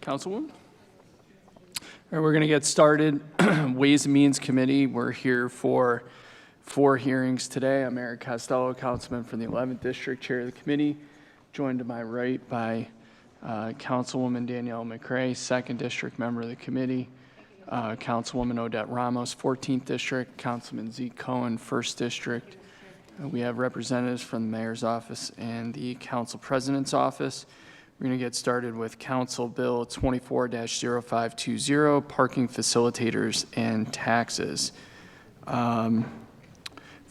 Councilwoman? All right, we're going to get started. Ways and Means Committee, we're here for 4 hearings today. I'm Eric Costello, Councilman from the 11th District, Chair of the committee, joined to my right by Councilwoman Danielle McCray, 2nd District member of the committee, Councilwoman Odette Ramos, 14th District, Councilman Zeke Cohen, 1st District. We have representatives from the Mayor's Office and the Council President's Office. We're going to get started with Council Bill 24-0520, Parking Facilitators and Taxes. For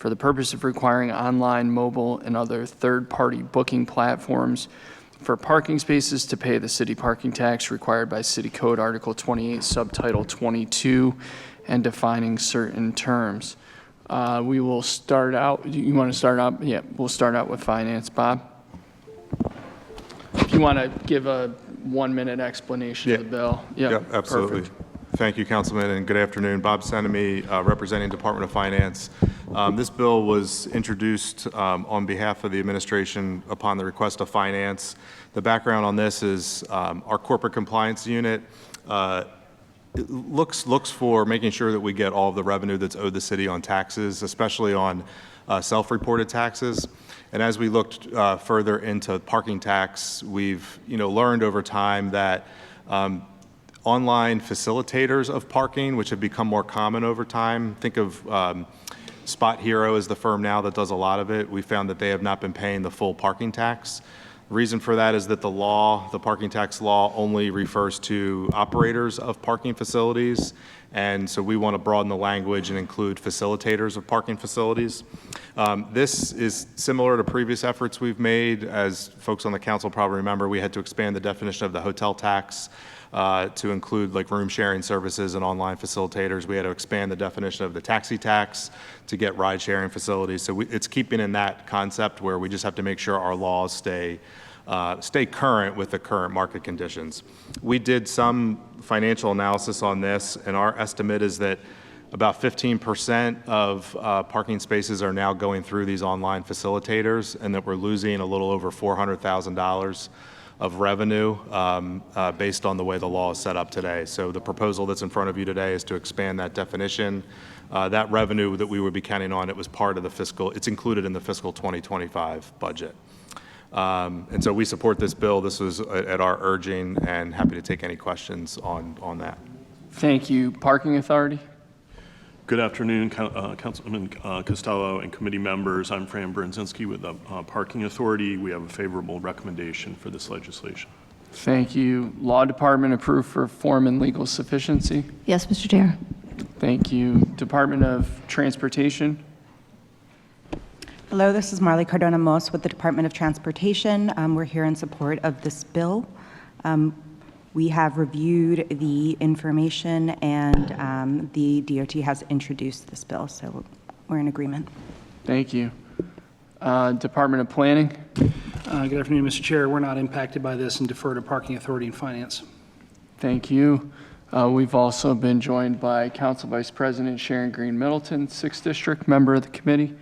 the purpose of requiring online, mobile, and other third-party booking platforms for parking spaces to pay the city parking tax required by City Code Article 28, Subtitle 22, and defining certain terms. We will start out, you want to start out? Yeah, we'll start out with Finance. Bob? If you want to give a 1-minute explanation of the bill. Yeah, absolutely. Perfect. Thank you, Councilman, and good afternoon. Bob Senemy, representing Department of Finance. This bill was introduced on behalf of the administration upon the request of Finance. The background on this is our corporate compliance unit looks for making sure that we get all of the revenue that's owed the city on taxes, especially on self-reported taxes. And as we looked further into parking tax, we've learned over time that online facilitators of parking, which have become more common over time, think of Spot Hero is the firm now that does a lot of it. We found that they have not been paying the full parking tax. The reason for that is that the parking tax law only refers to operators of parking facilities. And so we want to broaden the language and include facilitators of parking facilities. This is similar to previous efforts we've made. As folks on the council probably remember, we had to expand the definition of the hotel tax to include like room sharing services and online facilitators. We had to expand the definition of the taxi tax to get ride sharing facilities. So it's keeping in that concept where we just have to make sure our laws stay current with the current market conditions. We did some financial analysis on this, and our estimate is that about 15% of parking spaces are now going through these online facilitators, and that we're losing a little over $400,000 of revenue based on the way the law is set up today. So the proposal that's in front of you today is to expand that definition. That revenue that we would be counting on, it's included in the fiscal 2025 budget. And so we support this bill. This was at our urging, and happy to take any questions on that. Thank you. Parking Authority? Good afternoon, Councilman Costello and committee members. I'm Fran Brzezinski with the Parking Authority. We have a favorable recommendation for this legislation. Thank you. Law Department approved for form and legal sufficiency? Yes, Mr. Chair. Thank you. Department of Transportation? Hello, this is Marley Cardona-Moss with the Department of Transportation. We're here in support of this bill. We have reviewed the information, and the DOT has introduced this bill, so we're in agreement. Thank you. Department of Planning? Good afternoon, Mr. Chair. We're not impacted by this and defer to Parking Authority and Finance. Thank you. We've also been joined by Council Vice President Sharon Green Middleton, 6th District, member of the committee.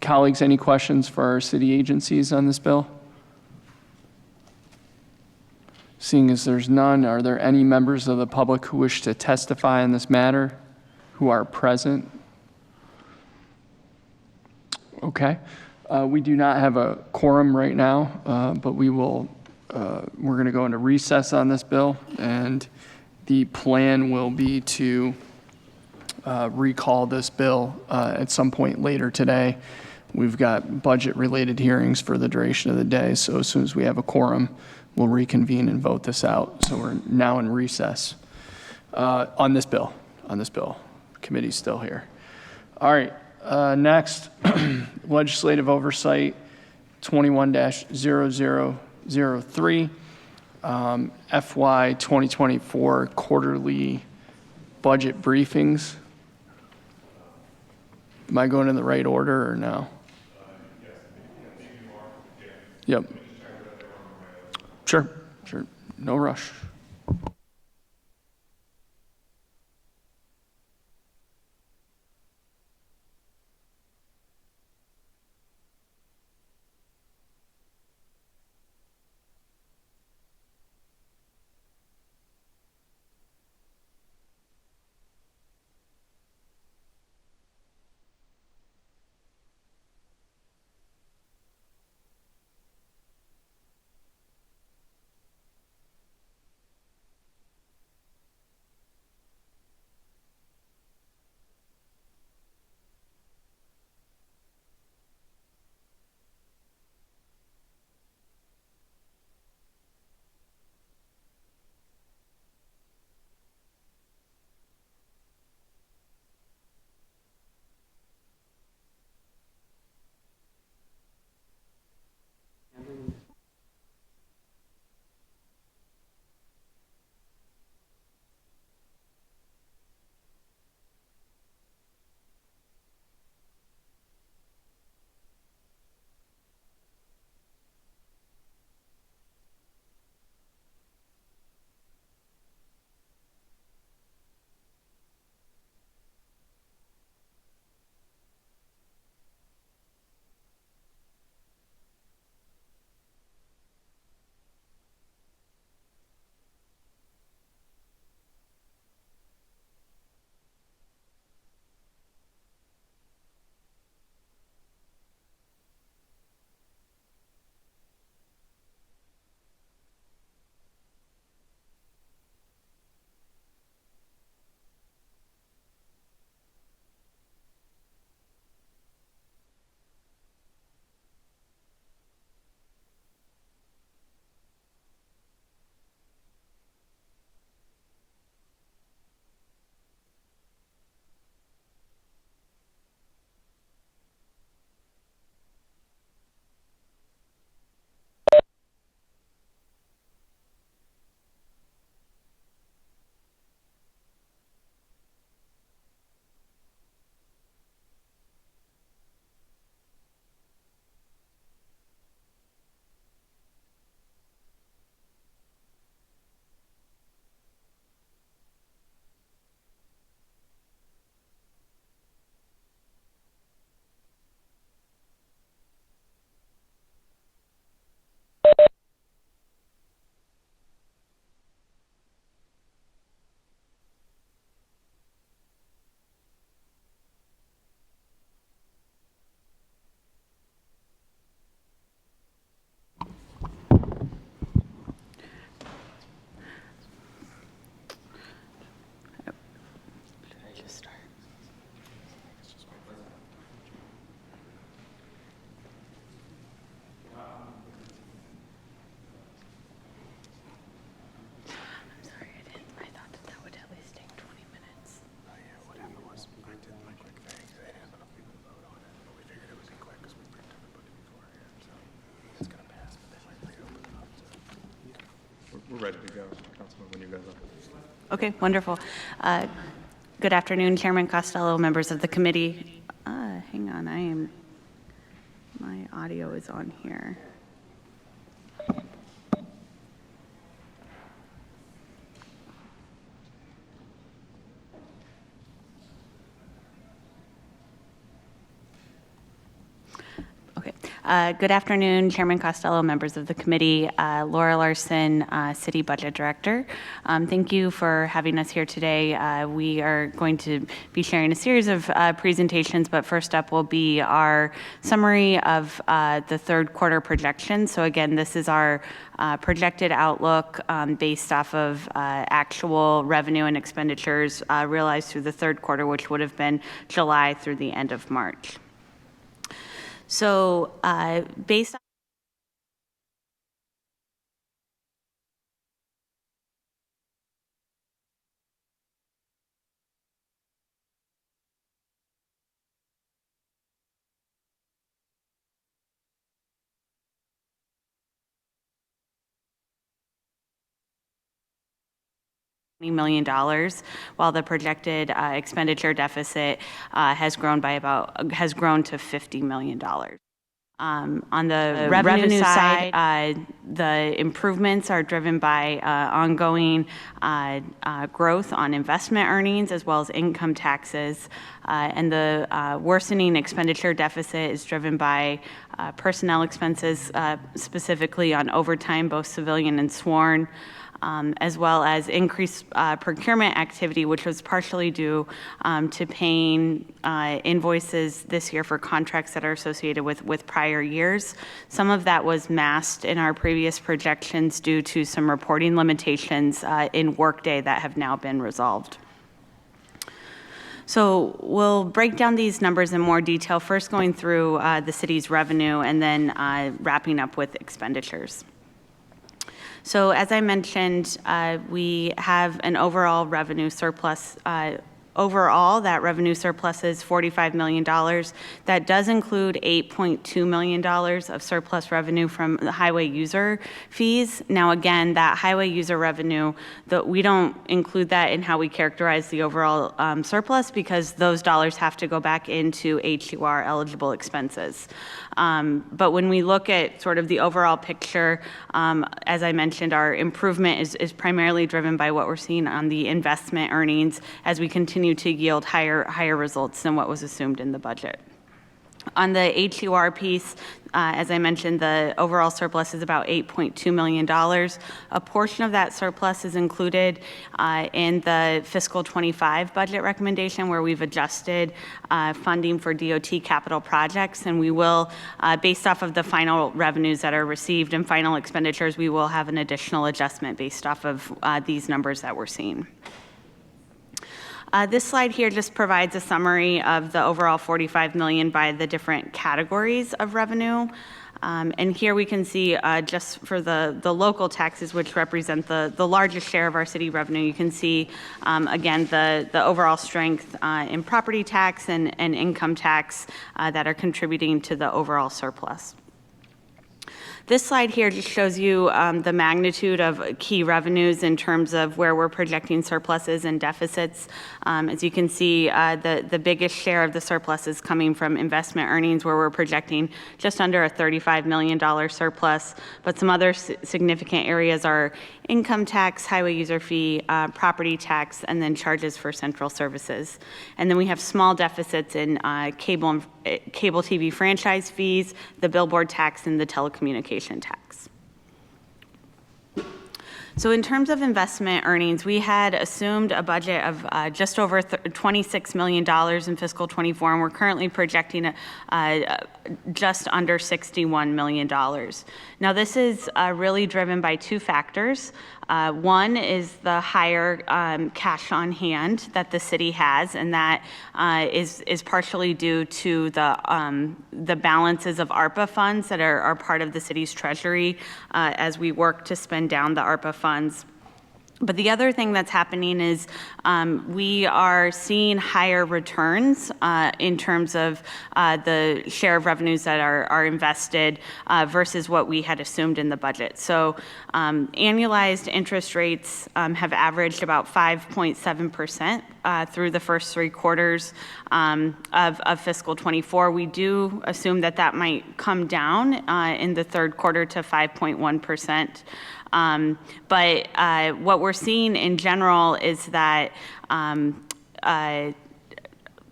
Colleagues, any questions for our city agencies on this bill? Seeing as there's none, are there any members of the public who wish to testify on this matter who are present? Okay. We do not have a quorum right now, but we're going to go into recess on this bill, and the plan will be to recall this bill at some point later today. We've got budget-related hearings for the duration of the day, so as soon as we have a quorum, we'll reconvene and vote this out. So we're now in recess on this bill. Committee's still here. All right, next, legislative oversight 21-0003, FY 2024 quarterly budget briefings. Am I going in the right order or no? Yep. Sure. No rush. We're ready to go, Councilman, when you guys are. Okay, wonderful. Good afternoon, Chairman Costello, members of the committee. Hang on, my audio is on here. Okay. Good afternoon, Chairman Costello, members of the committee. Laura Larson, City Budget Director. Thank you for having us here today. We are going to be sharing a series of presentations, but first up will be our summary of the third quarter projections. So again, this is our projected outlook based off of actual revenue and expenditures realized through the third quarter, which would have been July through the end of March. So based on $20 million, while the projected expenditure deficit has grown to $50 million. On the revenue side, the improvements are driven by ongoing growth on investment earnings as well as income taxes. And the worsening expenditure deficit is driven by personnel expenses, specifically on overtime, both civilian and sworn, as well as increased procurement activity, which was partially due to paying invoices this year for contracts that are associated with prior years. Some of that was masked in our previous projections due to some reporting limitations in Workday that have now been resolved. So we'll break down these numbers in more detail, first going through the city's revenue and then wrapping up with expenditures. So as I mentioned, we have an overall revenue surplus. Overall, that revenue surplus is $45 million. That does include $8.2 million of surplus revenue from the highway user fees. Now, again, that highway user revenue, we don't include that in how we characterize the overall surplus because those dollars have to go back into HUR eligible expenses. But when we look at sort of the overall picture, as I mentioned, our improvement is primarily driven by what we're seeing on the investment earnings as we continue to yield higher results than what was assumed in the budget. On the HUR piece, as I mentioned, the overall surplus is about $8.2 million. A portion of that surplus is included in the fiscal 25 budget recommendation where we've adjusted funding for DOT capital projects, and we will, based off of the final revenues that are received and final expenditures, we will have an additional adjustment based off of these numbers that we're seeing. This slide here just provides a summary of the overall $45 million by the different categories of revenue. And here we can see just for the local taxes, which represent the largest share of our city revenue, you can see, again, the overall strength in property tax and income tax that are contributing to the overall surplus. This slide here just shows you the magnitude of key revenues in terms of where we're projecting surpluses and deficits. As you can see, the biggest share of the surplus is coming from investment earnings, where we're projecting just under a $35 million surplus. But some other significant areas are income tax, highway user fee, property tax, and then charges for central services. And then we have small deficits in cable TV franchise fees, the billboard tax, and the telecommunication tax. So in terms of investment earnings, we had assumed a budget of just over $26 million in fiscal 24, and we're currently projecting just under $61 million. Now, this is really driven by two factors. One is the higher cash on hand that the city has, and that is partially due to the balances of ARPA funds that are part of the city's treasury as we work to spend down the ARPA funds. But the other thing that's happening is we are seeing higher returns in terms of the share of revenues that are invested versus what we had assumed in the budget. So annualized interest rates have averaged about 5.7% through the first 3 quarters of fiscal '24. We do assume that that might come down in the 3rd quarter to 5.1%. But what we're seeing in general is that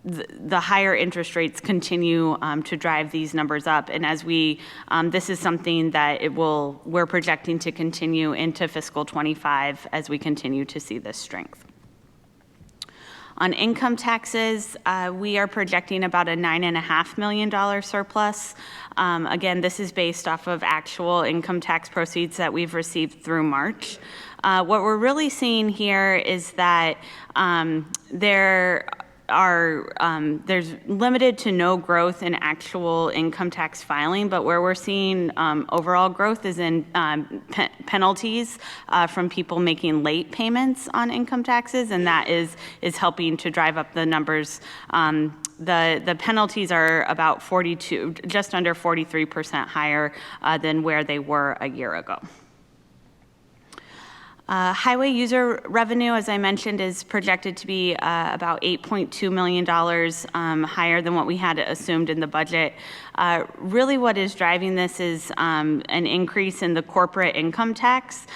the higher interest rates continue to drive these numbers up. And as this is something that we're projecting to continue into fiscal '25 as we continue to see this strength. On income taxes, we are projecting about a $9.5 million surplus. Again, this is based off of actual income tax proceeds that we've received through March. What we're really seeing here is that there's limited to no growth in actual income tax filing, but where we're seeing overall growth is in penalties from people making late payments on income taxes, and that is helping to drive up the numbers. The penalties are about just under 43% higher than where they were a year ago. Highway user revenue, as I mentioned, is projected to be about $8.2 million higher than what we had assumed in the budget. Really what is driving this is an increase in the corporate income tax.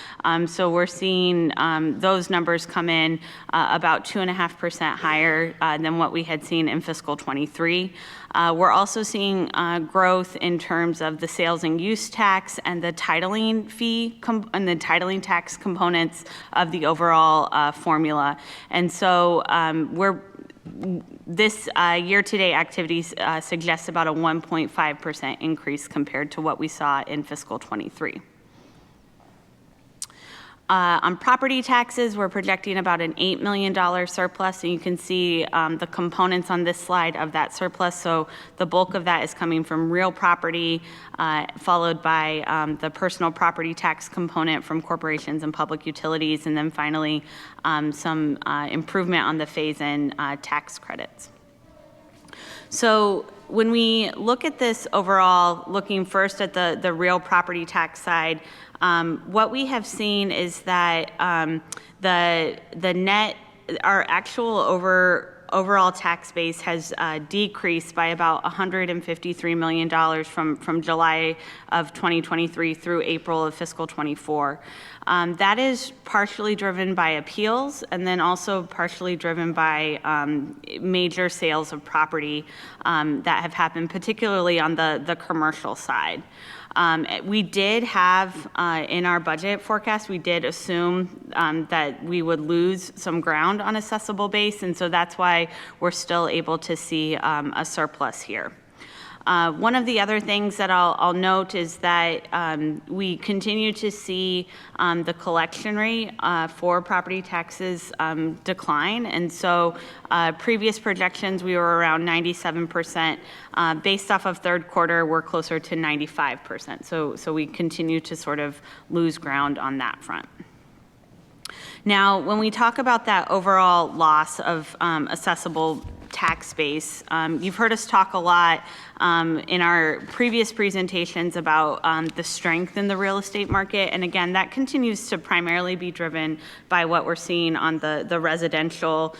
So we're seeing those numbers come in about 2.5% higher than what we had seen in fiscal '23. We're also seeing growth in terms of the sales and use tax and the titling fee and the titling tax components of the overall formula. And so this year-to-date activities suggests about a 1.5% increase compared to what we saw in fiscal '23. On property taxes, we're projecting about an $8 million surplus, and you can see the components on this slide of that surplus. So the bulk of that is coming from real property, followed by the personal property tax component from corporations and public utilities, and then finally some improvement on the phase-in tax credits. So when we look at this overall, looking first at the real property tax side, what we have seen is that the net, our actual overall tax base has decreased by about $153 million from July of 2023 through April of fiscal '24. That is partially driven by appeals and then also partially driven by major sales of property that have happened, particularly on the commercial side. We did have, in our budget forecast, we did assume that we would lose some ground on assessable base, and so that's why we're still able to see a surplus here. One of the other things that I'll note is that we continue to see the collection rate for property taxes decline. And so previous projections, we were around 97%. Based off of 3rd quarter, we're closer to 95%. So we continue to sort of lose ground on that front. Now, when we talk about that overall loss of assessable tax base, you've heard us talk a lot in our previous presentations about the strength in the real estate market. And again, that continues to primarily be driven by what we're seeing on the residential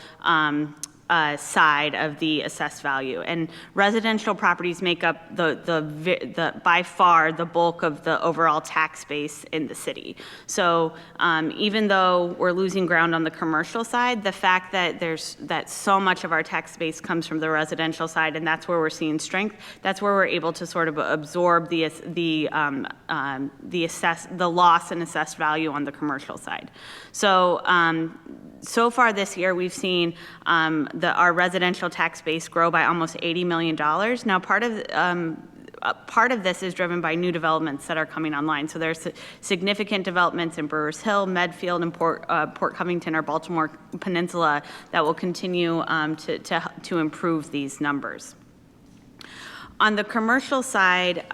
side of the assessed value. And residential properties make up the by far the bulk of the overall tax base in the city. So even though we're losing ground on the commercial side, the fact that so much of our tax base comes from the residential side, and that's where we're seeing strength, that's where we're able to sort of absorb the loss in assessed value on the commercial side. So so far this year, we've seen our residential tax base grow by almost $80 million. Now, part of this is driven by new developments that are coming online. So there's significant developments in Brewers Hill, Medfield, and Port Covington or Baltimore Peninsula that will continue to improve these numbers. On the commercial side,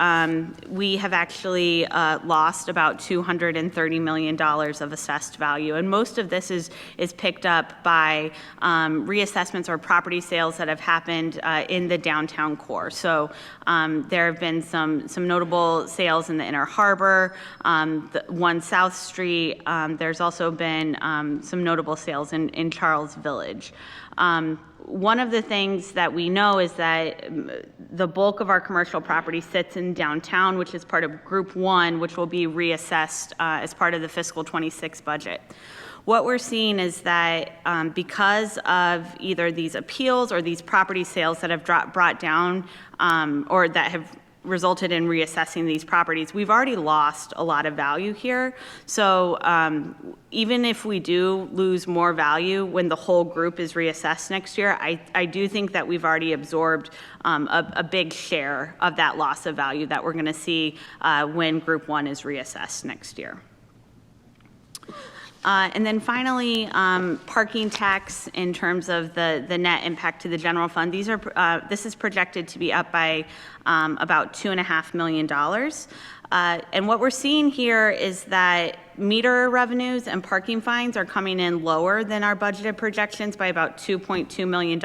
we have actually lost about $230 million of assessed value, and most of this is picked up by reassessments or property sales that have happened in the downtown core. So there have been some notable sales in the Inner Harbor, the 1 South Street. There's also been some notable sales in Charles Village. One of the things that we know is that the bulk of our commercial property sits in downtown, which is part of Group 1, which will be reassessed as part of the fiscal 26 budget. What we're seeing is that because of either these appeals or these property sales that have brought down or that have resulted in reassessing these properties, we've already lost a lot of value here. So even if we do lose more value when the whole group is reassessed next year, I do think that we've already absorbed a big share of that loss of value that we're going to see when Group 1 is reassessed next year. And then finally, parking tax in terms of the net impact to the general fund. This is projected to be up by about $2.5 million. And what we're seeing here is that meter revenues and parking fines are coming in lower than our budgeted projections by about $2.2 million.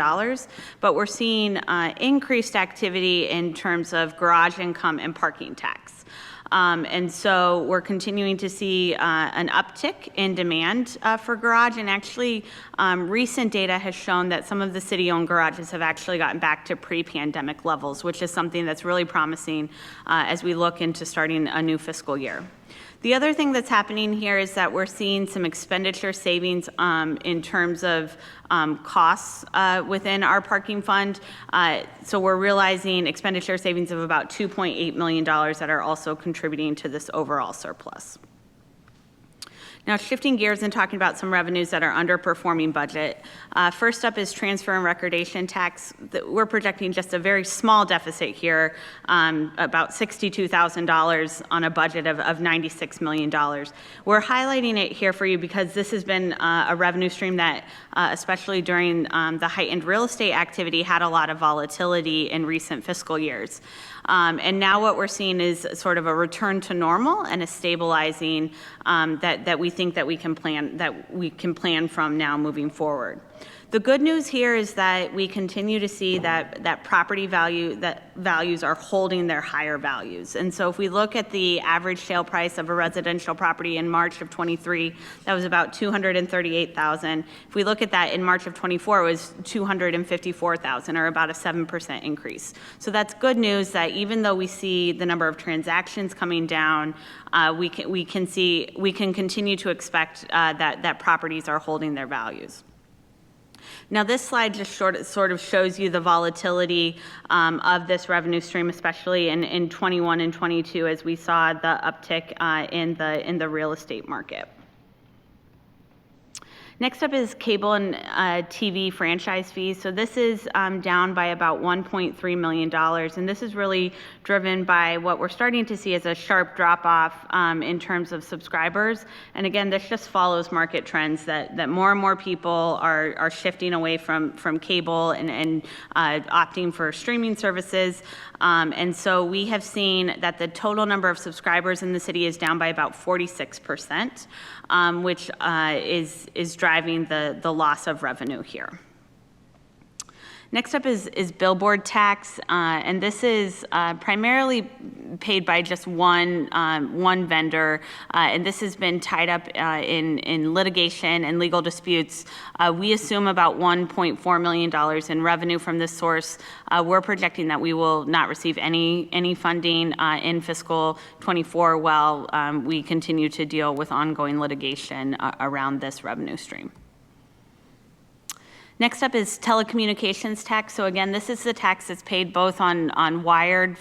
But we're seeing increased activity in terms of garage income and parking tax. And so we're continuing to see an uptick in demand for garage, and actually recent data has shown that some of the city-owned garages have actually gotten back to pre-pandemic levels, which is something that's really promising as we look into starting a new fiscal year. The other thing that's happening here is that we're seeing some expenditure savings in terms of costs within our parking fund. So we're realizing expenditure savings of about $2.8 million that are also contributing to this overall surplus. Now, shifting gears and talking about some revenues that are underperforming budget. First up is transfer and recordation tax. We're projecting just a very small deficit here, about $62,000 on a budget of $96 million. We're highlighting it here for you because this has been a revenue stream that, especially during the heightened real estate activity, had a lot of volatility in recent fiscal years. And now what we're seeing is sort of a return to normal and a stabilizing that we think that we can plan from now moving forward. The good news here is that we continue to see that property values are holding their higher values. And so if we look at the average sale price of a residential property in March of 23, that was about $238,000. If we look at that in March of 24, it was $254,000, or about a 7% increase. So that's good news that even though we see the number of transactions coming down, we can continue to expect that properties are holding their values. Now, this slide just sort of shows you the volatility of this revenue stream, especially in 21 and 22, as we saw the uptick in the real estate market. Next up is cable and TV franchise fees. So this is down by about $1.3 million, and this is really driven by what we're starting to see as a sharp drop-off in terms of subscribers. And again, this just follows market trends that more and more people are shifting away from cable and opting for streaming services. And so we have seen that the total number of subscribers in the city is down by about 46%, which is driving the loss of revenue here. Next up is billboard tax, and this is primarily paid by just one vendor, and this has been tied up in litigation and legal disputes. We assume about $1.4 million in revenue from this source. We're projecting that we will not receive any funding in fiscal 24 while we continue to deal with ongoing litigation around this revenue stream. Next up is telecommunications tax. So again, this is the tax that's paid both on landline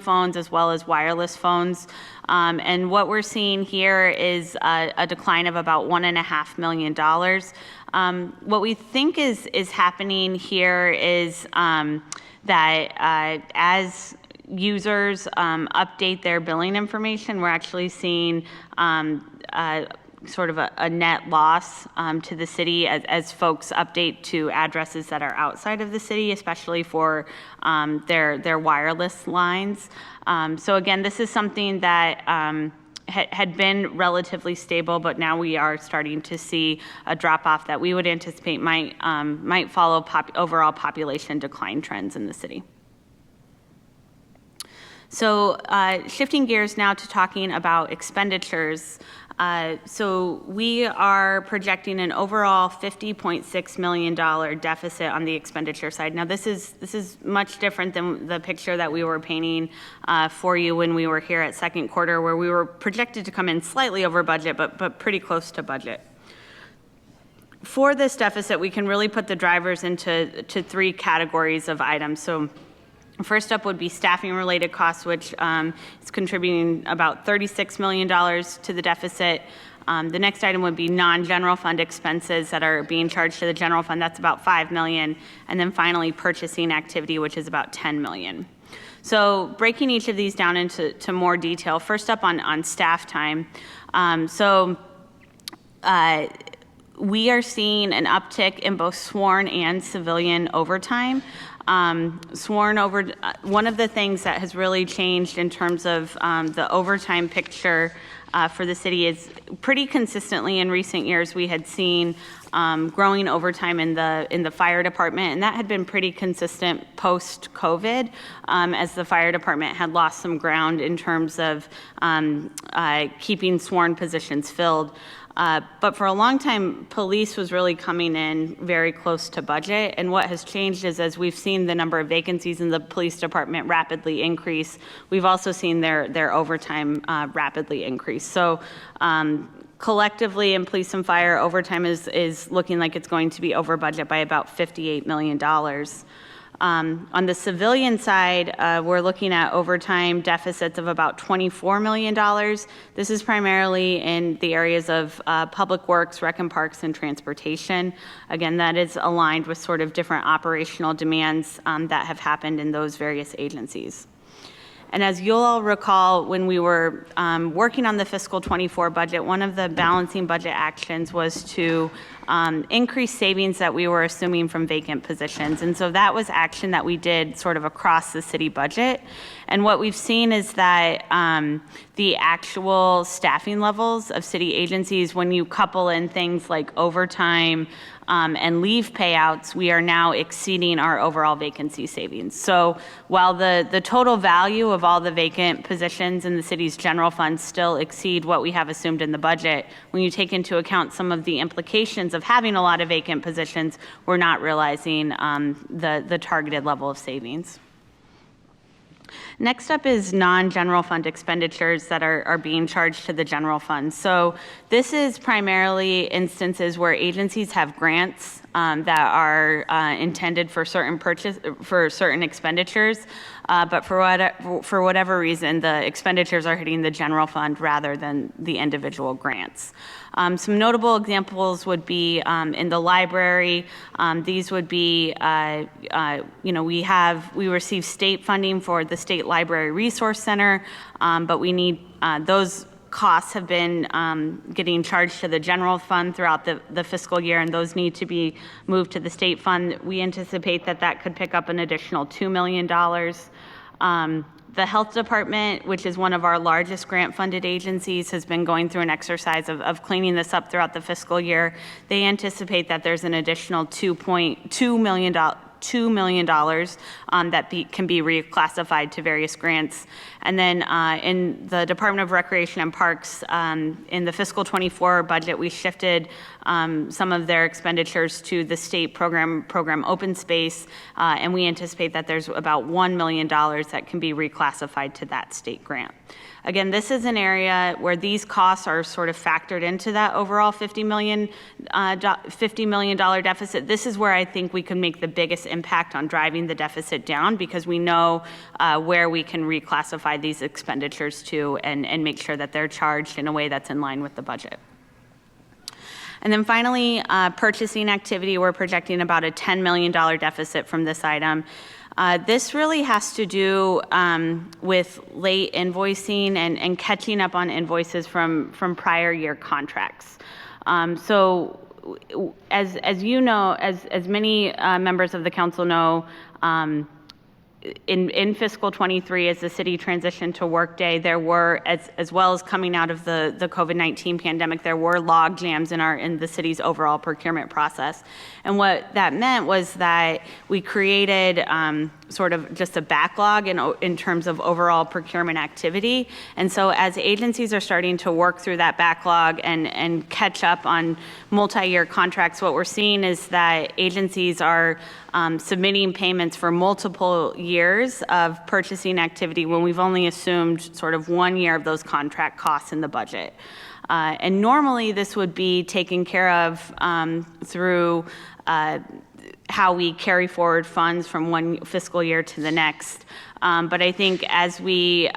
phones as well as wireless phones. And what we're seeing here is a decline of about $1.5 million. What we think is happening here is that as users update their billing information, we're actually seeing sort of a net loss to the city as folks update to addresses that are outside of the city, especially for their wireless lines. So again, this is something that had been relatively stable, but now we are starting to see a drop-off that we would anticipate might follow overall population decline trends in the city. So shifting gears now to talking about expenditures. So we are projecting an overall $50.6 million deficit on the expenditure side. Now this is much different than the picture that we were painting for you when we were here at second quarter, where we were projected to come in slightly over budget, but pretty close to budget. For this deficit, we can really put the drivers into three categories of items. So first up would be staffing-related costs, which is contributing about $36 million to the deficit. The next item would be non-general fund expenses that are being charged to the general fund. That's about $5 million. And then finally, purchasing activity, which is about $10 million. So breaking each of these down into more detail, first up on staff time. We are seeing an uptick in both sworn and civilian overtime. One of the things that has really changed in terms of the overtime picture for the city is pretty consistently in recent years we had seen growing overtime in the fire department, and that had been pretty consistent post-COVID as the fire department had lost some ground in terms of keeping sworn positions filled. But for a long time, police was really coming in very close to budget. And what has changed is as we've seen the number of vacancies in the police department rapidly increase, we've also seen their overtime rapidly increase. So collectively in police and fire, overtime is looking like it's going to be over budget by about $58 million. On the civilian side, we're looking at overtime deficits of about $24 million. This is primarily in the areas of public works, rec and parks, and transportation. Again, that is aligned with sort of different operational demands that have happened in those various agencies. And as you'll all recall, when we were working on the fiscal 24 budget, one of the balancing budget actions was to increase savings that we were assuming from vacant positions. And so that was action that we did sort of across the city budget. And what we've seen is that the actual staffing levels of city agencies, when you couple in things like overtime and leave payouts, we are now exceeding our overall vacancy savings. So while the total value of all the vacant positions in the city's general fund still exceed what we have assumed in the budget, when you take into account some of the implications of having a lot of vacant positions, we're not realizing the targeted level of savings. Next up is non-general fund expenditures that are being charged to the general fund. So this is primarily instances where agencies have grants that are intended for certain expenditures, but for whatever reason, the expenditures are hitting the general fund rather than the individual grants. Some notable examples would be in the library. These would be, we receive state funding for the State Library Resource Center, but we need those costs have been getting charged to the general fund throughout the fiscal year, and those need to be moved to the state fund. We anticipate that could pick up an additional $2 million. The health department, which is one of our largest grant-funded agencies, has been going through an exercise of cleaning this up throughout the fiscal year. They anticipate that there's an additional $2 million that can be reclassified to various grants. And then in the Department of Recreation and Parks, in the fiscal 24 budget, we shifted some of their expenditures to the state program Open Space, and we anticipate that there's about $1 million that can be reclassified to that state grant. Again, this is an area where these costs are sort of factored into that overall $50 million deficit. This is where I think we can make the biggest impact on driving the deficit down, because we know where we can reclassify these expenditures to and make sure that they're charged in a way that's in line with the budget. And then finally, purchasing activity, we're projecting about a $10 million deficit from this item. This really has to do with late invoicing and catching up on invoices from prior year contracts. So as you know, as many members of the council know, in fiscal 23, as the city transitioned to Workday, there were, as well as coming out of the COVID-19 pandemic, there were log jams in the city's overall procurement process. And what that meant was that we created sort of just a backlog in terms of overall procurement activity. And so as agencies are starting to work through that backlog and catch up on multi-year contracts, what we're seeing is that agencies are submitting payments for multiple years of purchasing activity when we've only assumed sort of 1 year of those contract costs in the budget. And normally this would be taken care of through how we carry forward funds from one fiscal year to the next. But I think as we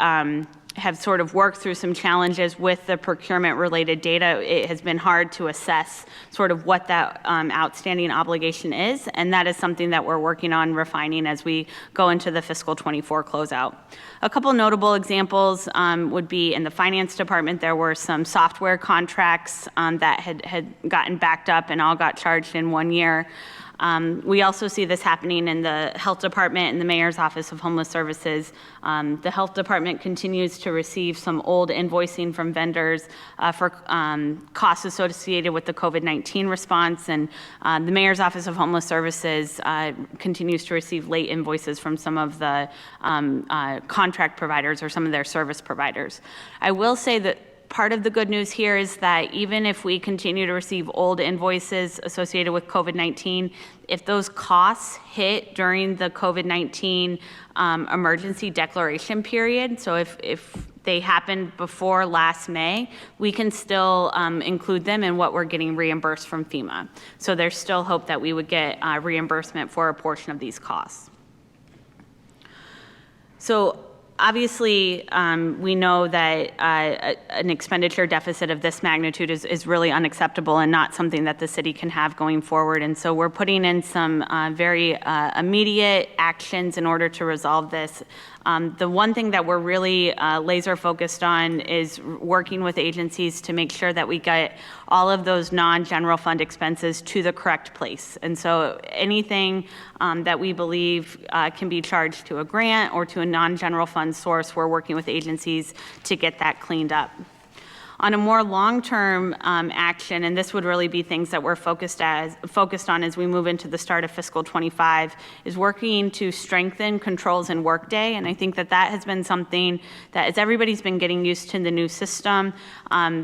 have sort of worked through some challenges with the procurement related data, it has been hard to assess sort of what that outstanding obligation is. And that is something that we're working on refining as we go into the fiscal 24 closeout. A couple notable examples would be in the finance department. There were some software contracts that had gotten backed up and all got charged in 1 year. We also see this happening in the health department and the mayor's office of homeless services. The health department continues to receive some old invoicing from vendors for costs associated with the COVID-19 response, and the mayor's office of homeless services continues to receive late invoices from some of the contract providers or some of their service providers. I will say that part of the good news here is that even if we continue to receive old invoices associated with COVID-19, if those costs hit during the COVID-19 emergency declaration period, so if they happened before last May, we can still include them in what we're getting reimbursed from FEMA. So there's still hope that we would get reimbursement for a portion of these costs. So obviously, we know that an expenditure deficit of this magnitude is really unacceptable and not something that the city can have going forward. And so we're putting in some very immediate actions in order to resolve this. The one thing that we're really laser focused on is working with agencies to make sure that we get all of those non-general fund expenses to the correct place. And so anything that we believe can be charged to a grant or to a non-general fund source, we're working with agencies to get that cleaned up. On a more long-term action, and this would really be things that we're focused on as we move into the start of fiscal 25, is working to strengthen controls in Workday. And I think that has been something that, as everybody's been getting used to the new system,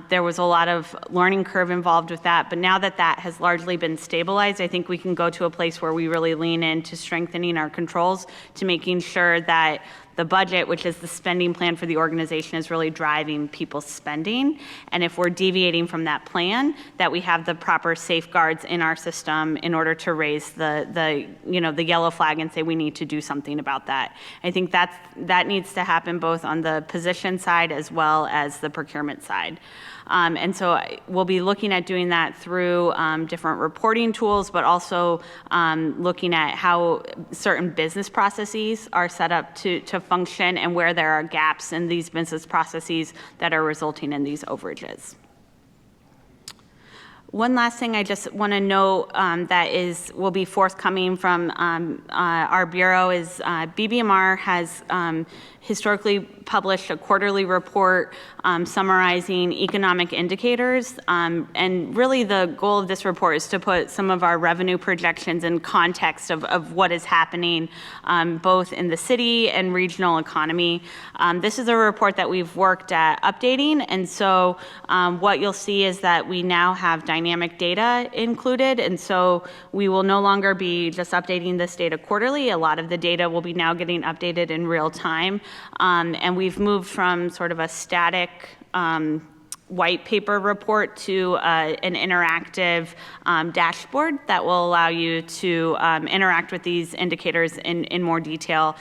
there was a lot of learning curve involved with that. But now that has largely been stabilized, I think we can go to a place where we really lean into strengthening our controls to making sure that the budget, which is the spending plan for the organization, is really driving people's spending. And if we're deviating from that plan, that we have the proper safeguards in our system in order to raise the yellow flag and say we need to do something about that. I think that needs to happen both on the position side as well as the procurement side. And so we'll be looking at doing that through different reporting tools, but also looking at how certain business processes are set up to function and where there are gaps in these business processes that are resulting in these overages. One last thing I just want to note that will be forthcoming from our bureau is BBMR has historically published a quarterly report summarizing economic indicators. And really the goal of this report is to put some of our revenue projections in context of what is happening both in the city and regional economy. This is a report that we've worked at updating. And so what you'll see is that we now have dynamic data included. And so we will no longer be just updating this data quarterly. A lot of the data will be now getting updated in real time. And we've moved from sort of a static white paper report to an interactive dashboard that will allow you to interact with these indicators in more detail.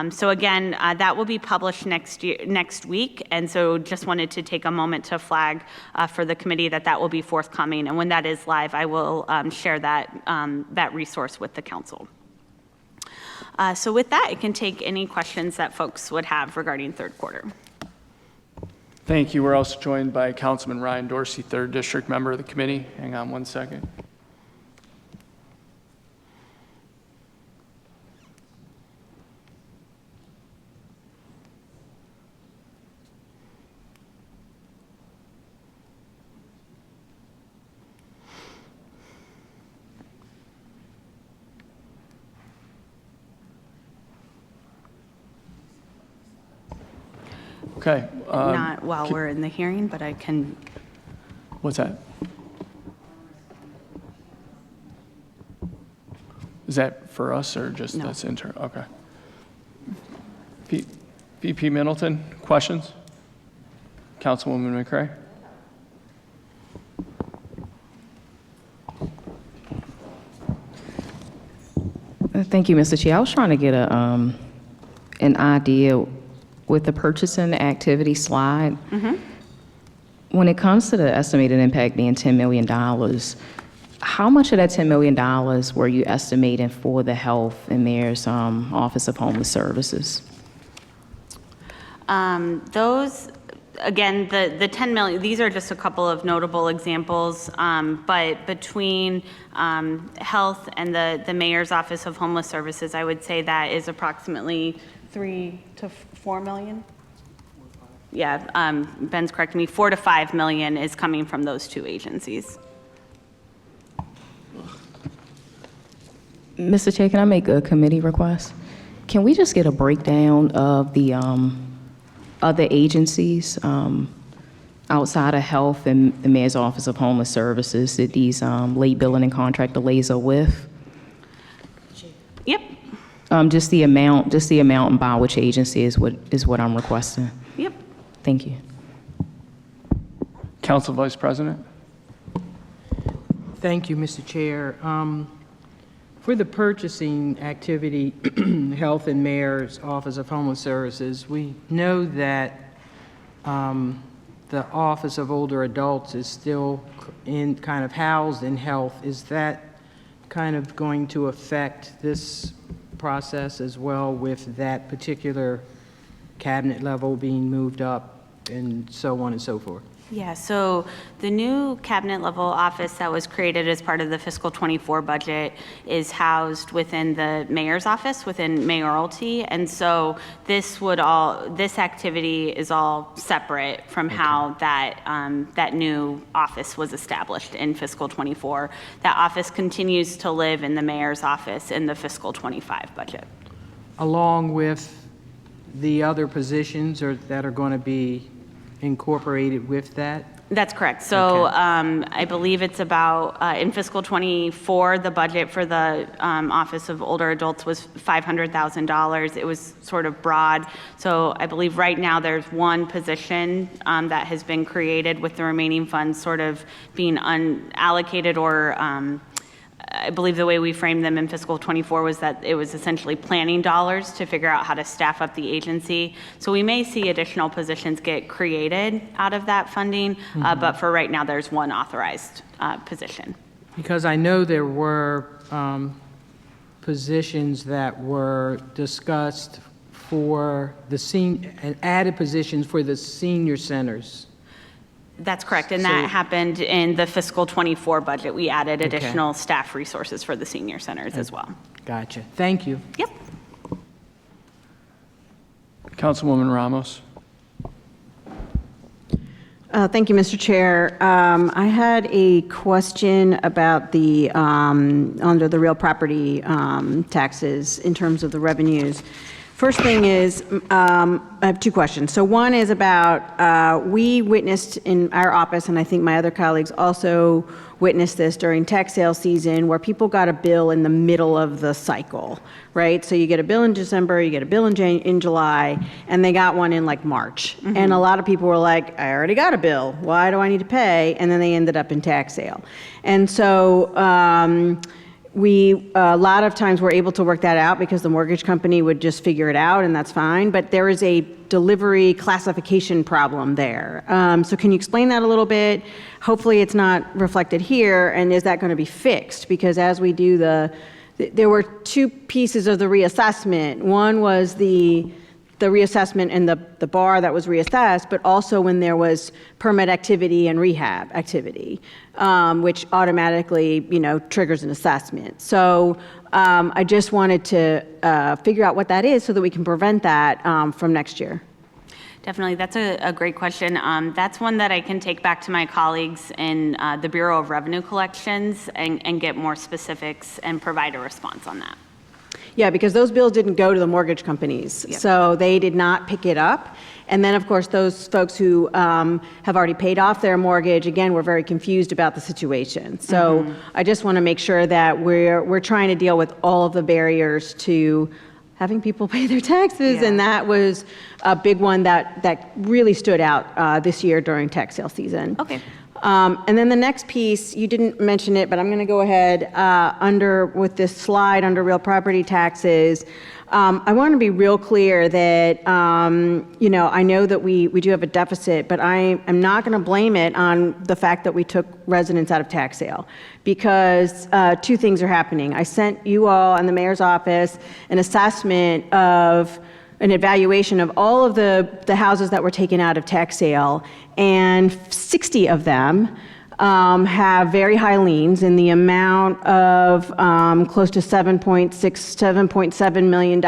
So again, that will be published next week. And so just wanted to take a moment to flag for the committee that will be forthcoming. And when that is live, I will share that resource with the council. So with that, I can take any questions that folks would have regarding third quarter. Thank you. We're also joined by Councilman Ryan Dorsey, 3rd District member of the committee. Hang on one second. Okay. Not while we're in the hearing, but I can, What's that? Is that for us or just No. that's internal? Okay. VP Middleton, questions? Councilwoman McCray? Thank you, Mr. Chair. I was trying to get an idea with the purchasing activity slide. When it comes to the estimated impact being $10 million, how much of that $10 million were you estimating for the Health and Mayor's Office of Homeless Services? those, again, the 10 million, these are just a couple of notable examples, but between health and the Mayor's Office of Homeless Services, I would say that is approximately 3 to 4 million. Yeah, Ben's correcting me, 4 to 5 million is coming from those two agencies. Mr. Chair, can I make a committee request? Can we just get a breakdown of the other agencies outside of health and the Mayor's Office of Homeless Services that these late billing and contract delays are with? Yep, Just the amount and by which agency is what I'm requesting. yep. Thank you. Council Vice President? Thank you, Mr. Chair. For the purchasing activity, Health and Mayor's Office of Homeless Services, we know that the Office of Older Adults is still kind of housed in health. Is that kind of going to affect this process as well, with that particular cabinet level being moved up and so on and so forth? Yeah, so the new cabinet level office that was created as part of the fiscal 24 budget is housed within the mayor's office, within mayoralty. And so this activity is all separate from how that new office was established in fiscal 24. That office continues to live in the mayor's office in the fiscal 25 budget. Along with the other positions that are going to be incorporated with that? That's correct. So Okay. I believe it's about, in fiscal 24, the budget for the Office of Older Adults was $500,000. It was sort of broad. So I believe right now there's one position that has been created, with the remaining funds sort of being unallocated, or I believe the way we framed them in fiscal 24 was that it was essentially planning dollars to figure out how to staff up the agency. So we may see additional positions get created out of that funding, but for right now, there's one authorized position. Because I know there were positions that were discussed for the added positions for the senior centers. That's correct, and So- that happened in the fiscal 24 budget. We added additional staff resources for the senior centers as well. Gotcha. Thank you. Yep. Councilwoman Ramos? Thank you, Mr. Chair. I had a question about the, under the real property taxes in terms of the revenues. First thing is, I have two questions. So one is about, we witnessed in our office, and I think my other colleagues also witnessed this during tax sale season, where people got a bill in the middle of the cycle, right? So you get a bill in December, you get a bill in July, and they got one in like March. And a lot of people were like, I already got a bill. Why do I need to pay? And then they ended up in tax sale. And so, we, a lot of times we're able to work that out because the mortgage company would just figure it out, and that's fine. But there is a delivery classification problem there. So can you explain that a little bit? Hopefully it's not reflected here, and is that going to be fixed? Because as we do the there were two pieces of the reassessment. One was the reassessment and the bar that was reassessed, but also when there was permit activity and rehab activity, which automatically, triggers an assessment. So I just wanted to figure out what that is so that we can prevent that from next year. Definitely, that's a great question. That's one that I can take back to my colleagues in the Bureau of Revenue Collections and get more specifics and provide a response on that. Yeah, because those bills didn't go to the mortgage companies, Yep. so they did not pick it up. And then, of course, those folks who have already paid off their mortgage, again, were very confused about the situation. So I just want to make sure that we're trying to deal with all of the barriers to having people pay their taxes, Yeah. and that was a big one that really stood out this year during tax sale season. Okay. And then the next piece, you didn't mention it, but I'm going to go ahead with this slide under real property taxes. I want to be real clear that, I know that we do have a deficit, but I am not going to blame it on the fact that we took residents out of tax sale, because two things are happening. I sent you all and the mayor's office an assessment of an evaluation of all of the houses that were taken out of tax sale, and 60 of them have very high liens in the amount of close to $7.7 million,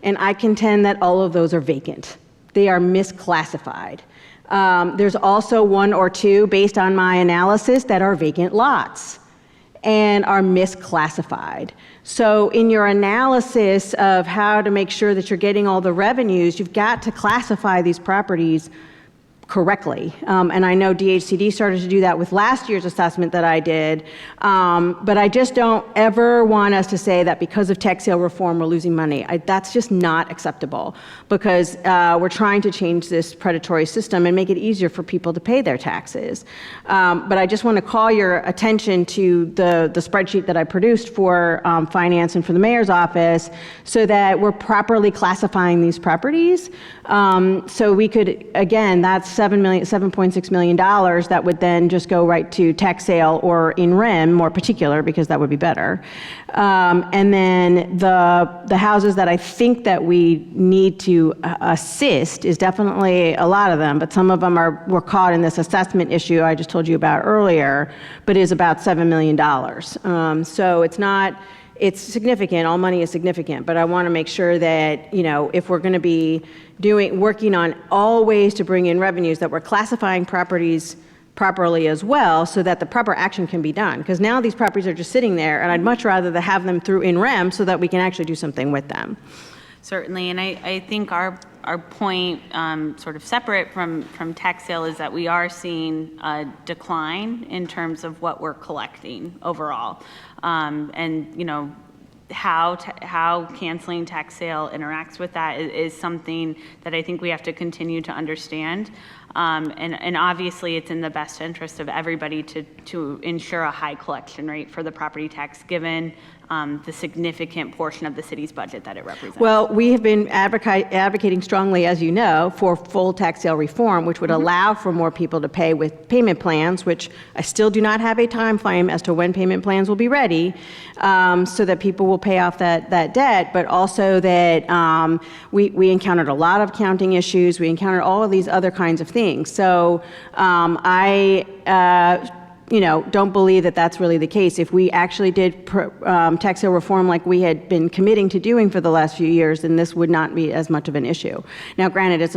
and I contend that all of those are vacant. They are misclassified. There's also one or two, based on my analysis, that are vacant lots and are misclassified. So in your analysis of how to make sure that you're getting all the revenues, you've got to classify these properties correctly. And I know DHCD started to do that with last year's assessment that I did. But I just don't ever want us to say that because of tax sale reform, we're losing money. That's just not acceptable, because we're trying to change this predatory system and make it easier for people to pay their taxes. But I just want to call your attention to the spreadsheet that I produced for finance and for the mayor's office, so that we're properly classifying these properties. So we could, again, that's $7.6 million that would then just go right to tax sale or in REM, more particular, because that would be better. And then the houses that I think that we need to assist is definitely a lot of them, but some of them were caught in this assessment issue I just told you about earlier, but is about $7 million. So it's significant, all money is significant, but I want to make sure that, if we're going to be working on all ways to bring in revenues, that we're classifying properties properly as well, so that the proper action can be done. Because now these properties are just sitting there, and I'd much rather have them through in REM so that we can actually do something with them. Certainly, and I think our point, sort of separate from tax sale, is that we are seeing a decline in terms of what we're collecting overall. And, how canceling tax sale interacts with that is something that I think we have to continue to understand. And obviously, it's in the best interest of everybody to ensure a high collection rate for the property tax, given the significant portion of the city's budget that it represents. Well, we have been advocating strongly, as you know, for full tax sale reform, which would allow for more people to pay with payment plans, which I still do not have a time frame as to when payment plans will be ready, so that people will pay off that debt, but also that we encountered a lot of accounting issues. We encountered all of these other kinds of things. So don't believe that that's really the case. If we actually did tax sale reform like we had been committing to doing for the last few years, then this would not be as much of an issue. Now, granted, it's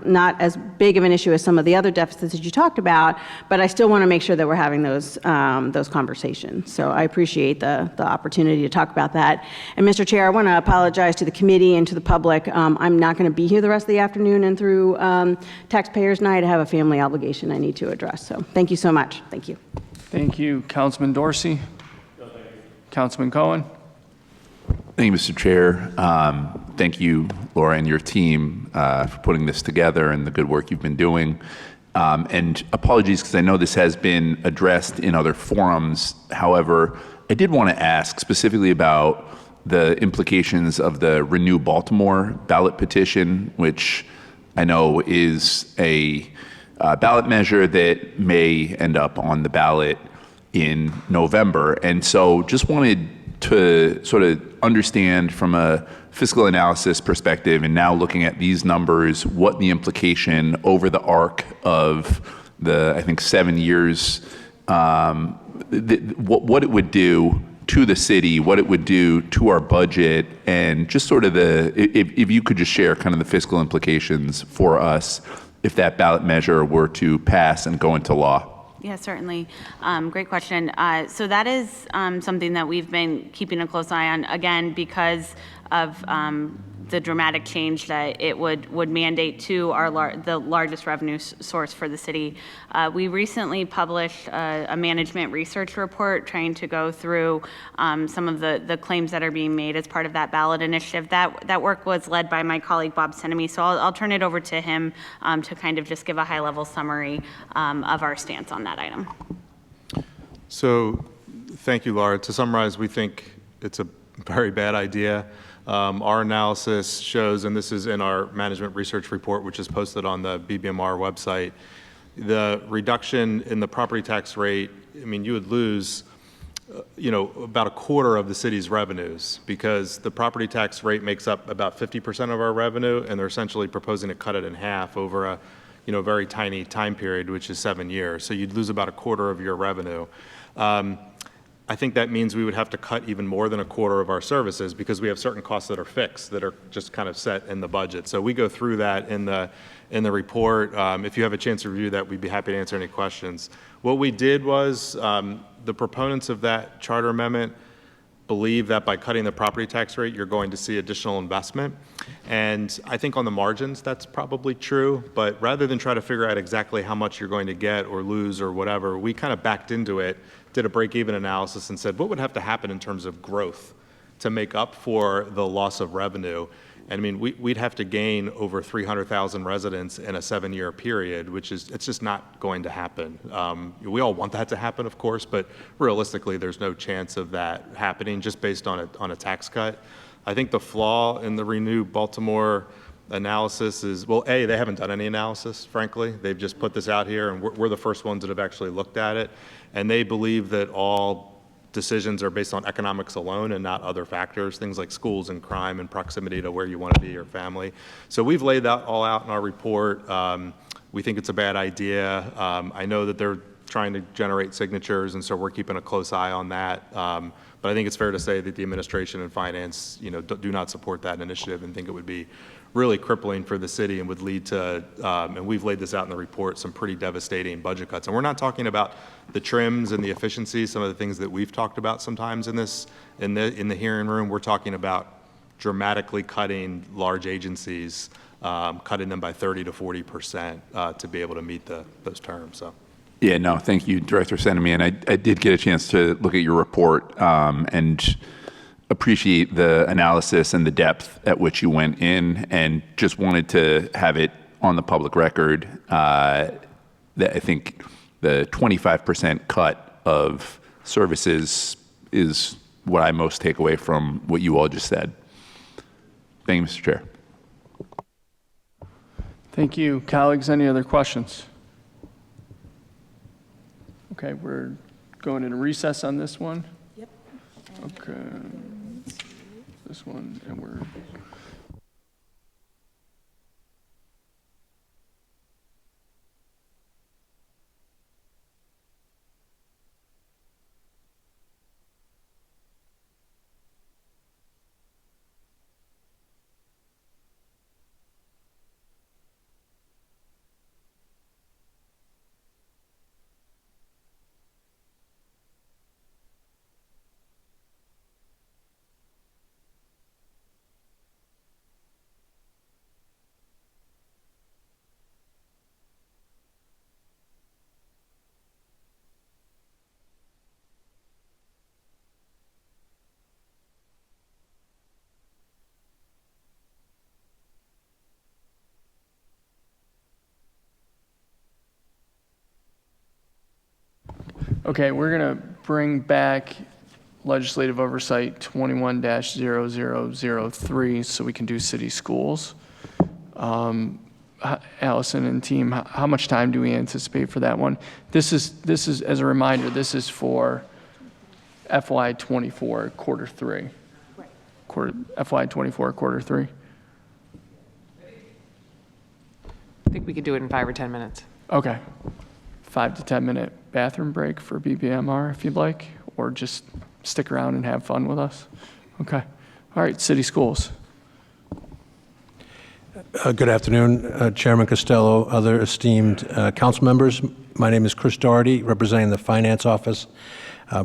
not as big of an issue as some of the other deficits that you talked about, but I still want to make sure that we're having those conversations. So I appreciate the opportunity to talk about that. And Mr. Chair, I want to apologize to the committee and to the public. I'm not going to be here the rest of the afternoon and through Taxpayers Night. I have a family obligation I need to address. So thank you so much. Thank you. Thank you, Councilman Dorsey. Councilman Cohen. Thank you, Mr. Chair. Thank you, Laura, and your team for putting this together and the good work you've been doing. And apologies, because I know this has been addressed in other forums. However, I did want to ask specifically about the implications of the Renew Baltimore ballot petition, which I know is a ballot measure that may end up on the ballot in November. And so just wanted to sort of understand from a fiscal analysis perspective and now looking at these numbers, what the implication over the arc of the, I think, 7 years, what it would do to the city, what it would do to our budget, and just sort of if you could just share kind of the fiscal implications for us if that ballot measure were to pass and go into law. Yeah, certainly. Great question. So that is something that we've been keeping a close eye on, again, because of the dramatic change that it would mandate to the largest revenue source for the city. We recently published a management research report trying to go through some of the claims that are being made as part of that ballot initiative. That work was led by my colleague Bob Senemy, so I'll turn it over to him to kind of just give a high-level summary of our stance on that item. So thank you, Laura. To summarize, we think it's a very bad idea. Our analysis shows, and this is in our management research report, which is posted on the BBMR website, the reduction in the property tax rate, I mean, you would lose, about a quarter of the city's revenues, because the property tax rate makes up about 50% of our revenue, and they're essentially proposing to cut it in half over a, very tiny time period, which is 7 years. So you'd lose about a quarter of your revenue. I think that means we would have to cut even more than a quarter of our services, because we have certain costs that are fixed, that are just kind of set in the budget. So we go through that in the report. If you have a chance to review that, we'd be happy to answer any questions. What we did was, the proponents of that charter amendment believe that by cutting the property tax rate, you're going to see additional investment. And I think on the margins, that's probably true. But rather than try to figure out exactly how much you're going to get or lose or whatever, we kind of backed into it, did a break-even analysis, and said, what would have to happen in terms of growth to make up for the loss of revenue? And I mean, we'd have to gain over 300,000 residents in a 7-year period, which is, it's just not going to happen. We all want that to happen, of course, but realistically, there's no chance of that happening just based on a tax cut. I think the flaw in the Renew Baltimore analysis is, well, A, they haven't done any analysis, frankly. They've just put this out here, and we're the first ones that have actually looked at it. And they believe that all decisions are based on economics alone and not other factors, things like schools and crime and proximity to where you want to be, your family. So we've laid that all out in our report. We think it's a bad idea. I know that they're trying to generate signatures, and so we're keeping a close eye on that. But I think it's fair to say that the administration and finance, do not support that initiative and think it would be really crippling for the city and would lead to, and we've laid this out in the report, some pretty devastating budget cuts. And we're not talking about the trims and the efficiencies, some of the things that we've talked about sometimes in the hearing room. We're talking about dramatically cutting large agencies, cutting them by 30 to 40% to be able to meet those terms. So. Yeah, no, thank you, Director Senemy. And I did get a chance to look at your report and appreciate the analysis and the depth at which you went in, and just wanted to have it on the public record that I think the 25% cut of services is what I most take away from what you all just said. Thank you, Mr. Chair. Thank you. Colleagues, any other questions? Okay, we're going into recess on this one? Yep. Okay. This one, and we're... Okay, we're going to bring back legislative oversight 21-0003 so we can do city schools. Allison and team, how much time do we anticipate for that one? This is, as a reminder, this is for FY '24 quarter three. FY '24 quarter three. I think we could do it in 5 or 10 minutes. Okay. 5 to 10 minute bathroom break for BBMR if you'd like, or just stick around and have fun with us. Okay. All right, city schools. Good afternoon, Chairman Costello, other esteemed council members. My name is Chris Doherty, representing the Finance Office,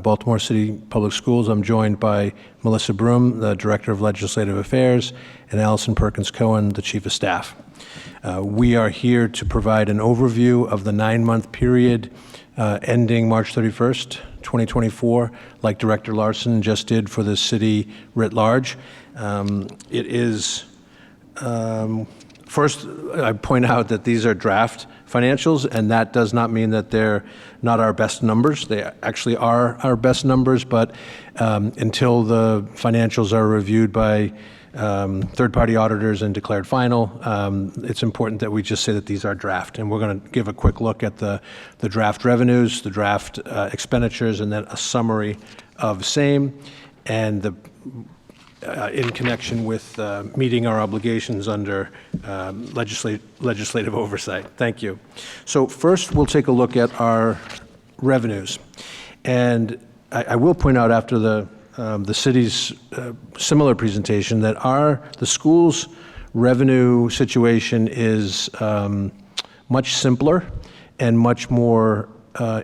Baltimore City Public Schools. I'm joined by Melissa Broom, the Director of Legislative Affairs, and Allison Perkins Cohen, the Chief of Staff. We are here to provide an overview of the 9-month period ending March 31st, 2024, like Director Larson just did for the city writ large. It is first, I point out that these are draft financials, and that does not mean that they're not our best numbers. They actually are our best numbers, but until the financials are reviewed by third-party auditors and declared final, it's important that we just say that these are draft. And we're going to give a quick look at the draft revenues, the draft expenditures, and then a summary of same, and the in connection with meeting our obligations under legislative oversight. Thank you. So first, we'll take a look at our revenues. And I will point out after the city's similar presentation that the school's revenue situation is much simpler and much more,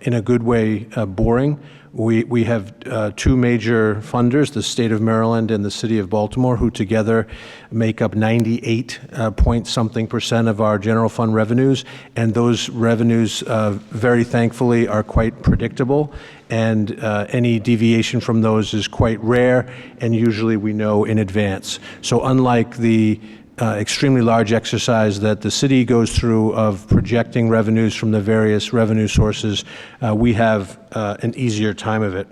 in a good way, boring. We have two major funders, the state of Maryland and the city of Baltimore, who together make up 98-point-something% of our general fund revenues. And those revenues, very thankfully, are quite predictable. And any deviation from those is quite rare, and usually we know in advance. So unlike the extremely large exercise that the city goes through of projecting revenues from the various revenue sources, we have an easier time of it.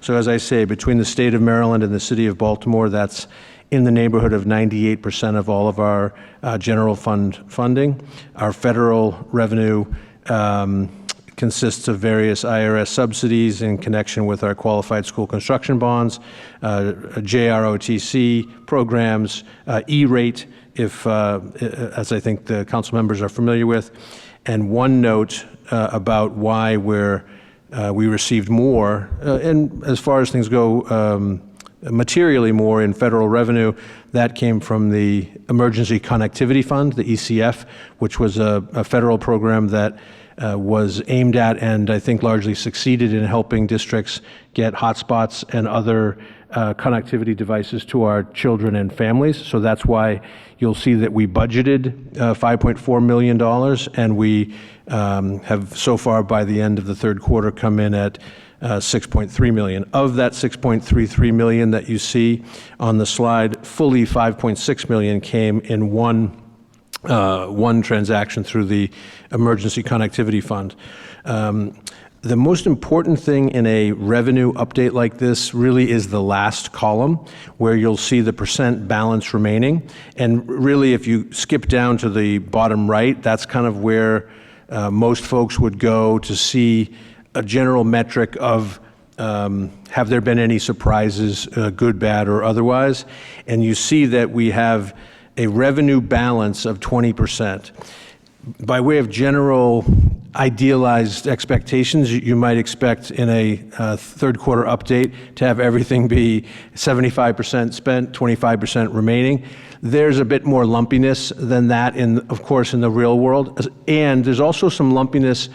So as I say, between the state of Maryland and the city of Baltimore, that's in the neighborhood of 98% of all of our general fund funding. Our federal revenue consists of various IRS subsidies in connection with our qualified school construction bonds, JROTC programs, E-rate, as I think the council members are familiar with. And one note about why we received more, and as far as things go, materially more in federal revenue, that came from the Emergency Connectivity Fund, the ECF, which was a federal program that was aimed at and I think largely succeeded in helping districts get hotspots and other connectivity devices to our children and families. So that's why you'll see that we budgeted $5.4 million, and we have so far by the end of the third quarter come in at $6.3 million. Of that $6.33 million that you see on the slide, fully $5.6 million came in one transaction through the Emergency Connectivity Fund. The most important thing in a revenue update like this really is the last column, where you'll see the percent balance remaining. And really, if you skip down to the bottom right, that's kind of where most folks would go to see a general metric of have there been any surprises, good, bad, or otherwise. And you see that we have a revenue balance of 20%. By way of general idealized expectations, you might expect in a third quarter update to have everything be 75% spent, 25% remaining. There's a bit more lumpiness than that, of course, in the real world. And there's also some lumpiness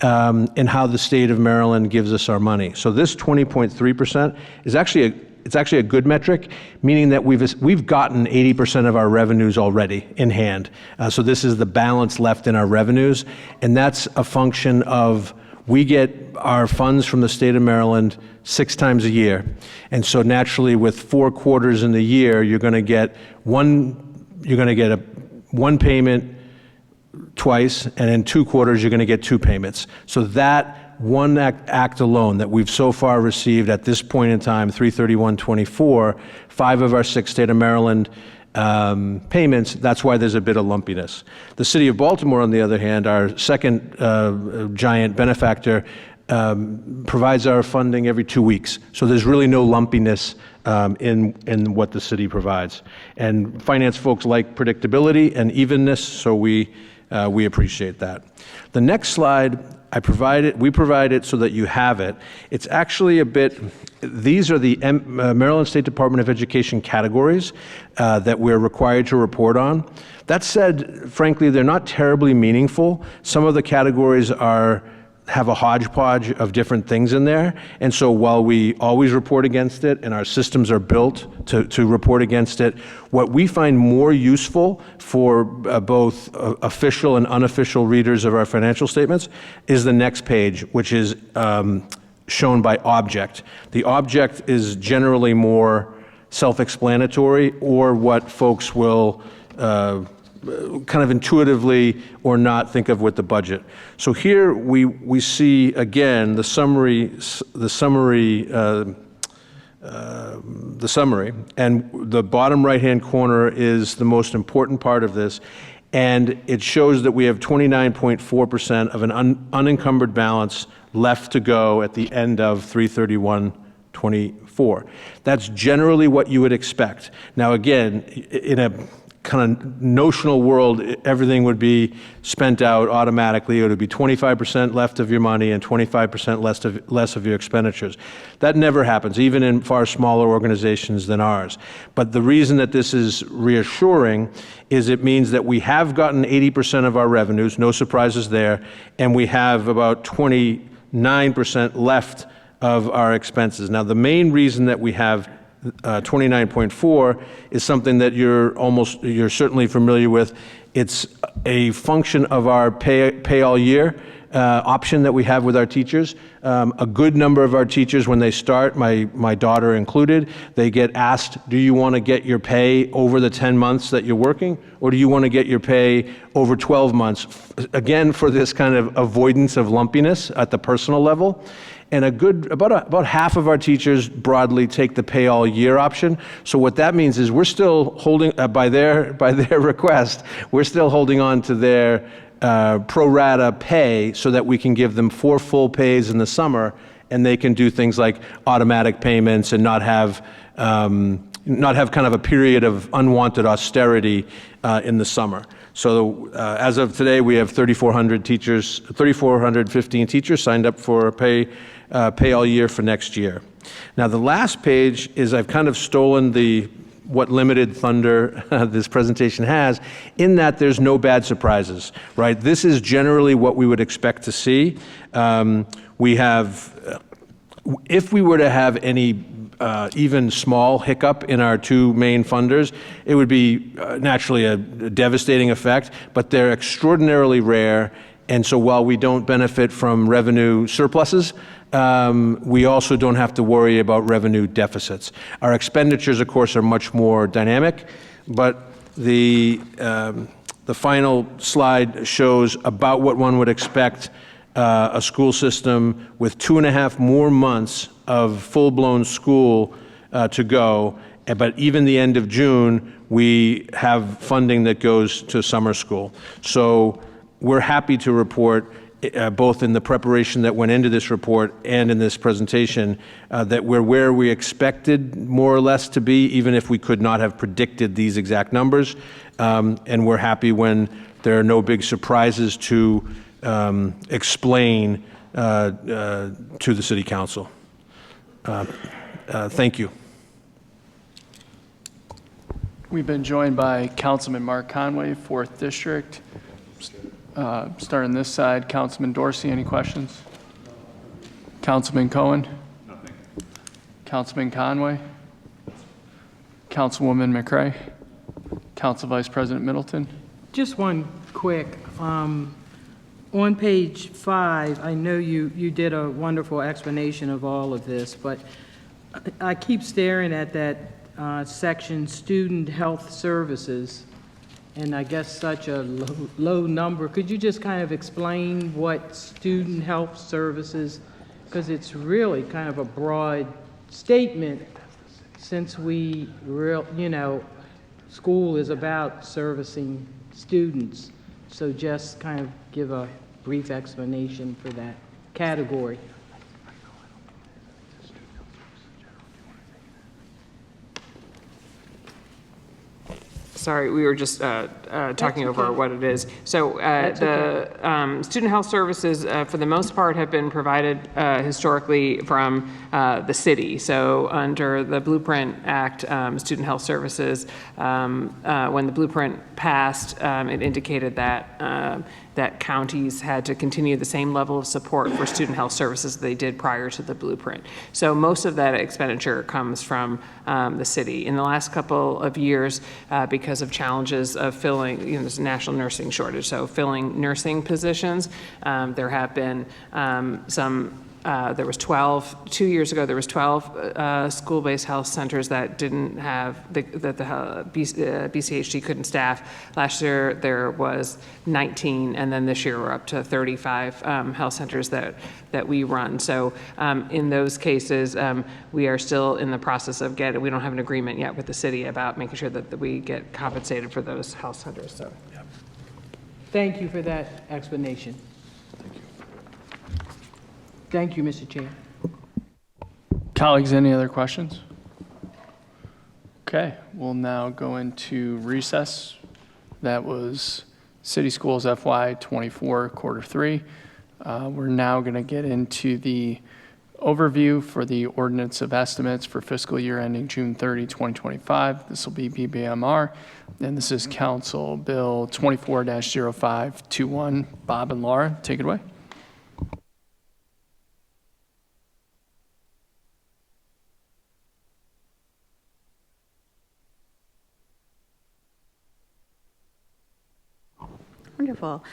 in how the state of Maryland gives us our money. So this 20.3% is actually a good metric, meaning that we've gotten 80% of our revenues already in hand. So this is the balance left in our revenues, and that's a function of we get our funds from the state of Maryland 6 times a year. And so naturally, with 4 quarters in the year, you're going to get one payment twice, and in 2 quarters, you're going to get 2 payments. So that one act alone that we've so far received at this point in time, 3/31/24, 5 of our 6 state of Maryland payments, that's why there's a bit of lumpiness. The city of Baltimore, on the other hand, our second giant benefactor, provides our funding every 2 weeks. So there's really no lumpiness in what the city provides. And finance folks like predictability and evenness, so we appreciate that. The next slide, we provide it so that you have it. It's actually a bit, these are the Maryland State Department of Education categories that we're required to report on. That said, frankly, they're not terribly meaningful. Some of the categories have a hodgepodge of different things in there. And so while we always report against it and our systems are built to report against it, what we find more useful for both official and unofficial readers of our financial statements is the next page, which is shown by object. The object is generally more self-explanatory, or what folks will kind of intuitively or not think of with the budget. So here we see again the summary, and the bottom right-hand corner is the most important part of this, and it shows that we have 29.4% of an unencumbered balance left to go at the end of 3/31/24. That's generally what you would expect. Now again, in a kind of notional world, everything would be spent out automatically. It would be 25% left of your money and 25% less of your expenditures. That never happens, even in far smaller organizations than ours. But the reason that this is reassuring is it means that we have gotten 80% of our revenues, no surprises there, and we have about 29% left of our expenses. Now, the main reason that we have 29.4 is something that you're certainly familiar with. It's a function of our pay all year option that we have with our teachers. A good number of our teachers, when they start, my daughter included, they get asked, do you want to get your pay over the 10 months that you're working, or do you want to get your pay over 12 months? Again, for this kind of avoidance of lumpiness at the personal level. And about half of our teachers broadly take the pay all year option. So what that means is we're still holding, by their request, we're still holding on to their pro rata pay so that we can give them 4 full pays in the summer, and they can do things like automatic payments and not have kind of a period of unwanted austerity in the summer. So as of today, we have 3,415 teachers signed up for pay all year for next year. Now, the last page is I've kind of stolen what limited thunder this presentation has, in that there's no bad surprises, right? This is generally what we would expect to see. We have, if we were to have any even small hiccup in our 2 main funders, it would be naturally a devastating effect, but they're extraordinarily rare. And so while we don't benefit from revenue surpluses, we also don't have to worry about revenue deficits. Our expenditures, of course, are much more dynamic, but the final slide shows about what one would expect a school system with 2.5 more months of full-blown school to go. But even the end of June, we have funding that goes to summer school. So we're happy to report, both in the preparation that went into this report and in this presentation, that we're where we expected more or less to be, even if we could not have predicted these exact numbers. And we're happy when there are no big surprises to explain to the City Council. Thank you. We've been joined by Councilman Mark Conway, 4th District. Starting this side, Councilman Dorsey, any questions? Councilman Cohen? Nothing. Councilman Conway? Councilwoman McCray? Council Vice President Middleton? Just one quick, on page 5, I know you did a wonderful explanation of all of this, but I keep staring at that section, Student Health Services, and I guess such a low number. Could you just kind of explain what Student Health Services, because it's really kind of a broad statement, since school is about servicing students. So just kind of give a brief explanation for that category. Sorry, we were just talking over what it is. So the student health services, for the most part, have been provided historically from the city. So under the Blueprint Act, student health services, when the Blueprint passed, it indicated that that counties had to continue the same level of support for student health services they did prior to the Blueprint. So most of that expenditure comes from the city. In the last couple of years, because of challenges of filling, there's a national nursing shortage, so filling nursing positions, there have been there was 12, 2 years ago, there was 12 school-based health centers that didn't have, that the BCHD couldn't staff. Last year, there was 19, and then this year we're up to 35 health centers that we run. So in those cases, we are still in the process of we don't have an agreement yet with the city about making sure that we get compensated for those health centers. So, Thank you for that explanation. Thank you, Mr. Chair. Colleagues, any other questions? Okay, we'll now go into recess. That was City Schools FY24 Quarter 3. We're now going to get into the overview for the Ordinance of Estimates for fiscal year ending June 30, 2025. This will be BBMR, and this is Council Bill 24-0521. Bob and Laura, take it away. Wonderful.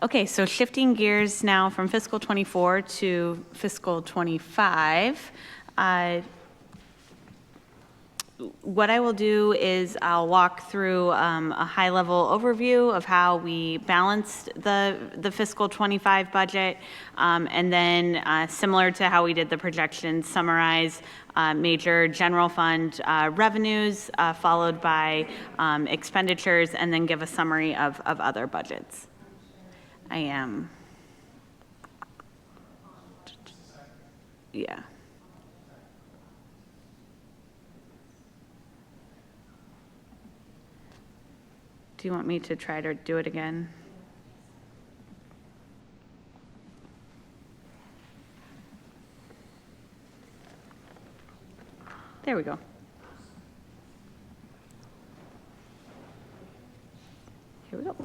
Okay, so shifting gears now from fiscal 24 to fiscal 25. What I will do is I'll walk through a high-level overview of how we balanced the fiscal 25 budget, and then similar to how we did the projections, summarize major general fund revenues, followed by expenditures, and then give a summary of other budgets. Yeah. Do you want me to try to do it again? There we go. Here we go.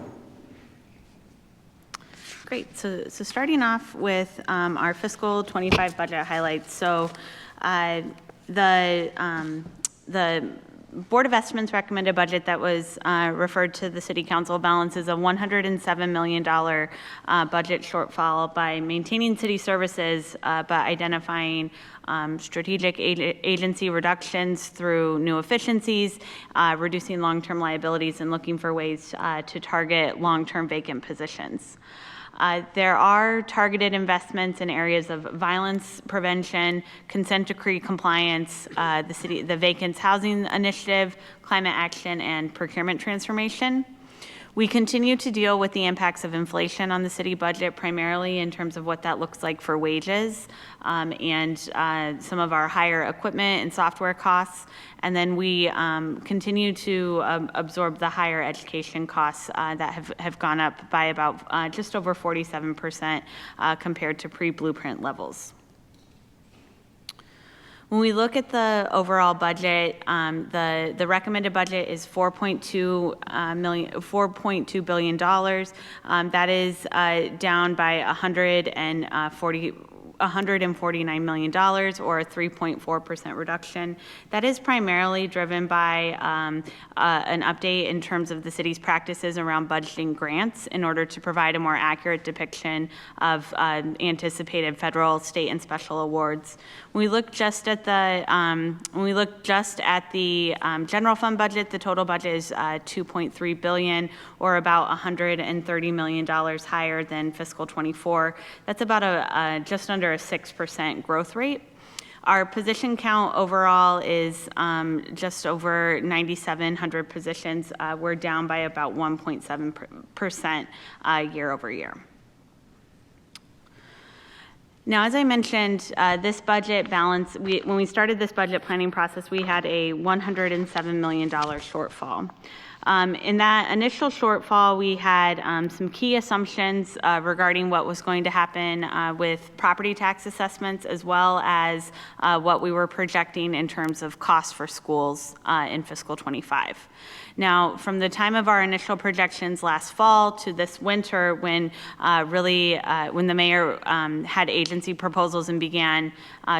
Great. So starting off with our fiscal 25 budget highlights. So the Board of Estimates recommended budget that was referred to the City Council balances a $107 million budget shortfall by maintaining city services, but identifying strategic agency reductions through new efficiencies, reducing long-term liabilities, and looking for ways to target long-term vacant positions. There are targeted investments in areas of violence prevention, consent decree compliance, the Vacants Housing Initiative, climate action, and procurement transformation. We continue to deal with the impacts of inflation on the city budget, primarily in terms of what that looks like for wages and some of our higher equipment and software costs. And then we continue to absorb the higher education costs that have gone up by about just over 47% compared to pre-Blueprint levels. When we look at the overall budget, the recommended budget is $4.2 billion. That is down by $149 million, or a 3.4% reduction. That is primarily driven by an update in terms of the city's practices around budgeting grants in order to provide a more accurate depiction of anticipated federal, state, and special awards. When we look just at the general fund budget, the total budget is $2.3 billion, or about $130 million higher than fiscal 24. That's about just under a 6% growth rate. Our position count overall is just over 9,700 positions. We're down by about 1.7% year over year. Now, as I mentioned, this budget balance, when we started this budget planning process, we had a $107 million shortfall. In that initial shortfall, we had some key assumptions regarding what was going to happen with property tax assessments, as well as what we were projecting in terms of costs for schools in fiscal '25. Now, from the time of our initial projections last fall to this winter, when when the mayor had agency proposals and began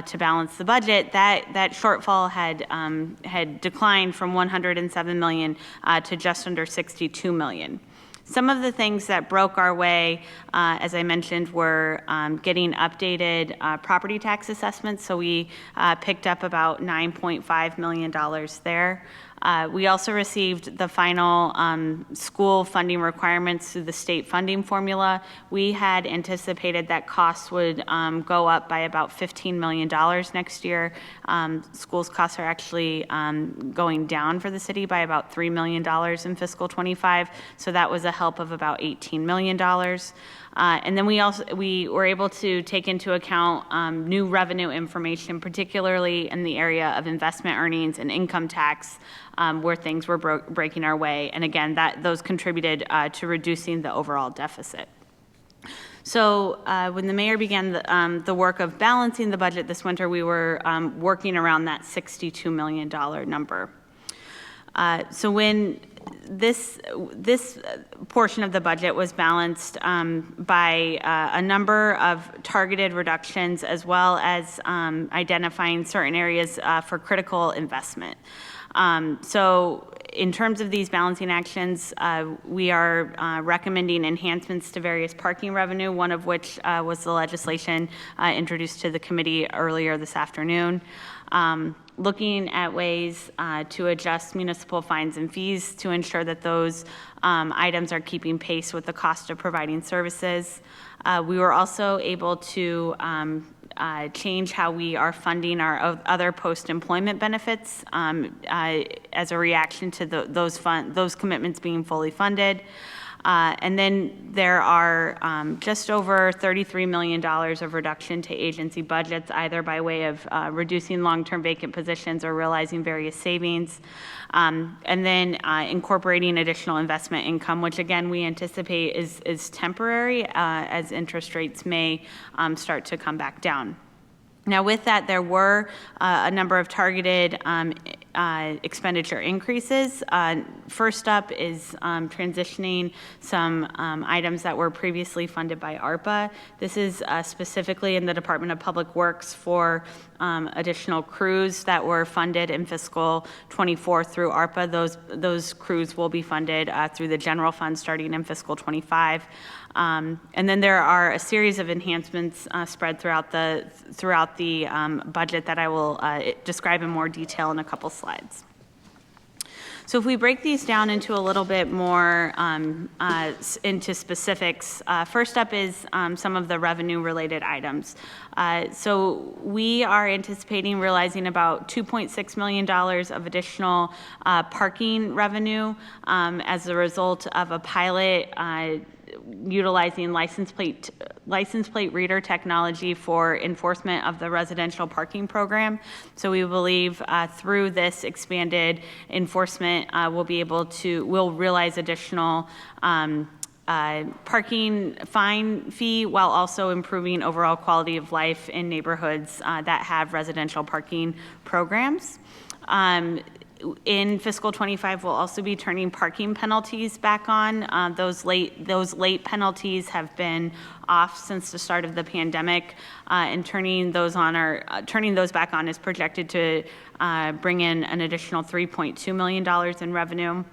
to balance the budget, that shortfall had declined from 107 million to just under 62 million. Some of the things that broke our way, as I mentioned, were getting updated property tax assessments. So we picked up about $9.5 million there. We also received the final school funding requirements through the state funding formula. We had anticipated that costs would go up by about $15 million next year. Schools costs are actually going down for the city by about $3 million in fiscal '25. So that was a help of about $18 million. And then we were able to take into account new revenue information, particularly in the area of investment earnings and income tax, where things were breaking our way. And again, those contributed to reducing the overall deficit. So when the mayor began the work of balancing the budget this winter, we were working around that $62 million number. So when this portion of the budget was balanced by a number of targeted reductions, as well as identifying certain areas for critical investment. So in terms of these balancing actions, we are recommending enhancements to various parking revenue, one of which was the legislation introduced to the committee earlier this afternoon. Looking at ways to adjust municipal fines and fees to ensure that those items are keeping pace with the cost of providing services. We were also able to change how we are funding our other post-employment benefits as a reaction to those commitments being fully funded. And then there are just over $33 million of reduction to agency budgets, either by way of reducing long-term vacant positions or realizing various savings. And then incorporating additional investment income, which again we anticipate is temporary as interest rates may start to come back down. Now, with that, there were a number of targeted expenditure increases. First up is transitioning some items that were previously funded by ARPA. This is specifically in the Department of Public Works for additional crews that were funded in fiscal '24 through ARPA. Those crews will be funded through the general fund starting in fiscal '25. And then there are a series of enhancements spread throughout the budget that I will describe in more detail in a couple slides. So if we break these down into a little bit more into specifics, first up is some of the revenue-related items. So we are anticipating realizing about $2.6 million of additional parking revenue as a result of a pilot utilizing license plate reader technology for enforcement of the residential parking program. So we believe through this expanded enforcement, we'll realize additional parking fine fee while also improving overall quality of life in neighborhoods that have residential parking programs. In fiscal '25, we'll also be turning parking penalties back on. Those late penalties have been off since the start of the pandemic, and turning those back on is projected to bring in an additional $3.2 million in revenue.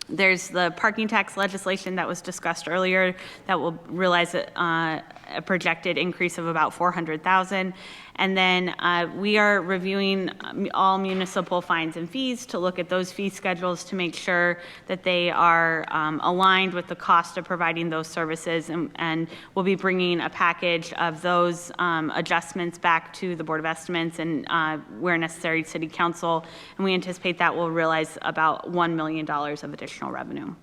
There's the parking tax legislation that was discussed earlier that will realize a projected increase of about $400,000. And then we are reviewing all municipal fines and fees to look at those fee schedules to make sure that they are aligned with the cost of providing those services. And we'll be bringing a package of those adjustments back to the Board of Estimates and where necessary, City Council. And we anticipate that will realize about $1 million of additional revenue.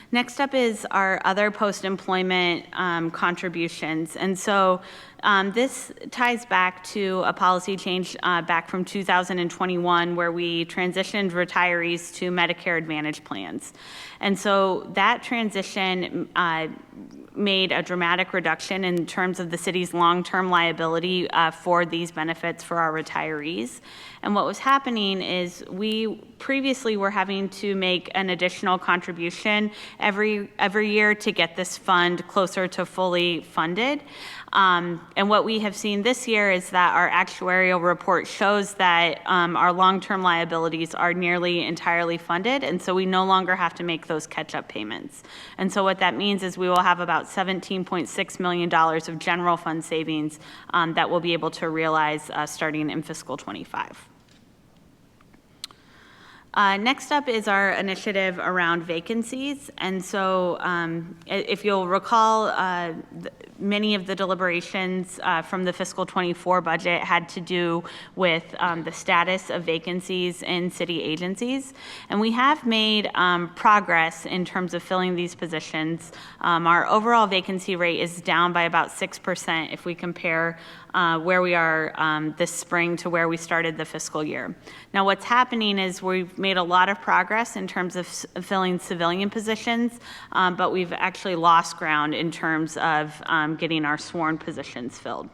Next up is our other post-employment contributions. And so this ties back to a policy change back from 2021 where we transitioned retirees to Medicare Advantage plans. And so that transition made a dramatic reduction in terms of the city's long-term liability for these benefits for our retirees. And what was happening is we previously were having to make an additional contribution every year to get this fund closer to fully funded. And what we have seen this year is that our actuarial report shows that our long-term liabilities are nearly entirely funded, and so we no longer have to make those catch-up payments. And so what that means is we will have about $17.6 million of general fund savings that we'll be able to realize starting in fiscal '25. Next up is our initiative around vacancies. And so if you'll recall, many of the deliberations from the fiscal '24 budget had to do with the status of vacancies in city agencies. And we have made progress in terms of filling these positions. Our overall vacancy rate is down by about 6% if we compare where we are this spring to where we started the fiscal year. Now what's happening is we've made a lot of progress in terms of filling civilian positions, but we've actually lost ground in terms of getting our sworn positions filled.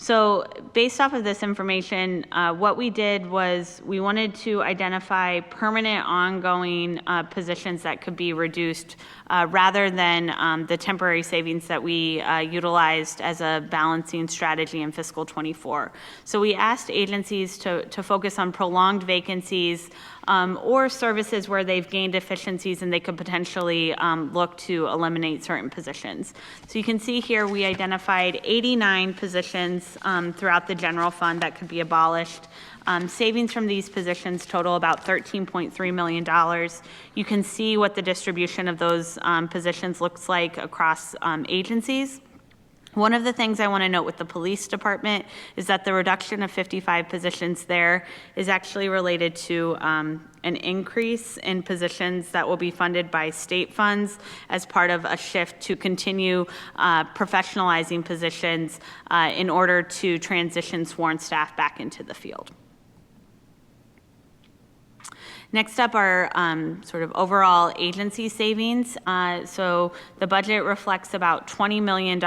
So based off of this information, what we did was we wanted to identify permanent ongoing positions that could be reduced rather than the temporary savings that we utilized as a balancing strategy in fiscal '24. So we asked agencies to focus on prolonged vacancies or services where they've gained efficiencies and they could potentially look to eliminate certain positions. So you can see here we identified 89 positions throughout the general fund that could be abolished. Savings from these positions total about $13.3 million. You can see what the distribution of those positions looks like across agencies. One of the things I want to note with the police department is that the reduction of 55 positions there is actually related to an increase in positions that will be funded by state funds as part of a shift to continue professionalizing positions in order to transition sworn staff back into the field. Next up are sort of overall agency savings. So the budget reflects about $20 million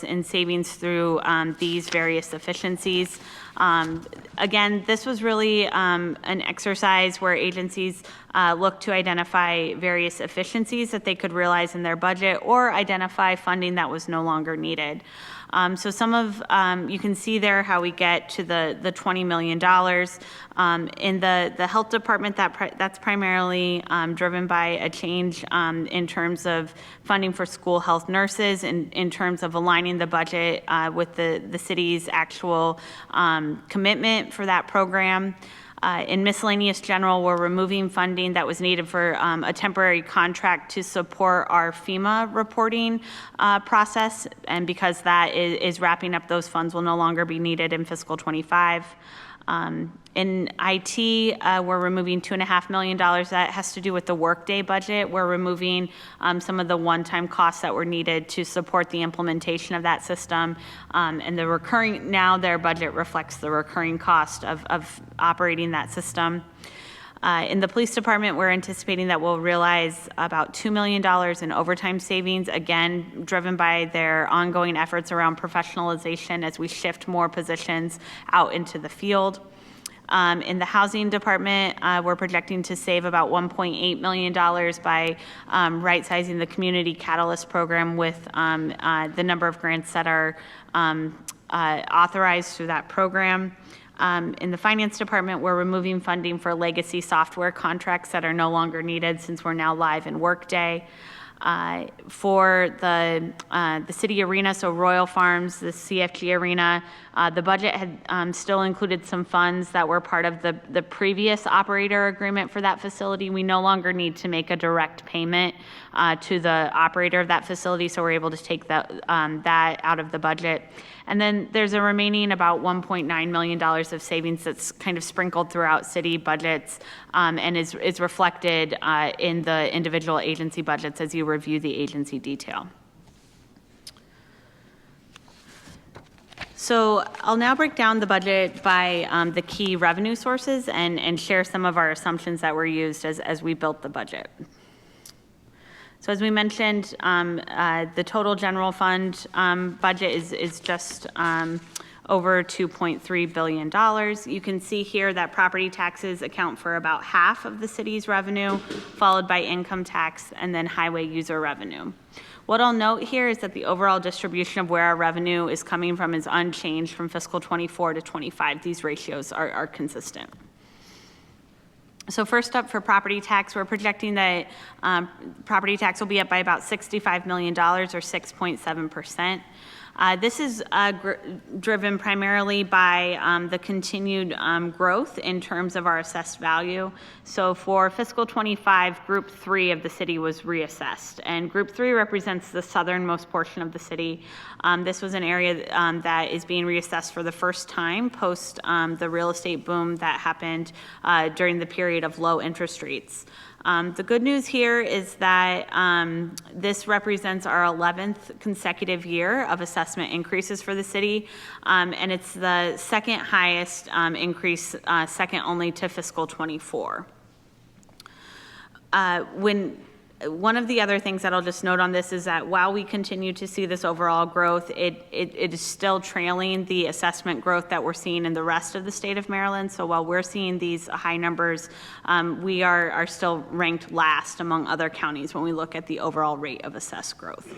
in savings through these various efficiencies. Again, this was really an exercise where agencies look to identify various efficiencies that they could realize in their budget or identify funding that was no longer needed. So some of, you can see there how we get to the $20 million. In the health department, that's primarily driven by a change in terms of funding for school health nurses, in terms of aligning the budget with the city's actual commitment for that program. In miscellaneous general, we're removing funding that was needed for a temporary contract to support our FEMA reporting process, and because that is wrapping up, those funds will no longer be needed in fiscal '25. In IT, we're removing $2.5 million. That has to do with the Workday budget. We're removing some of the one-time costs that were needed to support the implementation of that system. And the recurring, now their budget reflects the recurring cost of operating that system. In the police department, we're anticipating that we'll realize about $2 million in overtime savings, again, driven by their ongoing efforts around professionalization as we shift more positions out into the field. In the housing department, we're projecting to save about $1.8 million by right-sizing the Community Catalyst program with the number of grants that are authorized through that program. In the finance department, we're removing funding for legacy software contracts that are no longer needed since we're now live in Workday. For the city arena, so Royal Farms, the CFG arena, the budget had still included some funds that were part of the previous operator agreement for that facility. We no longer need to make a direct payment to the operator of that facility, so we're able to take that out of the budget. And then there's a remaining about $1.9 million of savings that's kind of sprinkled throughout city budgets and is reflected in the individual agency budgets as you review the agency detail. So I'll now break down the budget by the key revenue sources and share some of our assumptions that were used as we built the budget. So as we mentioned, the total general fund budget is just over $2.3 billion. You can see here that property taxes account for about half of the city's revenue, followed by income tax and then highway user revenue. What I'll note here is that the overall distribution of where our revenue is coming from is unchanged from fiscal 24 to 25. These ratios are consistent. So first up, for property tax, we're projecting that property tax will be up by about $65 million, or 6.7%. This is driven primarily by the continued growth in terms of our assessed value. So for fiscal 25, Group 3 of the city was reassessed, and Group 3 represents the southernmost portion of the city. This was an area that is being reassessed for the first time post the real estate boom that happened during the period of low interest rates. The good news here is that this represents our 11th consecutive year of assessment increases for the city, and it's the second highest increase, second only to fiscal 24. One of the other things that I'll just note on this is that while we continue to see this overall growth, it is still trailing the assessment growth that we're seeing in the rest of the state of Maryland. So while we're seeing these high numbers, we are still ranked last among other counties when we look at the overall rate of assessed growth.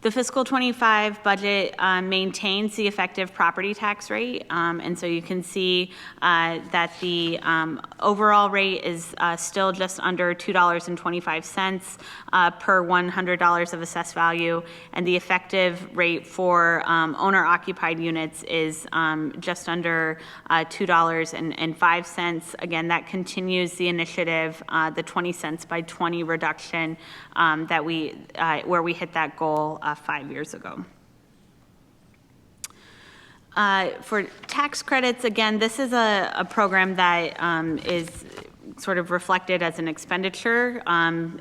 The fiscal 25 budget maintains the effective property tax rate, and so you can see that the overall rate is still just under $2.25 per $100 of assessed value, and the effective rate for owner-occupied units is just under $2.05. Again, that continues the initiative, the 20 cents by 20 reduction that where we hit that goal 5 years ago. For tax credits, again, this is a program that is sort of reflected as an expenditure, and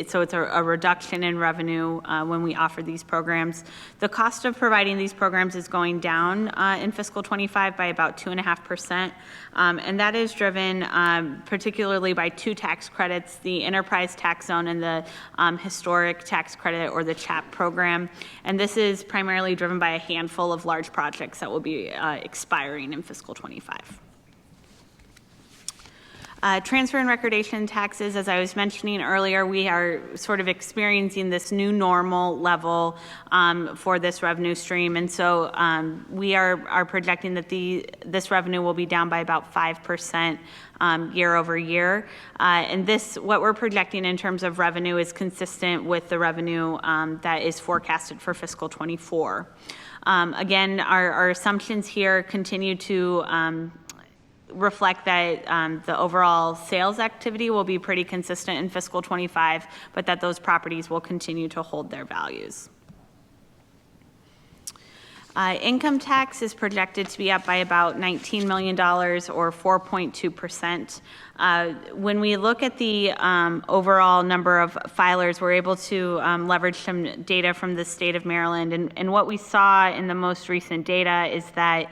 so it's a reduction in revenue when we offer these programs. The cost of providing these programs is going down in fiscal 25 by about 2.5%, and that is driven particularly by two tax credits, the enterprise tax zone and the historic tax credit, or the CHAP program, and this is primarily driven by a handful of large projects that will be expiring in fiscal 25. Transfer and recordation taxes, as I was mentioning earlier, we are sort of experiencing this new normal level for this revenue stream, and so we are projecting that this revenue will be down by about 5% year over year. And what we're projecting in terms of revenue is consistent with the revenue that is forecasted for fiscal 24. Again, our assumptions here continue to reflect that the overall sales activity will be pretty consistent in fiscal 25, but that those properties will continue to hold their values. Income tax is projected to be up by about $19 million, or 4.2%. When we look at the overall number of filers, we're able to leverage some data from the state of Maryland. And what we saw in the most recent data is that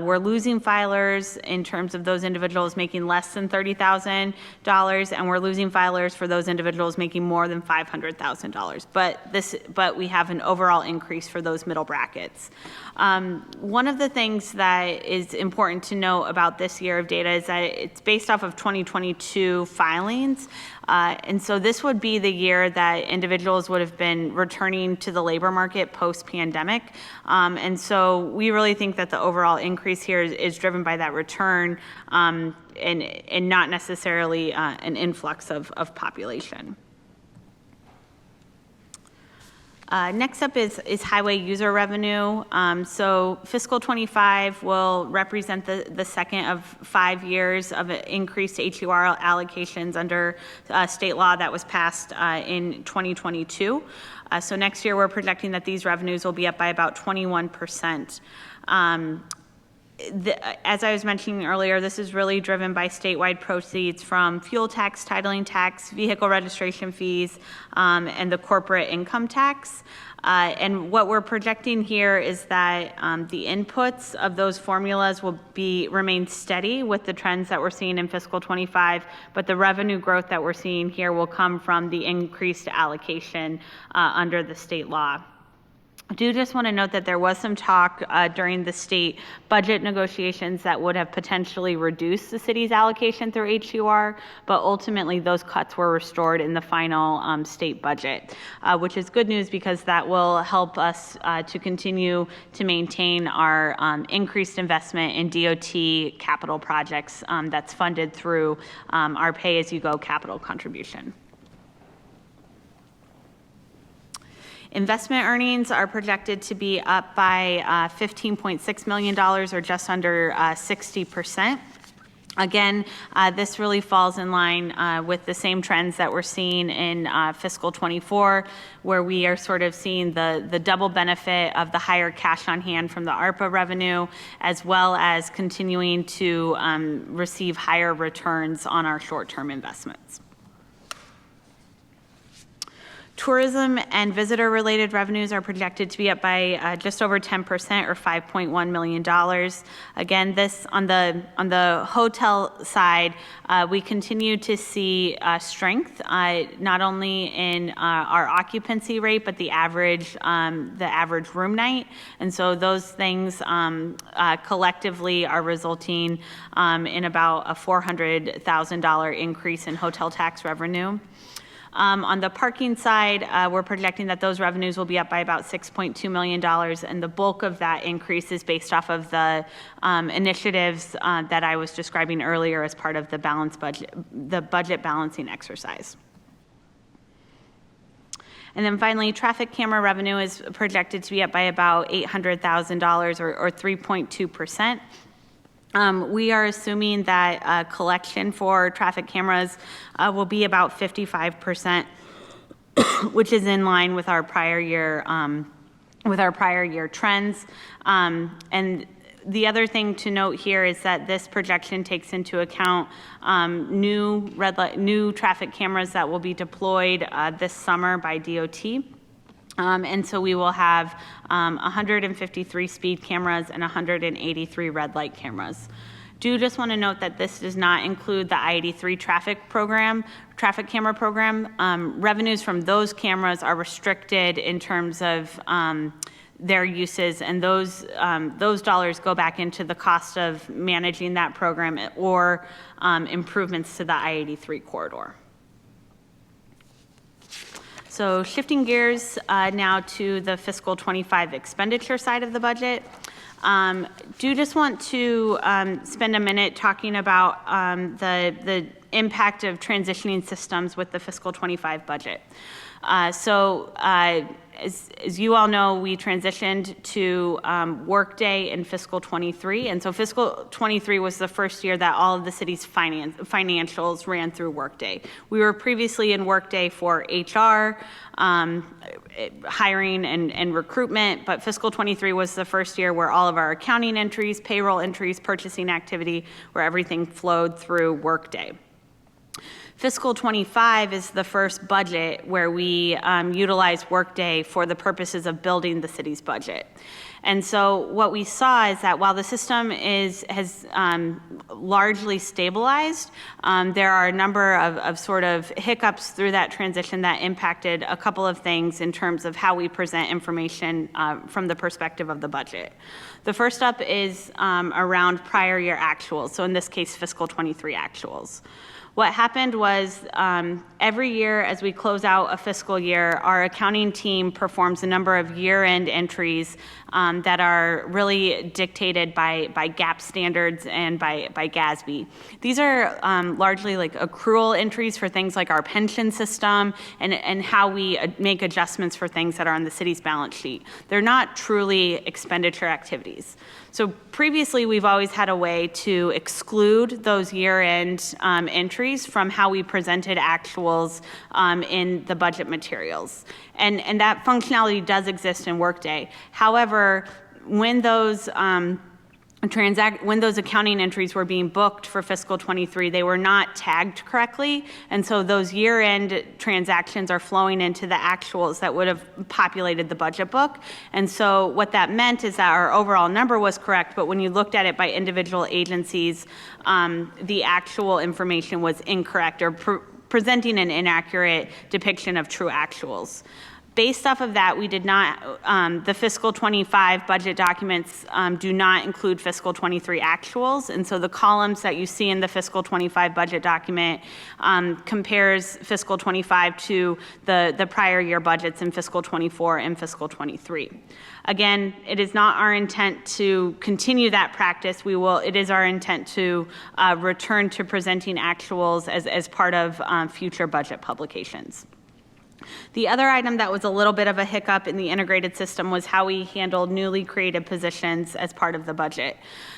we're losing filers in terms of those individuals making less than $30,000, and we're losing filers for those individuals making more than $500,000. But we have an overall increase for those middle brackets. One of the things that is important to know about this year of data is that it's based off of 2022 filings. And so this would be the year that individuals would have been returning to the labor market post-pandemic. And so we really think that the overall increase here is driven by that return and not necessarily an influx of population. Next up is highway user revenue. So fiscal '25 will represent the second of 5 years of increased HUR allocations under state law that was passed in 2022. So next year, we're projecting that these revenues will be up by about 21%. As I was mentioning earlier, this is really driven by statewide proceeds from fuel tax, titling tax, vehicle registration fees, and the corporate income tax. And what we're projecting here is that the inputs of those formulas will remain steady with the trends that we're seeing in fiscal '25, but the revenue growth that we're seeing here will come from the increased allocation under the state law. I do just want to note that there was some talk during the state budget negotiations that would have potentially reduced the city's allocation through HUR, but ultimately those cuts were restored in the final state budget, which is good news because that will help us to continue to maintain our increased investment in DOT capital projects that's funded through our pay-as-you-go capital contribution. Investment earnings are projected to be up by $15.6 million, or just under 60%. Again, this really falls in line with the same trends that we're seeing in fiscal '24, where we are sort of seeing the double benefit of the higher cash on hand from the ARPA revenue, as well as continuing to receive higher returns on our short-term investments. Tourism and visitor-related revenues are projected to be up by just over 10%, or $5.1 million. Again, this on the hotel side, we continue to see strength, not only in our occupancy rate, but the average room night. And so those things collectively are resulting in about a $400,000 increase in hotel tax revenue. On the parking side, we're projecting that those revenues will be up by about $6.2 million, and the bulk of that increase is based off of the initiatives that I was describing earlier as part of the budget balancing exercise. And then finally, traffic camera revenue is projected to be up by about $800,000, or 3.2%. We are assuming that collection for traffic cameras will be about 55%, which is in line with our prior year trends. And the other thing to note here is that this projection takes into account new traffic cameras that will be deployed this summer by DOT. And so we will have 153 speed cameras and 183 red light cameras. Do just want to note that this does not include the I-83 traffic camera program. Revenues from those cameras are restricted in terms of their uses, and those dollars go back into the cost of managing that program or improvements to the I-83 corridor. So shifting gears now to the fiscal '25 expenditure side of the budget. Do just want to spend a minute talking about the impact of transitioning systems with the fiscal '25 budget. As you all know, we transitioned to Workday in fiscal '23, and so fiscal '23 was the first year that all of the city's financials ran through Workday. We were previously in Workday for HR, hiring and recruitment, but fiscal '23 was the first year where all of our accounting entries, payroll entries, purchasing activity, where everything flowed through Workday. Fiscal '25 is the first budget where we utilize Workday for the purposes of building the city's budget. And so what we saw is that while the system has largely stabilized, there are a number of sort of hiccups through that transition that impacted a couple of things in terms of how we present information from the perspective of the budget. The first up is around prior year actuals, so in this case, fiscal '23 actuals. What happened was every year as we close out a fiscal year, our accounting team performs a number of year-end entries that are really dictated by GAAP standards and by GASB. These are largely like accrual entries for things like our pension system and how we make adjustments for things that are on the city's balance sheet. They're not truly expenditure activities. So previously, we've always had a way to exclude those year-end entries from how we presented actuals in the budget materials. And that functionality does exist in Workday. However, when those when those accounting entries were being booked for fiscal 23, they were not tagged correctly, and so those year-end transactions are flowing into the actuals that would have populated the budget book. And so what that meant is that our overall number was correct, but when you looked at it by individual agencies, the actual information was incorrect or presenting an inaccurate depiction of true actuals. Based off of that, we did not, the fiscal 25 budget documents do not include fiscal 23 actuals. And so the columns that you see in the fiscal 25 budget document compares fiscal 25 to the prior year budgets in fiscal 24 and fiscal 23. Again, it is not our intent to continue that practice. It is our intent to return to presenting actuals as part of future budget publications. The other item that was a little bit of a hiccup in the integrated system was how we handled newly created positions as part of the budget.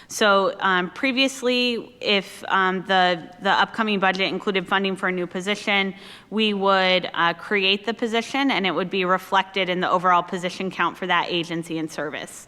So previously, if the upcoming budget included funding for a new position, we would create the position and it would be reflected in the overall position count for that agency and service.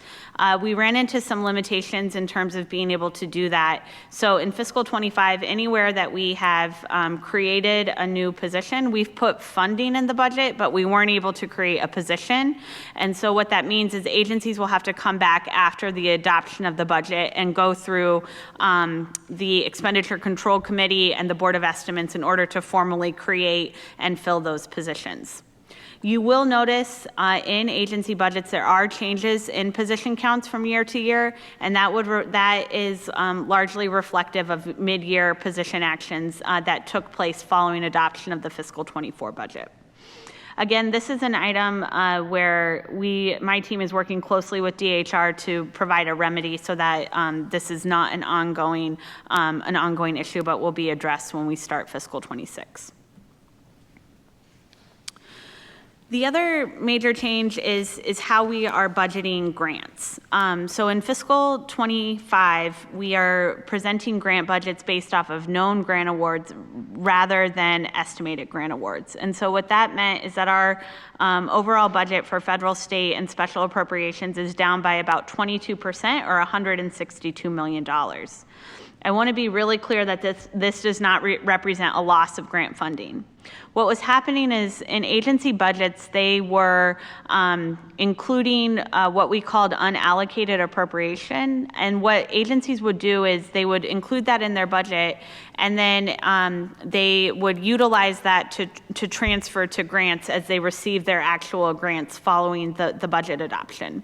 We ran into some limitations in terms of being able to do that. So in fiscal 25, anywhere that we have created a new position, we've put funding in the budget, but we weren't able to create a position. And so what that means is agencies will have to come back after the adoption of the budget and go through the Expenditure Control Committee and the Board of Estimates in order to formally create and fill those positions. You will notice in agency budgets there are changes in position counts from year to year, and that is largely reflective of mid-year position actions that took place following adoption of the fiscal 24 budget. Again, this is an item where my team is working closely with DHR to provide a remedy so that this is not an ongoing issue, but will be addressed when we start fiscal 26. The other major change is how we are budgeting grants. So in fiscal 25, we are presenting grant budgets based off of known grant awards rather than estimated grant awards. And so what that meant is that our overall budget for federal, state, and special appropriations is down by about 22% or $162 million. I want to be really clear that this does not represent a loss of grant funding. What was happening is in agency budgets, they were including what we called unallocated appropriation. And what agencies would do is they would include that in their budget, and then they would utilize that to transfer to grants as they receive their actual grants following the budget adoption.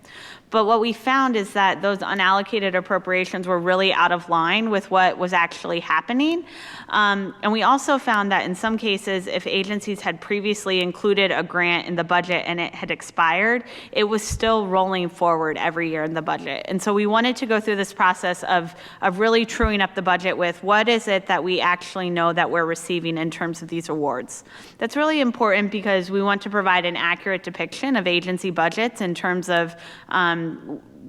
But what we found is that those unallocated appropriations were really out of line with what was actually happening. And we also found that in some cases, if agencies had previously included a grant in the budget and it had expired, it was still rolling forward every year in the budget. And so we wanted to go through this process of really truing up the budget with what is it that we actually know that we're receiving in terms of these awards. That's really important because we want to provide an accurate depiction of agency budgets in terms of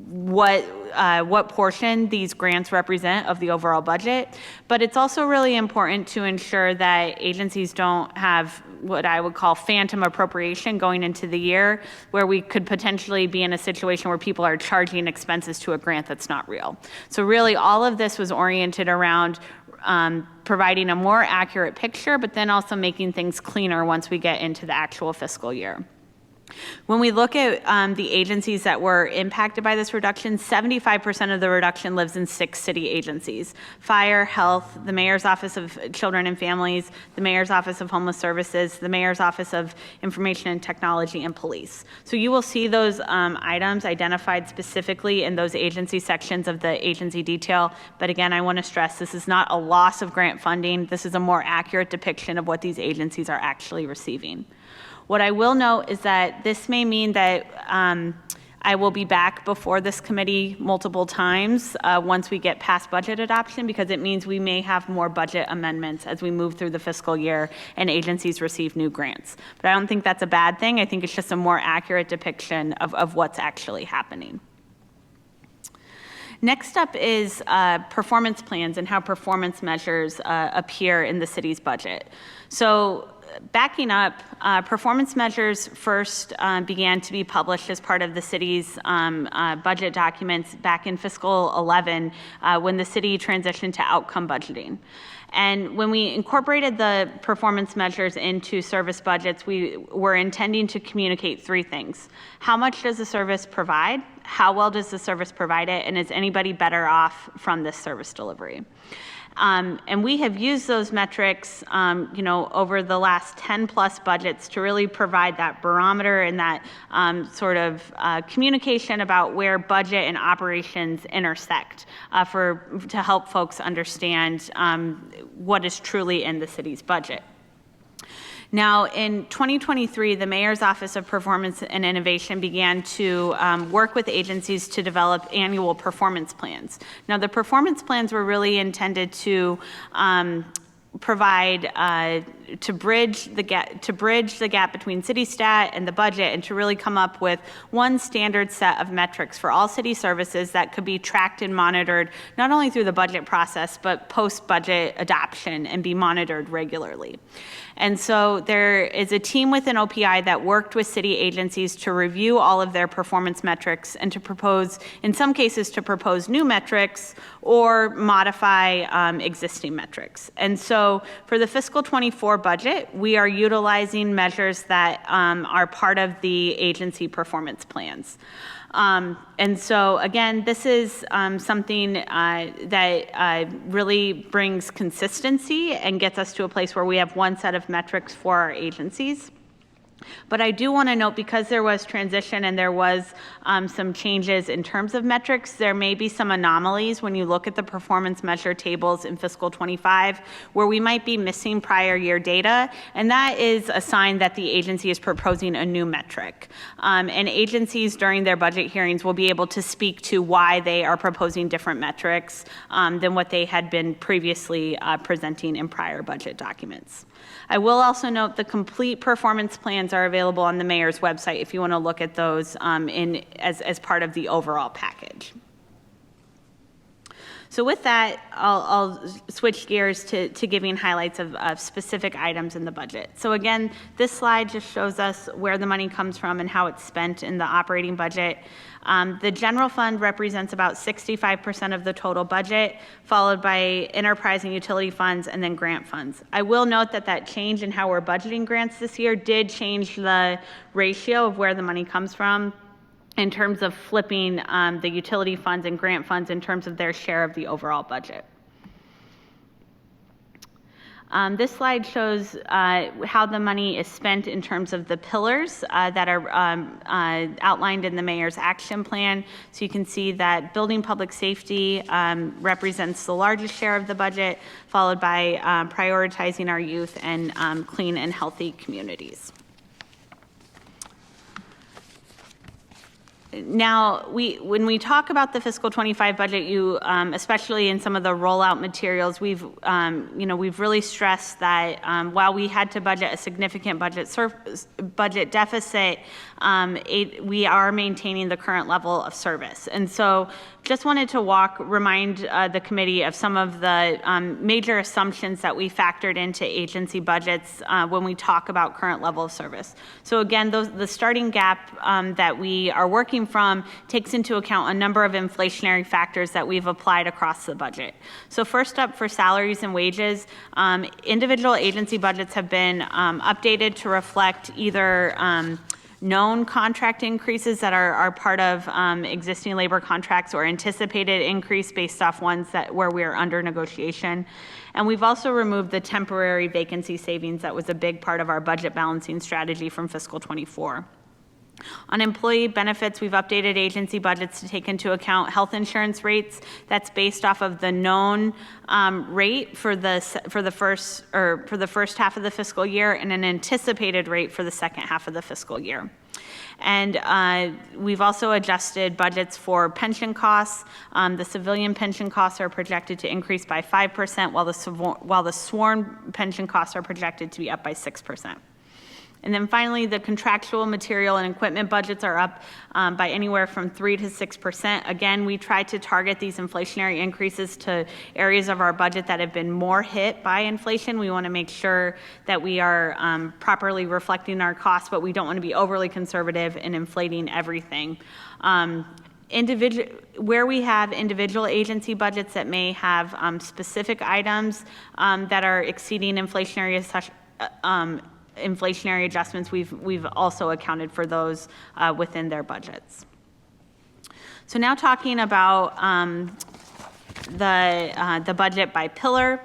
what portion these grants represent of the overall budget. But it's also really important to ensure that agencies don't have what I would call phantom appropriation going into the year, where we could potentially be in a situation where people are charging expenses to a grant that's not real. So really all of this was oriented around providing a more accurate picture, but then also making things cleaner once we get into the actual fiscal year. When we look at the agencies that were impacted by this reduction, 75% of the reduction lives in 6 city agencies: Fire, Health, the Mayor's Office of Children and Families, the Mayor's Office of Homeless Services, the Mayor's Office of Information and Technology, and Police. So you will see those items identified specifically in those agency sections of the agency detail. But again, I want to stress this is not a loss of grant funding. This is a more accurate depiction of what these agencies are actually receiving. What I will note is that this may mean that I will be back before this committee multiple times once we get past budget adoption, because it means we may have more budget amendments as we move through the fiscal year and agencies receive new grants. But I don't think that's a bad thing. I think it's just a more accurate depiction of what's actually happening. Next up is performance plans and how performance measures appear in the city's budget. So backing up, performance measures first began to be published as part of the city's budget documents back in fiscal 11 when the city transitioned to outcome budgeting. And when we incorporated the performance measures into service budgets, we were intending to communicate 3 things. How much does the service provide? How well does the service provide it? And is anybody better off from this service delivery? And we have used those metrics, over the last 10 plus budgets to really provide that barometer and that sort of communication about where budget and operations intersect to help folks understand what is truly in the city's budget. Now, in 2023, the Mayor's Office of Performance and Innovation began to work with agencies to develop annual performance plans. Now, the performance plans were really intended to provide to bridge the gap between city stat and the budget, and to really come up with one standard set of metrics for all city services that could be tracked and monitored not only through the budget process but post-budget adoption and be monitored regularly. And so there is a team within OPI that worked with city agencies to review all of their performance metrics and to propose, in some cases, to propose new metrics or modify existing metrics. And so for the fiscal 24 budget, we are utilizing measures that are part of the agency performance plans. And so again, this is something that really brings consistency and gets us to a place where we have one set of metrics for our agencies. But I do want to note, because there was transition and there was some changes in terms of metrics, there may be some anomalies when you look at the performance measure tables in fiscal 25 where we might be missing prior year data, and that is a sign that the agency is proposing a new metric. And agencies during their budget hearings will be able to speak to why they are proposing different metrics than what they had been previously presenting in prior budget documents. I will also note the complete performance plans are available on the mayor's website if you want to look at those as part of the overall package. So with that, I'll switch gears to giving highlights of specific items in the budget. So again, this slide just shows us where the money comes from and how it's spent in the operating budget. The general fund represents about 65% of the total budget, followed by enterprise and utility funds, and then grant funds. I will note that change in how we're budgeting grants this year did change the ratio of where the money comes from, in terms of flipping the utility funds and grant funds in terms of their share of the overall budget. This slide shows how the money is spent in terms of the pillars that are outlined in the mayor's action plan. So you can see that building public safety represents the largest share of the budget, followed by prioritizing our youth and clean and healthy communities. Now, when we talk about the fiscal 25 budget, especially in some of the rollout materials, we've really stressed that while we had to budget a significant budget deficit, we are maintaining the current level of service. And so just wanted to remind the committee of some of the major assumptions that we factored into agency budgets when we talk about current level of service. So again, the starting gap that we are working from takes into account a number of inflationary factors that we've applied across the budget. So first up, for salaries and wages, individual agency budgets have been updated to reflect either known contract increases that are part of existing labor contracts or anticipated increase based off ones where we are under negotiation. And we've also removed the temporary vacancy savings that was a big part of our budget balancing strategy from fiscal '24. On employee benefits, we've updated agency budgets to take into account health insurance rates. That's based off of the known rate for the first half of the fiscal year and an anticipated rate for the second half of the fiscal year. And we've also adjusted budgets for pension costs. The civilian pension costs are projected to increase by 5%, while the sworn pension costs are projected to be up by 6%. And then finally, the contractual material and equipment budgets are up by anywhere from 3 to 6%. Again, we try to target these inflationary increases to areas of our budget that have been more hit by inflation. We want to make sure that we are properly reflecting our costs, but we don't want to be overly conservative in inflating everything. Where we have individual agency budgets that may have specific items that are exceeding inflationary adjustments, we've also accounted for those within their budgets. So now talking about the budget by pillar.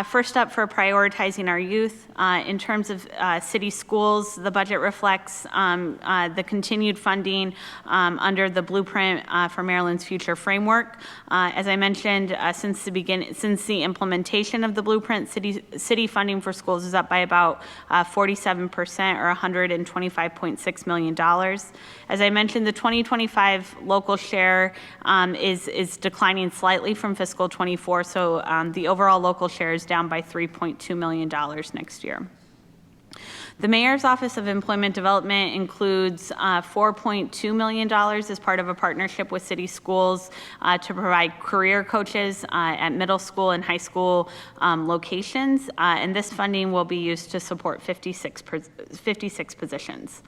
First up, for prioritizing our youth, in terms of city schools, the budget reflects the continued funding under the Blueprint for Maryland's Future Framework. As I mentioned, since the implementation of the Blueprint, city funding for schools is up by about 47%, or $125.6 million. As I mentioned, the 2025 local share is declining slightly from fiscal '24, so the overall local share is down by $3.2 million next year. The Mayor's Office of Employment Development includes $4.2 million as part of a partnership with city schools to provide career coaches at middle school and high school locations, and this funding will be used to support 56 positions.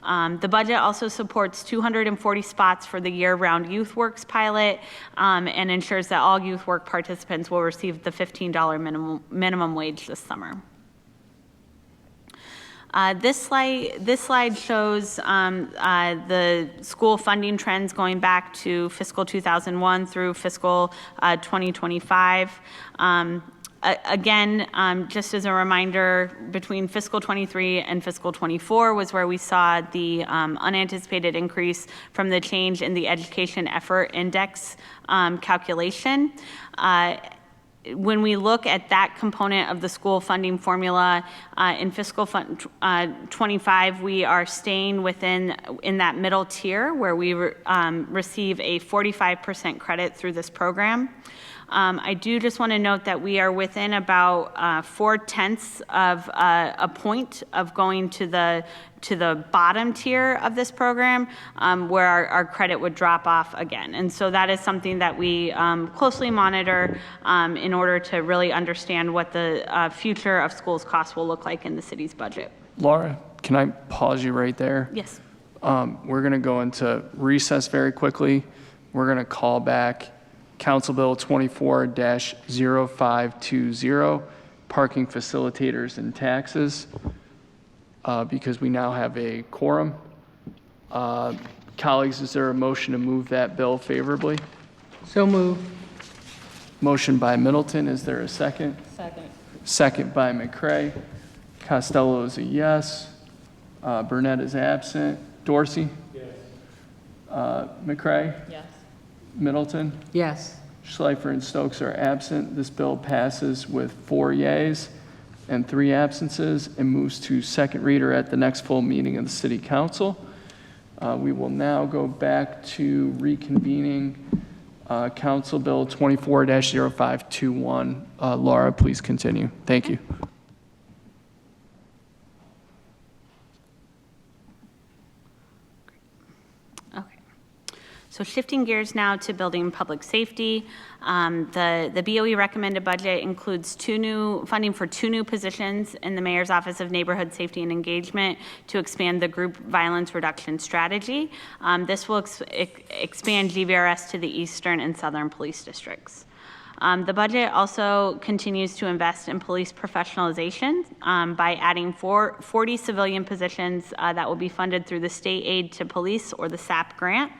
The budget also supports 240 spots for the year-round Youth Works pilot and ensures that all Youth Work participants will receive the $15 minimum wage this summer. This slide shows the school funding trends going back to fiscal 2001 through fiscal 2025. Again, just as a reminder, between fiscal '23 and fiscal '24 was where we saw the unanticipated increase from the change in the Education Effort Index calculation. When we look at that component of the school funding formula in fiscal 25, we are staying in that middle tier where we receive a 45% credit through this program. I do just want to note that we are within about 0.4 of a point of going to the bottom tier of this program, where our credit would drop off again. And so that is something that we closely monitor in order to really understand what the future of schools costs will look like in the city's budget. Laura, can I pause you right there? Yes. We're going to go into recess very quickly. We're going to call back Council Bill 24-0520, parking facilitators and taxes, because we now have a quorum. Colleagues, is there a motion to move that bill favorably? So moved. Motion by Middleton. Is there a second? Second. Second by McCray. Costello is a yes. Burnett is absent. Dorsey? Yes. McCray? Yes. Middleton? Yes. Schleifer and Stokes are absent. This bill passes with 4 yeas and 3 absences and moves to second reader at the next full meeting of the City Council. We will now go back to reconvening Council Bill 24-0521. Laura, please continue. Thank you. So shifting gears now to building public safety, the BOE recommended budget includes funding for 2 new positions in the Mayor's Office of Neighborhood Safety and Engagement to expand the group violence reduction strategy. This will expand GVRS to the Eastern and Southern police districts. The budget also continues to invest in police professionalization by adding 40 civilian positions that will be funded through the State Aid to Police, or the SAP grant.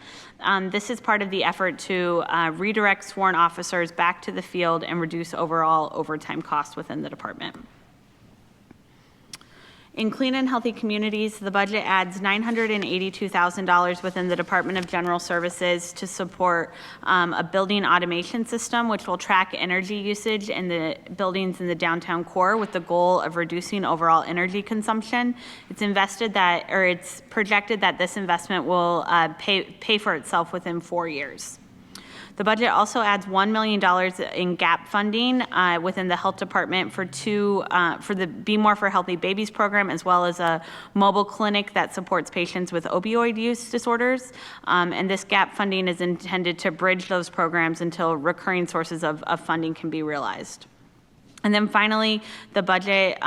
This is part of the effort to redirect sworn officers back to the field and reduce overall overtime costs within the department. In Clean and Healthy Communities, the budget adds $982,000 within the Department of General Services to support a building automation system, which will track energy usage in the buildings in the downtown core with the goal of reducing overall energy consumption. It's projected that this investment will pay for itself within 4 years. The budget also adds $1 million in gap funding within the health department for the Be More for Healthy Babies program, as well as a mobile clinic that supports patients with opioid use disorders. And this gap funding is intended to bridge those programs until recurring sources of funding can be realized. And then finally, the budget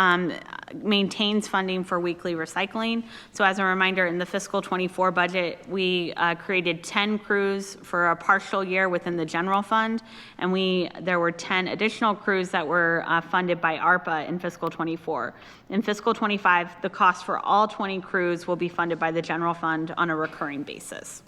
maintains funding for weekly recycling. So as a reminder, in the fiscal 24 budget, we created 10 crews for a partial year within the general fund, and there were 10 additional crews that were funded by ARPA in fiscal 24. In fiscal 25, the cost for all 20 crews will be funded by the general fund on a recurring basis.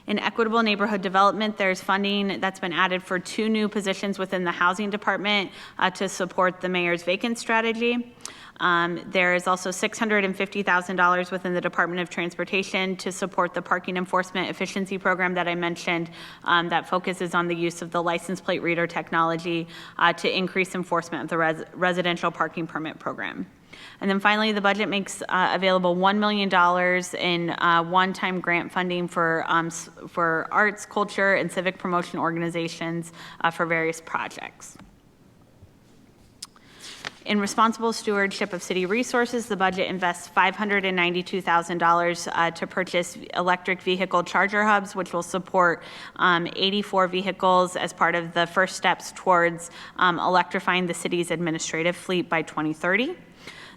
In equitable neighborhood development, there's funding that's been added for 2 new positions within the housing department to support the mayor's vacant strategy. There is also $650,000 within the Department of Transportation to support the parking enforcement efficiency program that I mentioned that focuses on the use of the license plate reader technology to increase enforcement of the residential parking permit program. And then finally, the budget makes available $1 million in one-time grant funding for arts, culture, and civic promotion organizations for various projects. In responsible stewardship of city resources, the budget invests $592,000 to purchase electric vehicle charger hubs, which will support 84 vehicles as part of the first steps towards electrifying the city's administrative fleet by 2030.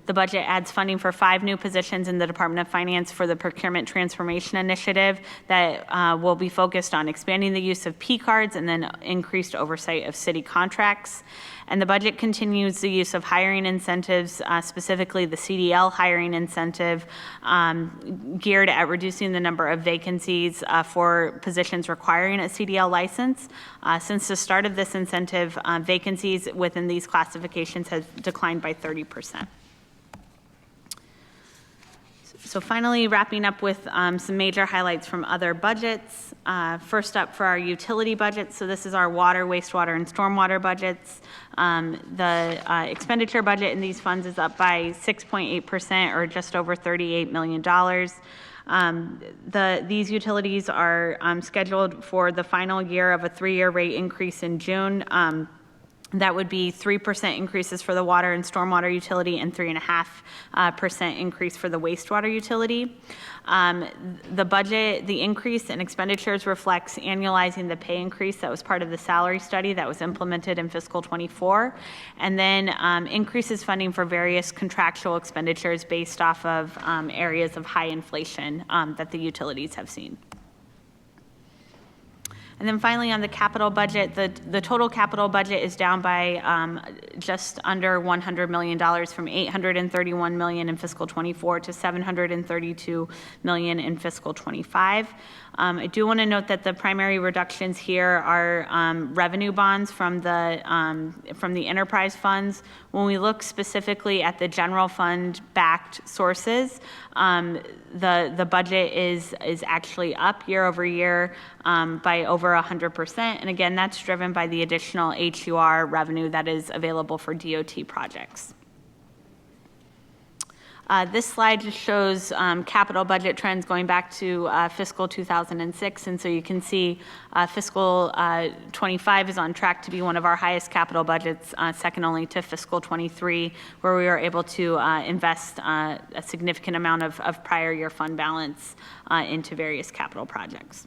The budget adds funding for 5 new positions in the Department of Finance for the Procurement Transformation Initiative that will be focused on expanding the use of P cards and then increased oversight of city contracts. And the budget continues the use of hiring incentives, specifically the CDL hiring incentive, geared at reducing the number of vacancies for positions requiring a CDL license. Since the start of this incentive, vacancies within these classifications have declined by 30%. So finally, wrapping up with some major highlights from other budgets. First up, for our utility budget, so this is our water, wastewater, and stormwater budgets. The expenditure budget in these funds is up by 6.8%, or just over $38 million. These utilities are scheduled for the final year of a 3-year rate increase in June. That would be 3% increases for the water and stormwater utility and 3.5% increase for the wastewater utility. The budget, the increase in expenditures reflects annualizing the pay increase that was part of the salary study that was implemented in fiscal 24, and then increases funding for various contractual expenditures based off of areas of high inflation that the utilities have seen. And then finally, on the capital budget, the total capital budget is down by just under $100 million, from $831 million in fiscal 24 to $732 million in fiscal 25. I do want to note that the primary reductions here are revenue bonds from the enterprise funds. When we look specifically at the general fund backed sources, the budget is actually up year over year by over 100%. And again, that's driven by the additional HUR revenue that is available for DOT projects. This slide just shows capital budget trends going back to fiscal 2006, and so you can see fiscal 25 is on track to be one of our highest capital budgets, second only to fiscal 23, where we were able to invest a significant amount of prior year fund balance into various capital projects.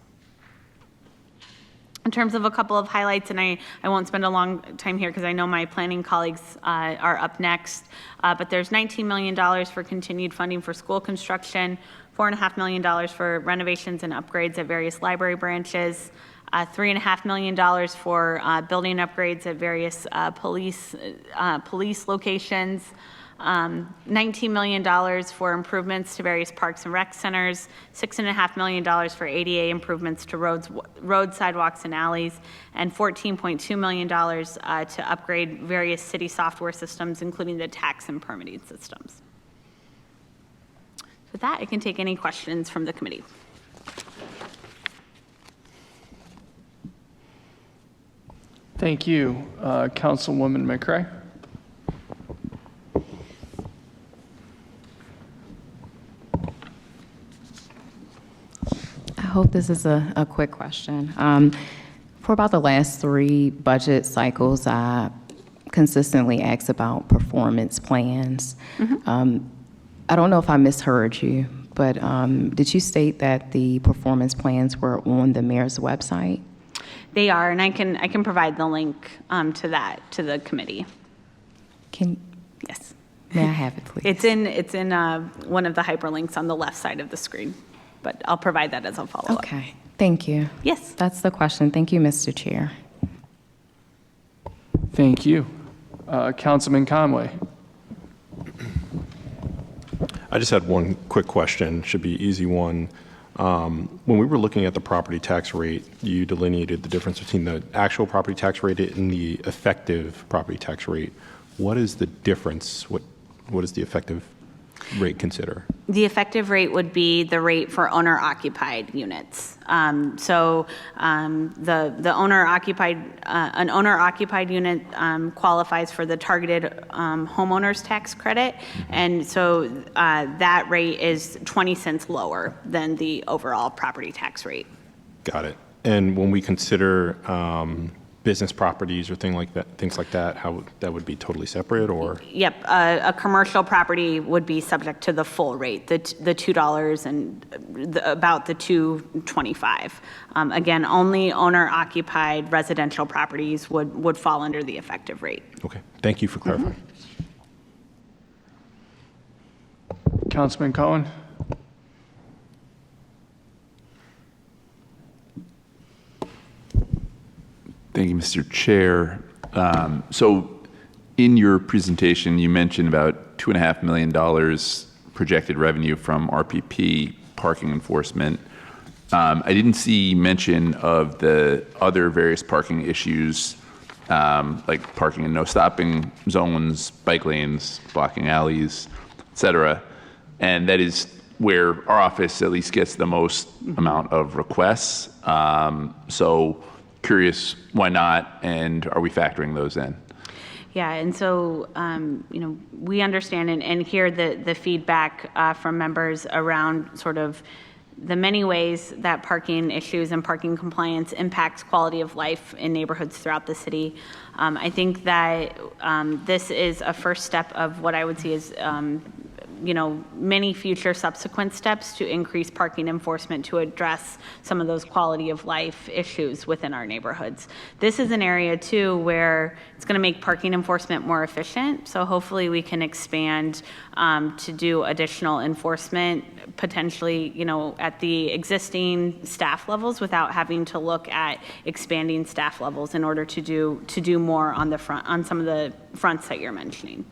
In terms of a couple of highlights, and I won't spend a long time here because I know my planning colleagues are up next, but there's $19 million for continued funding for school construction, $4.5 million for renovations and upgrades at various library branches, $3.5 million for building upgrades at various police locations, $19 million for improvements to various parks and rec centers, $6.5 million for ADA improvements to roads, sidewalks, and alleys, and $14.2 million to upgrade various city software systems, including the tax and permitting systems. With that, I can take any questions from the committee. Thank you. Councilwoman McCray. I hope this is a quick question. For about the last 3 budget cycles, I consistently ask about performance plans. I don't know if I misheard you, but did you state that the performance plans were on the mayor's website? They are, and I can provide the link to the committee. Yes. May I have it, please? It's in one of the hyperlinks on the left side of the screen, but I'll provide that as a follow-up. Okay, thank you. Yes. That's the question. Thank you, Mr. Chair. Thank you. Councilman Conway. I just had one quick question, should be an easy one. When we were looking at the property tax rate, you delineated the difference between the actual property tax rate and the effective property tax rate. What is the difference? What does the effective rate consider? The effective rate would be the rate for owner-occupied units. The an owner-occupied unit qualifies for the targeted homeowners tax credit, and so that rate is 20 cents lower than the overall property tax rate. Got it. And when we consider business properties or things like that, how that would be totally separate, or? Yep, a commercial property would be subject to the full rate, the $2 and about the $2.25. Again, only owner-occupied residential properties would fall under the effective rate. Okay, thank you for clarifying. Councilman Cohen. Thank you, Mr. Chair. So in your presentation, you mentioned about $2.5 million projected revenue from RPP parking enforcement. I didn't see mention of the other various parking issues, like parking in no stopping zones, bike lanes, blocking alleys, et cetera. And that is where our office at least gets the most amount of requests. So curious why not, and are we factoring those in? Yeah, and so, we understand and hear the feedback from members around sort of the many ways that parking issues and parking compliance impacts quality of life in neighborhoods throughout the city. I think that this is a first step of what I would see as many future subsequent steps to increase parking enforcement to address some of those quality of life issues within our neighborhoods. This is an area too where it's going to make parking enforcement more efficient. So hopefully we can expand to do additional enforcement potentially, at the existing staff levels without having to look at expanding staff levels in order to do more on the front, on some of the fronts that you're mentioning.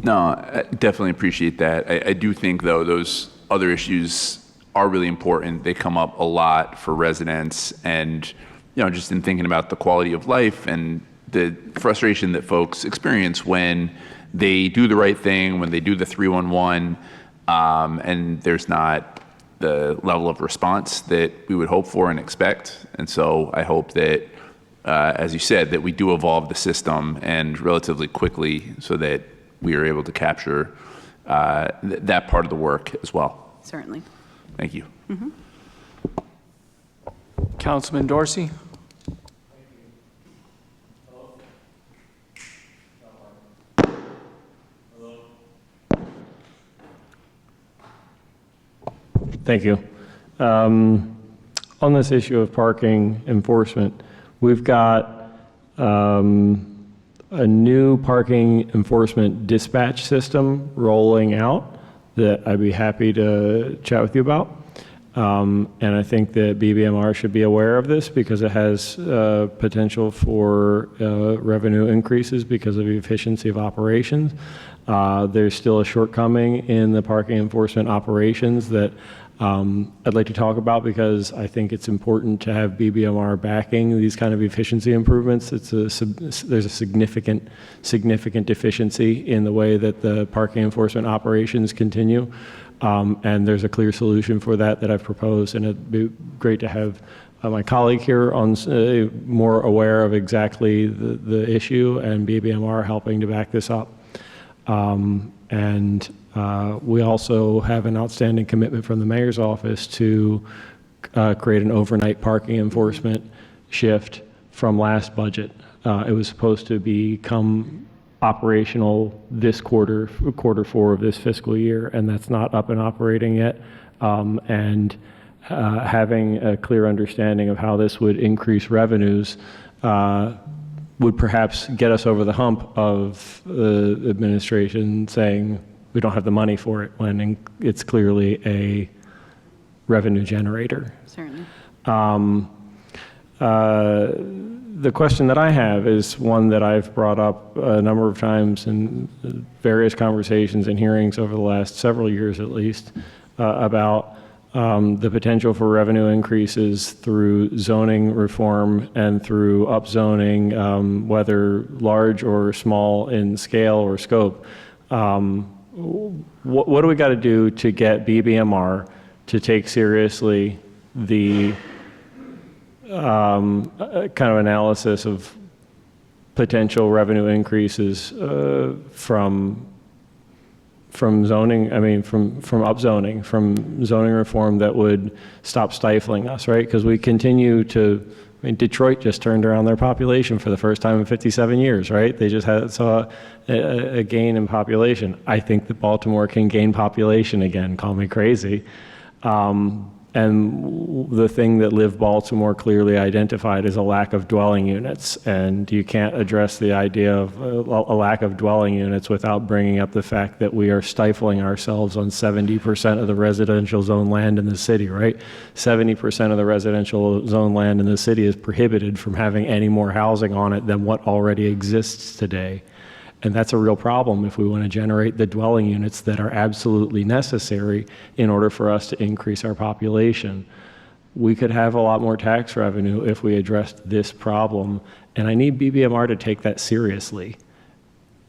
No, I definitely appreciate that. I do think, though, those other issues are really important. They come up a lot for residents, and just in thinking about the quality of life and the frustration that folks experience when they do the right thing, when they do the 311, and there's not the level of response that we would hope for and expect. And so I hope that, as you said, that we do evolve the system and relatively quickly so that we are able to capture that part of the work as well. Certainly. Thank you. Mm-hmm. Councilman Dorsey. Thank you. On this issue of parking enforcement, we've got a new parking enforcement dispatch system rolling out that I'd be happy to chat with you about. And I think that BBMR should be aware of this because it has potential for revenue increases because of the efficiency of operations. There's still a shortcoming in the parking enforcement operations that I'd like to talk about because I think it's important to have BBMR backing these kind of efficiency improvements. There's a significant deficiency in the way that the parking enforcement operations continue. And there's a clear solution for that I've proposed, and it'd be great to have my colleague here on more aware of exactly the issue and BBMR helping to back this up. We also have an outstanding commitment from the mayor's office to create an overnight parking enforcement shift from last budget. It was supposed to become operational this quarter 4 of this fiscal year, and that's not up and operating yet. Having a clear understanding of how this would increase revenues would perhaps get us over the hump of the administration saying we don't have the money for it when it's clearly a revenue generator. Certainly. The question that I have is one that I've brought up a number of times in various conversations and hearings over the last several years at least about the potential for revenue increases through zoning reform and through upzoning, whether large or small in scale or scope. What do we got to do to get BBMR to take seriously the kind of analysis of potential revenue increases from zoning, from upzoning, from zoning reform that would stop stifling us, right? Because we continue to, Detroit just turned around their population for the first time in 57 years, right? They just saw a gain in population. I think that Baltimore can gain population again, call me crazy. And the thing that Live Baltimore clearly identified is a lack of dwelling units. And you can't address the idea of a lack of dwelling units without bringing up the fact that we are stifling ourselves on 70% of the residential zone land in the city, right? 70% of the residential zone land in the city is prohibited from having any more housing on it than what already exists today. And that's a real problem if we want to generate the dwelling units that are absolutely necessary in order for us to increase our population. We could have a lot more tax revenue if we addressed this problem. And I need BBMR to take that seriously.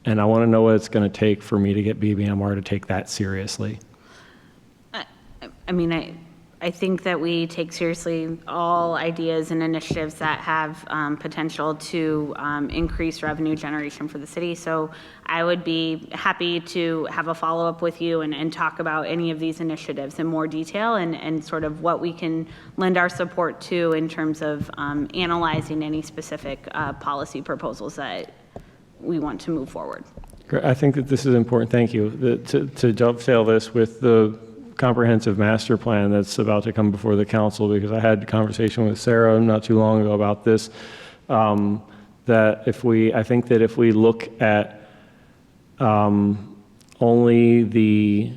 And I want to know what it's going to take for me to get BBMR to take that seriously. I think that we take seriously all ideas and initiatives that have potential to increase revenue generation for the city. So I would be happy to have a follow-up with you and talk about any of these initiatives in more detail and sort of what we can lend our support to in terms of analyzing any specific policy proposals that we want to move forward. I think that this is important. Thank you. To dovetail this with the comprehensive master plan that's about to come before the council, because I had a conversation with Sarah not too long ago about this, that I think that if we look at only the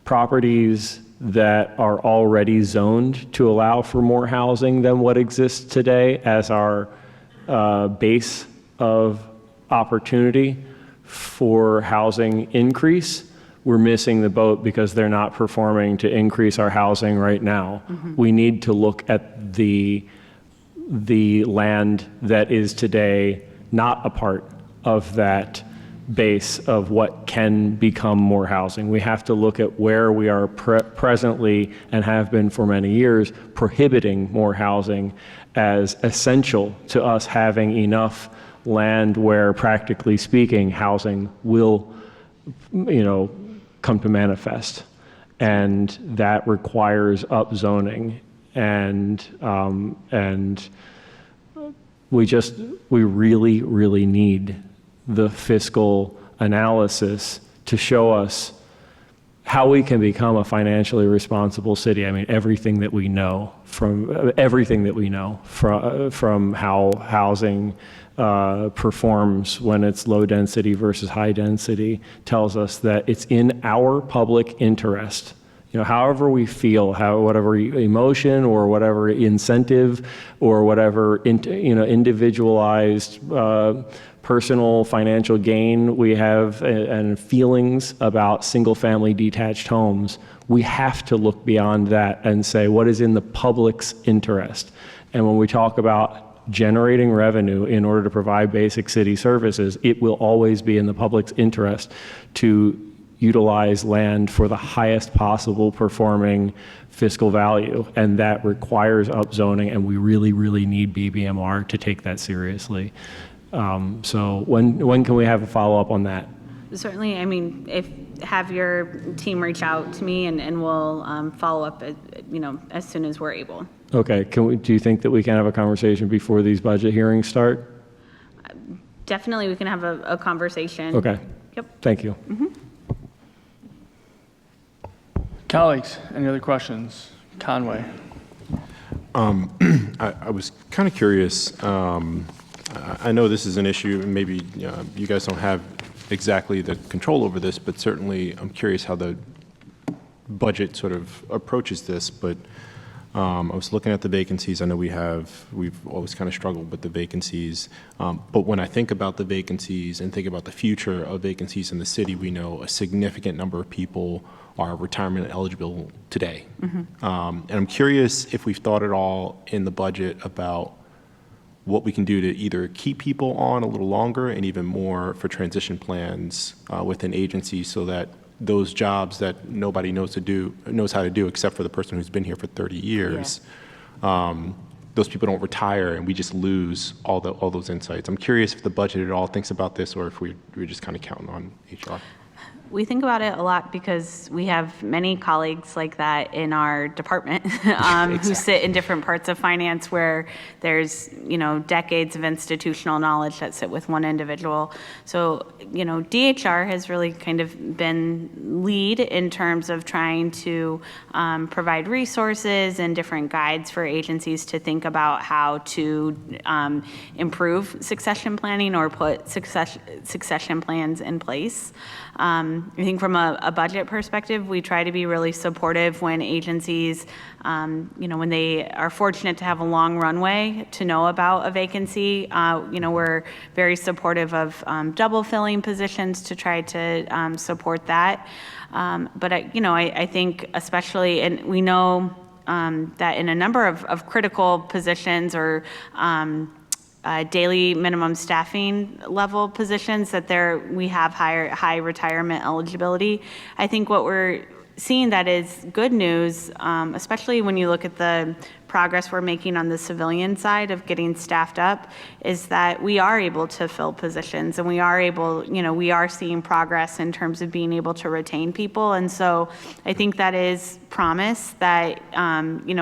properties that are already zoned to allow for more housing than what exists today as our base of opportunity for housing increase, we're missing the boat because they're not performing to increase our housing right now. Mm-hmm. We need to look at the land that is today not a part of that base of what can become more housing. We have to look at where we are presently and have been for many years prohibiting more housing as essential to us having enough land where, practically speaking, housing will, come to manifest, and that requires upzoning, and we really need the fiscal analysis to show us how we can become a financially responsible city. Everything that we know from how housing performs when it's low density versus high density tells us that it's in our public interest, however we feel, whatever emotion or whatever incentive or whatever individualized personal financial gain we have and feelings about single-family detached homes, we have to look beyond that and say what is in the public's interest. And when we talk about generating revenue in order to provide basic city services, it will always be in the public's interest to utilize land for the highest possible performing fiscal value. And that requires upzoning, and we really, really need BBMR to take that seriously. So when can we have a follow-up on that? Certainly, I mean, have your team reach out to me and we'll follow up, as soon as we're able. Okay, do you think that we can have a conversation before these budget hearings start? Definitely, we can have a conversation. Okay. Yep. Thank you. Mm-hmm. Colleagues, any other questions? Conway. I was kind of curious. I know this is an issue, and maybe you guys don't have exactly the control over this, but certainly I'm curious how the budget sort of approaches this. But I was looking at the vacancies. I know we've always kind of struggled with the vacancies. But when I think about the vacancies and think about the future of vacancies in the city, we know a significant number of people are retirement eligible today. Mm-hmm. And I'm curious if we've thought at all in the budget about what we can do to either keep people on a little longer and even more for transition plans within agencies, so that those jobs that nobody knows how to do except for the person who's been here for 30 years, those people don't retire and we just lose all those insights. I'm curious if the budget at all thinks about this, or if we're just kind of counting on HR. We think about it a lot because we have many colleagues like that in our department who sit in different parts of finance where there's, decades of institutional knowledge that sit with one individual. So, DHR has really kind of been lead in terms of trying to provide resources and different guides for agencies to think about how to improve succession planning or put succession plans in place. I think from a budget perspective, we try to be really supportive when agencies, when they are fortunate to have a long runway to know about a vacancy. We're very supportive of double filling positions to try to support that. But I think especially, and we know that in a number of critical positions or daily minimum staffing level positions that we have high retirement eligibility. I think what we're seeing that is good news, especially when you look at the progress we're making on the civilian side of getting staffed up, is that we are able to fill positions and we are seeing progress in terms of being able to retain people. And so I think that is promise that,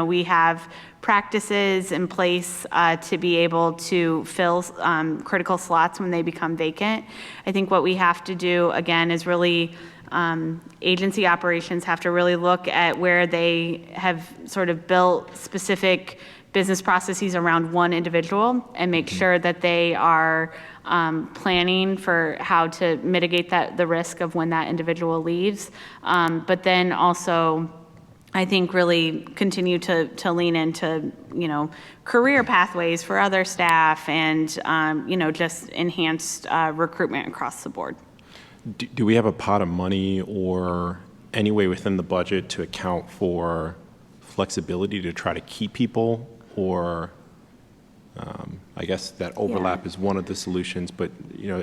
we have practices in place to be able to fill critical slots when they become vacant. I think what we have to do, again, is really agency operations have to really look at where they have sort of built specific business processes around one individual and make sure that they are planning for how to mitigate the risk of when that individual leaves. But then also, I think really continue to lean into, career pathways for other staff and, just enhanced recruitment across the board. Do we have a pot of money or any way within the budget to account for flexibility to try to keep people? Or I guess that overlap is one of the solutions, but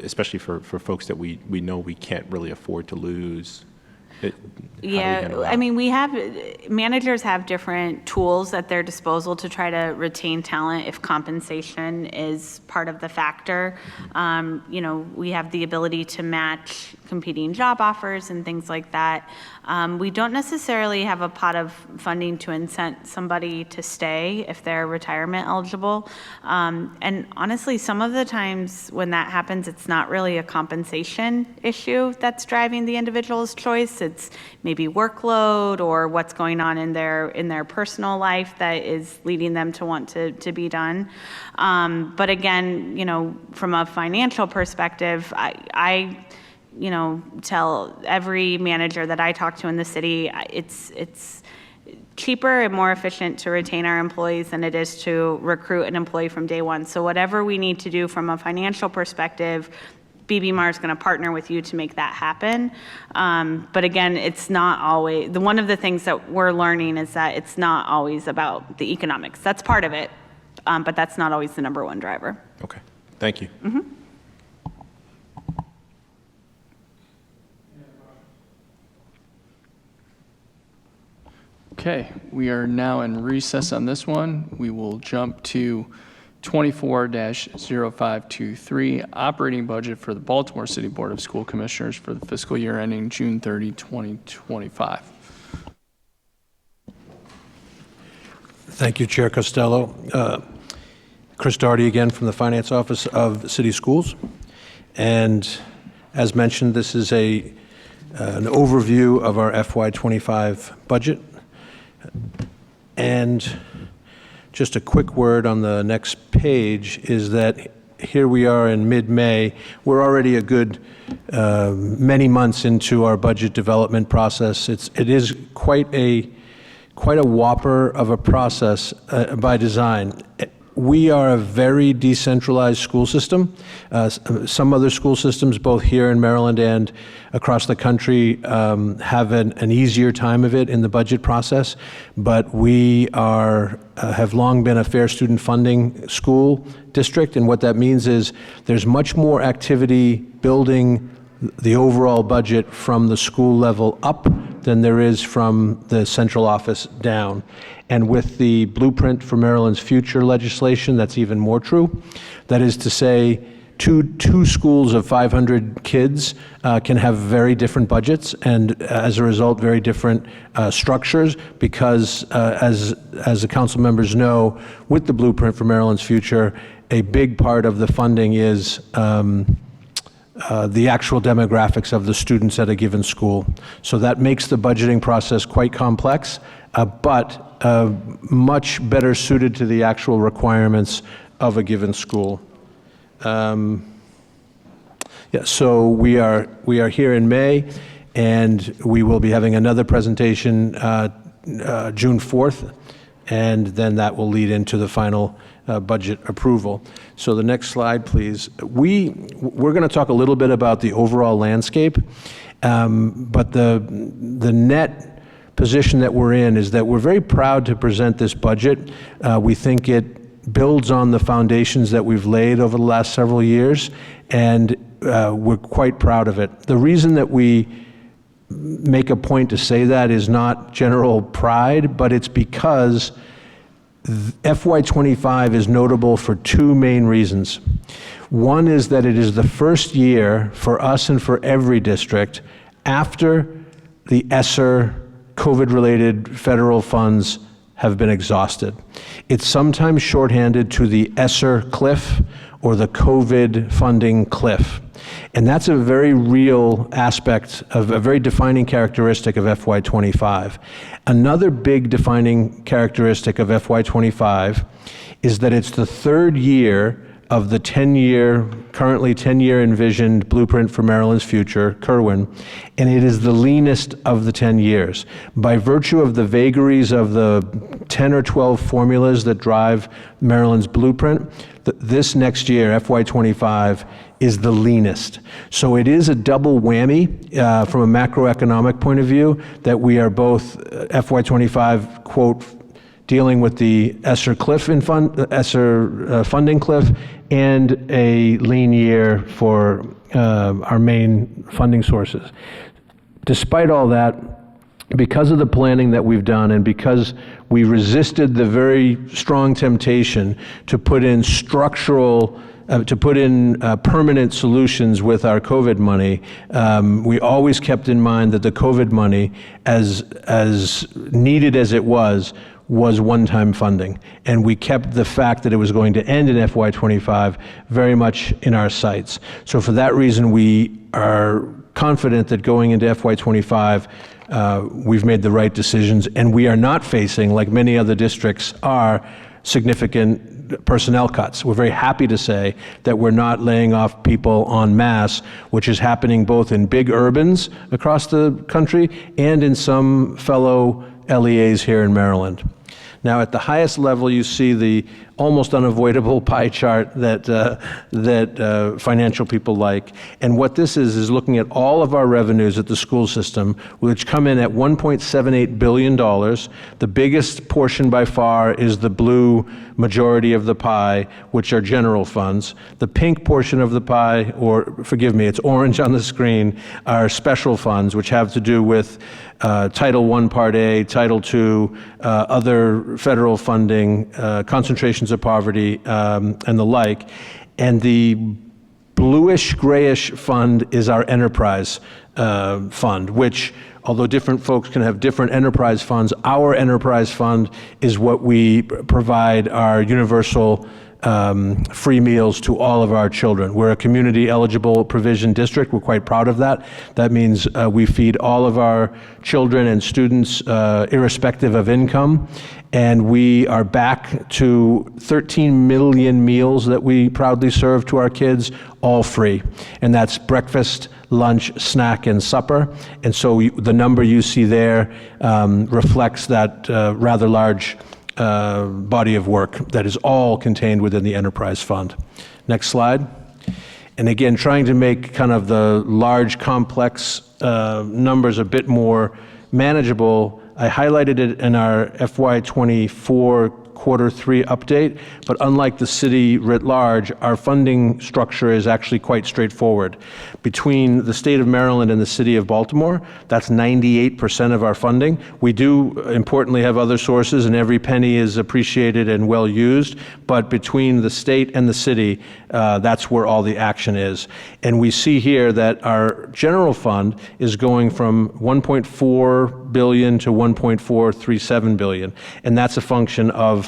especially for folks that we know we can't really afford to lose. Managers have different tools at their disposal to try to retain talent if compensation is part of the factor. We have the ability to match competing job offers and things like that. We don't necessarily have a pot of funding to incent somebody to stay if they're retirement eligible. And honestly, some of the times when that happens, it's not really a compensation issue that's driving the individual's choice. It's maybe workload or what's going on in their personal life that is leading them to want to be done. But again, from a financial perspective, I tell every manager that I talk to in the city, it's cheaper and more efficient to retain our employees than it is to recruit an employee from day one. So whatever we need to do from a financial perspective, BBMAR is going to partner with you to make that happen. But again, it's not always, one of the things that we're learning is that it's not always about the economics. That's part of it, but that's not always the number one driver. Okay, thank you. Okay, we are now in recess on this one. We will jump to 24-0523, operating budget for the Baltimore City Board of School Commissioners for the fiscal year ending June 30, 2025. Thank you, Chair Costello. Chris Doherty again from the Finance Office of City Schools. And as mentioned, this is an overview of our FY25 budget. And just a quick word on the next page is that here we are in mid-May. We're already a good many months into our budget development process. It is quite a whopper of a process by design. We are a very decentralized school system. Some other school systems, both here in Maryland and across the country, have an easier time of it in the budget process. But we have long been a fair student funding school district, and what that means is there's much more activity building the overall budget from the school level up than there is from the central office down. And with the Blueprint for Maryland's Future legislation, that's even more true. That is to say, two schools of 500 kids can have very different budgets, and as a result, very different structures, because as the council members know, with the Blueprint for Maryland's Future, a big part of the funding is the actual demographics of the students at a given school. So that makes the budgeting process quite complex, but much better suited to the actual requirements of a given school. So we are here in May, and we will be having another presentation June 4th, and then that will lead into the final budget approval. So the next slide, please. We're going to talk a little bit about the overall landscape, but the net position that we're in is that we're very proud to present this budget. We think it builds on the foundations that we've laid over the last several years, and we're quite proud of it. The reason that we make a point to say that is not general pride, but it's because FY25 is notable for two main reasons. One is that it is the first year for us and for every district after the ESSER COVID-related federal funds have been exhausted. It's sometimes shorthanded to the ESSER cliff or the COVID funding cliff. And that's a very real aspect of a very defining characteristic of FY25. Another big defining characteristic of FY25 is that it's the third year of the currently 10-year envisioned Blueprint for Maryland's Future, Kerwin, and it is the leanest of the 10 years. By virtue of the vagaries of the 10 or 12 formulas that drive Maryland's Blueprint, this next year, FY25, is the leanest. So it is a double whammy from a macroeconomic point of view that we are both FY25, quote, dealing with the ESSER funding cliff and a lean year for our main funding sources. Despite all that, because of the planning that we've done and because we resisted the very strong temptation to put in permanent solutions with our COVID money, we always kept in mind that the COVID money, as needed as it was one-time funding. And we kept the fact that it was going to end in FY25 very much in our sights. So for that reason, we are confident that going into FY25, we've made the right decisions, and we are not facing, like many other districts are, significant personnel cuts. We're very happy to say that we're not laying off people en masse, which is happening both in big urbans across the country and in some fellow LEAs here in Maryland. Now, at the highest level, you see the almost unavoidable pie chart that financial people like. And what this is looking at all of our revenues at the school system, which come in at $1.78 billion. The biggest portion by far is the blue majority of the pie, which are general funds. The pink portion of the pie, or forgive me, it's orange on the screen, are special funds, which have to do with Title I, Part A, Title II, other federal funding, concentrations of poverty, and the like. And the bluish-grayish fund is our enterprise fund, which, although different folks can have different enterprise funds, our enterprise fund is what we provide our universal free meals to all of our children. We're a community eligible provision district. We're quite proud of that. That means we feed all of our children and students irrespective of income. And we are back to 13 million meals that we proudly serve to our kids, all free. And that's breakfast, lunch, snack, and supper. And so the number you see there reflects that rather large body of work that is all contained within the enterprise fund. Next slide. And again, trying to make kind of the large, complex numbers a bit more manageable, I highlighted it in our FY24 Q3 update, but unlike the city writ large, our funding structure is actually quite straightforward. Between the state of Maryland and the city of Baltimore, that's 98% of our funding. We do, importantly, have other sources, and every penny is appreciated and well used, but between the state and the city, that's where all the action is. And we see here that our general fund is going from $1.4 billion to $1.437 billion, and that's a function of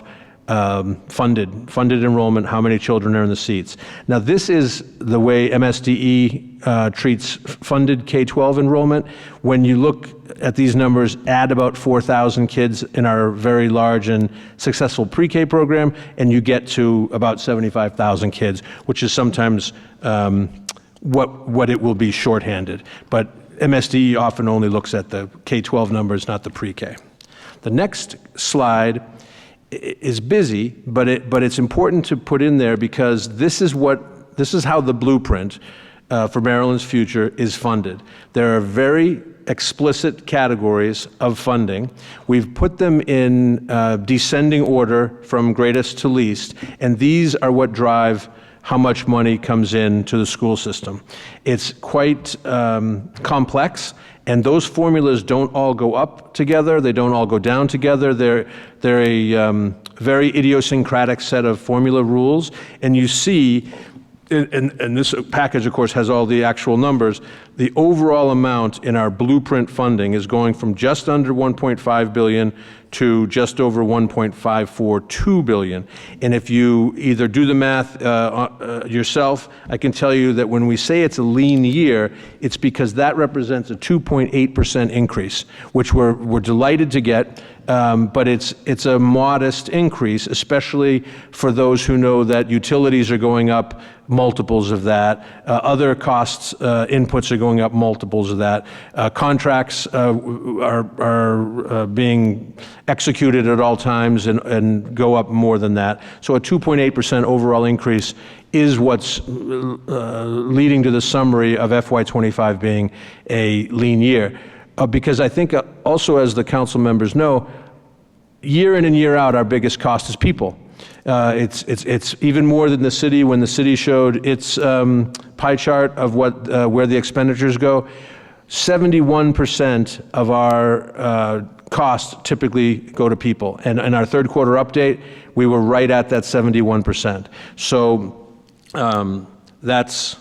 funded enrollment, how many children are in the seats. Now, this is the way MSDE treats funded K-12 enrollment. When you look at these numbers, add about 4,000 kids in our very large and successful pre-K program, and you get to about 75,000 kids, which is sometimes what it will be shorthanded. But MSDE often only looks at the K-12 numbers, not the pre-K. The next slide is busy, but it's important to put in there because this is how the blueprint for Maryland's future is funded. There are very explicit categories of funding. We've put them in descending order from greatest to least, and these are what drive how much money comes in to the school system. It's quite complex, and those formulas don't all go up together. They don't all go down together. They're a very idiosyncratic set of formula rules, and you see, and this package, of course, has all the actual numbers. The overall amount in our blueprint funding is going from just under $1.5 billion to just over $1.542 billion. And if you either do the math yourself, I can tell you that when we say it's a lean year, it's because that represents a 2.8% increase, which we're delighted to get. But it's a modest increase, especially for those who know that utilities are going up multiples of that. Other costs, inputs are going up multiples of that. Contracts are being executed at all times and go up more than that. So a 2.8% overall increase is what's leading to the summary of FY25 being a lean year. Because I think also, as the council members know, year in and year out, our biggest cost is people. It's even more than the city. When the city showed its pie chart of where the expenditures go, 71% of our costs typically go to people. And in our third quarter update, we were right at that 71%. So that's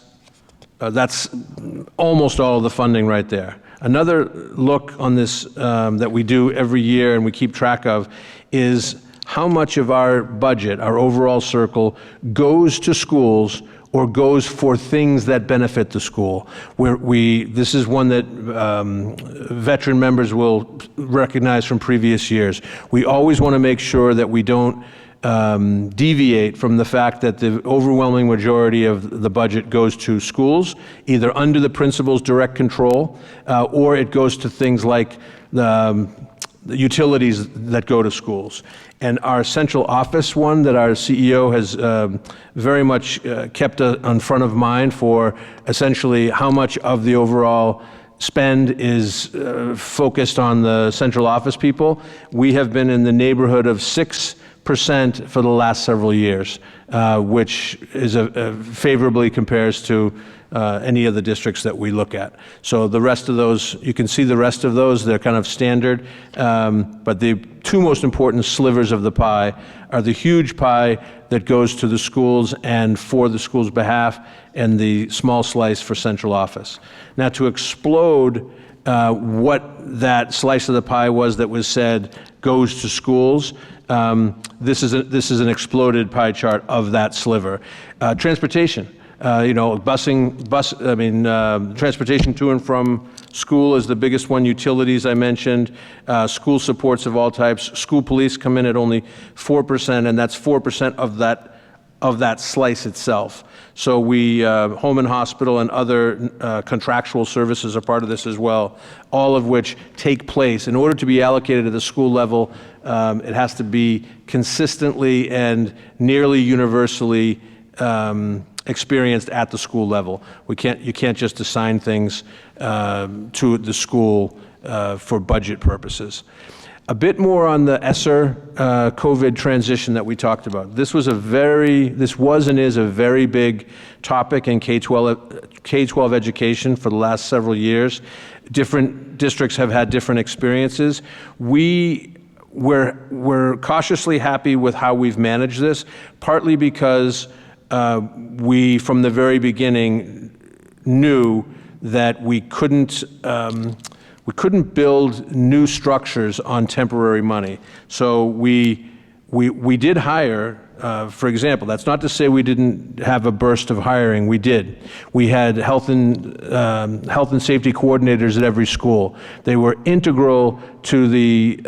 almost all of the funding right there. Another look on this that we do every year and we keep track of is how much of our budget, our overall circle, goes to schools or goes for things that benefit the school. This is one that veteran members will recognize from previous years. We always want to make sure that we don't deviate from the fact that the overwhelming majority of the budget goes to schools, either under the principal's direct control, or it goes to things like the utilities that go to schools. And our central office one that our CEO has very much kept on front of mind for essentially how much of the overall spend is focused on the central office people. We have been in the neighborhood of 6% for the last several years, which is favorably compares to any of the districts that we look at. So the rest of those, you can see the rest of those, they're kind of standard. But the two most important slivers of the pie are the huge pie that goes to the schools and for the school's behalf, and the small slice for central office. Now, to explode what that slice of the pie was that was said goes to schools, this is an exploded pie chart of that sliver. Transportation. Transportation to and from school is the biggest one. Utilities, I mentioned. School supports of all types. School police come in at only 4%, and that's 4% of that slice itself. So home and hospital and other contractual services are part of this as well, all of which take place. In order to be allocated at the school level, it has to be consistently and nearly universally experienced at the school level. You can't just assign things to the school for budget purposes. A bit more on the ESSER COVID transition that we talked about. This was and is a very big topic in K-12 education for the last several years. Different districts have had different experiences. We're cautiously happy with how we've managed this, partly because we, from the very beginning, knew that we couldn't build new structures on temporary money. So we did hire, for example, that's not to say we didn't have a burst of hiring, we did. We had health and safety coordinators at every school. They were integral to the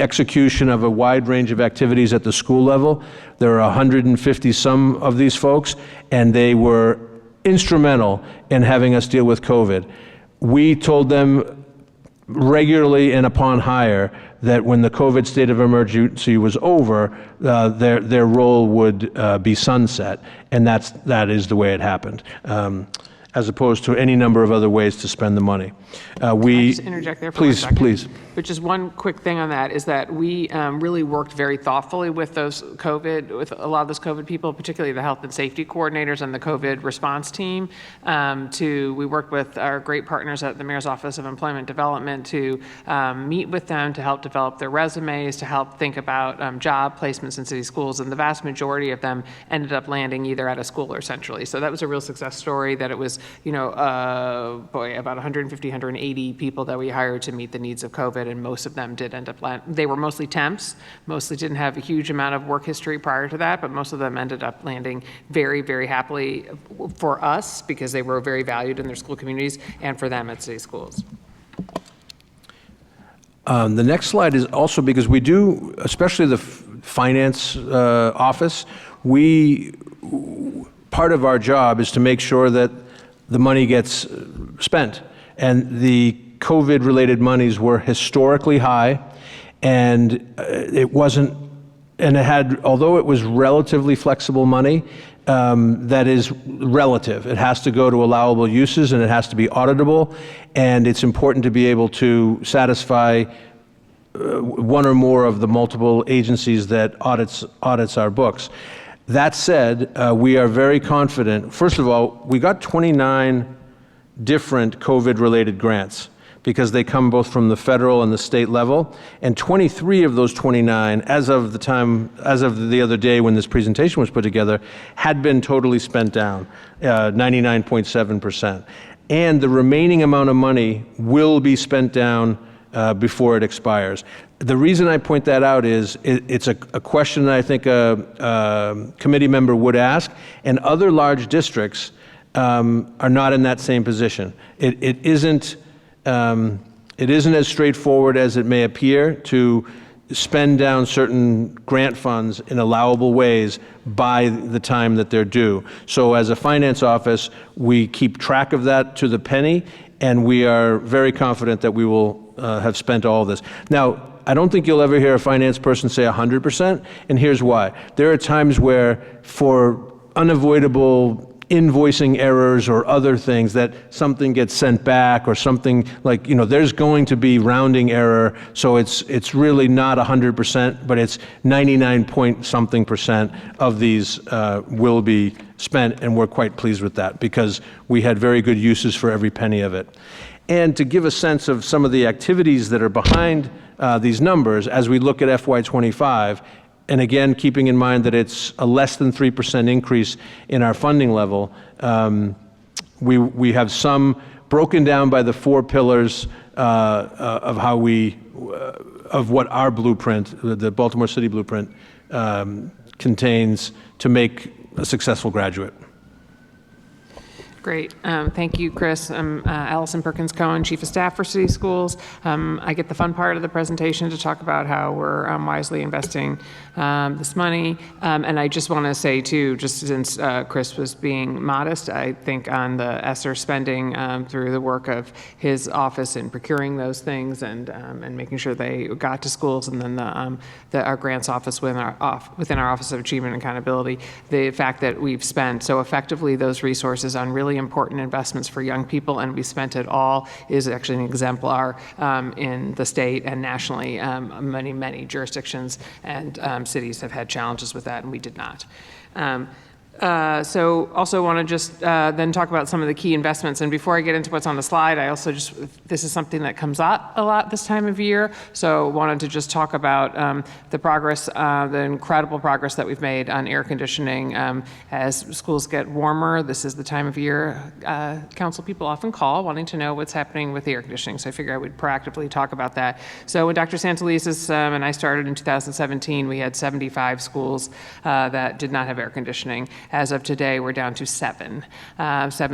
execution of a wide range of activities at the school level. There are 150 some of these folks, and they were instrumental in having us deal with COVID. We told them regularly and upon hire that when the COVID state of emergency was over, their role would be sunset, and that is the way it happened, as opposed to any number of other ways to spend the money. Can I just interject there for 1 second? Please. But just one quick thing on that is that we really worked very thoughtfully with a lot of those COVID people, particularly the health and safety coordinators and the COVID response team. We worked with our great partners at the Mayor's Office of Employment Development to meet with them to help develop their resumes, to help think about job placements in city schools, and the vast majority of them ended up landing either at a school or centrally. So that was a real success story, that it was, about 150, 180 people that we hired to meet the needs of COVID, and most of them did end up they were mostly temps, mostly didn't have a huge amount of work history prior to that, but most of them ended up landing very, very happily for us because they were very valued in their school communities, and for them at city schools. The next slide is also because we do, especially the finance office, part of our job is to make sure that the money gets spent. And the COVID-related monies were historically high, and although it was relatively flexible money, that is relative. It has to go to allowable uses, and it has to be auditable, and it's important to be able to satisfy one or more of the multiple agencies that audits our books. That said, we are very confident. First of all, we got 29 different COVID-related grants, because they come both from the federal and the state level, and 23 of those 29, as of the other day when this presentation was put together, had been totally spent down, 99.7%. And the remaining amount of money will be spent down before it expires. The reason I point that out is it's a question that I think a committee member would ask, and other large districts are not in that same position. It isn't as straightforward as it may appear to spend down certain grant funds in allowable ways by the time that they're due. So as a finance office, we keep track of that to the penny, and we are very confident that we will have spent all of this. Now, I don't think you'll ever hear a finance person say 100%, and here's why. There are times where, for unavoidable invoicing errors or other things, that something gets sent back or something like, there's going to be rounding error. So it's really not 100%, but it's 99 point something percent of these will be spent, and we're quite pleased with that because we had very good uses for every penny of it. And to give a sense of some of the activities that are behind these numbers as we look at FY25, and again, keeping in mind that it's a less than 3% increase in our funding level, we have some broken down by the 4 pillars of how of what our blueprint, the Baltimore City Blueprint, contains to make a successful graduate. Great. Thank you, Chris. I'm Allison Perkins Cohen, Chief of Staff for City Schools. I get the fun part of the presentation to talk about how we're wisely investing this money. And I just want to say, too, just since Chris was being modest, I think on the ESSER spending through the work of his office in procuring those things and making sure they got to schools, and then our grants office within our Office of Achievement and Accountability, the fact that we've spent so effectively those resources on really important investments for young people, and we spent it all, is actually an exemplar in the state and nationally. Many jurisdictions and cities have had challenges with that, and we did not. So also want to just then talk about some of the key investments. And before I get into what's on the slide, I also this is something that comes up a lot this time of year. So wanted to just talk about the progress, the incredible progress that we've made on air conditioning as schools get warmer. This is the time of year council people often call wanting to know what's happening with the air conditioning. So I figure I would proactively talk about that. So when Dr. Santelises and I started in 2017, we had 75 schools that did not have air conditioning. As of today, we're down to 7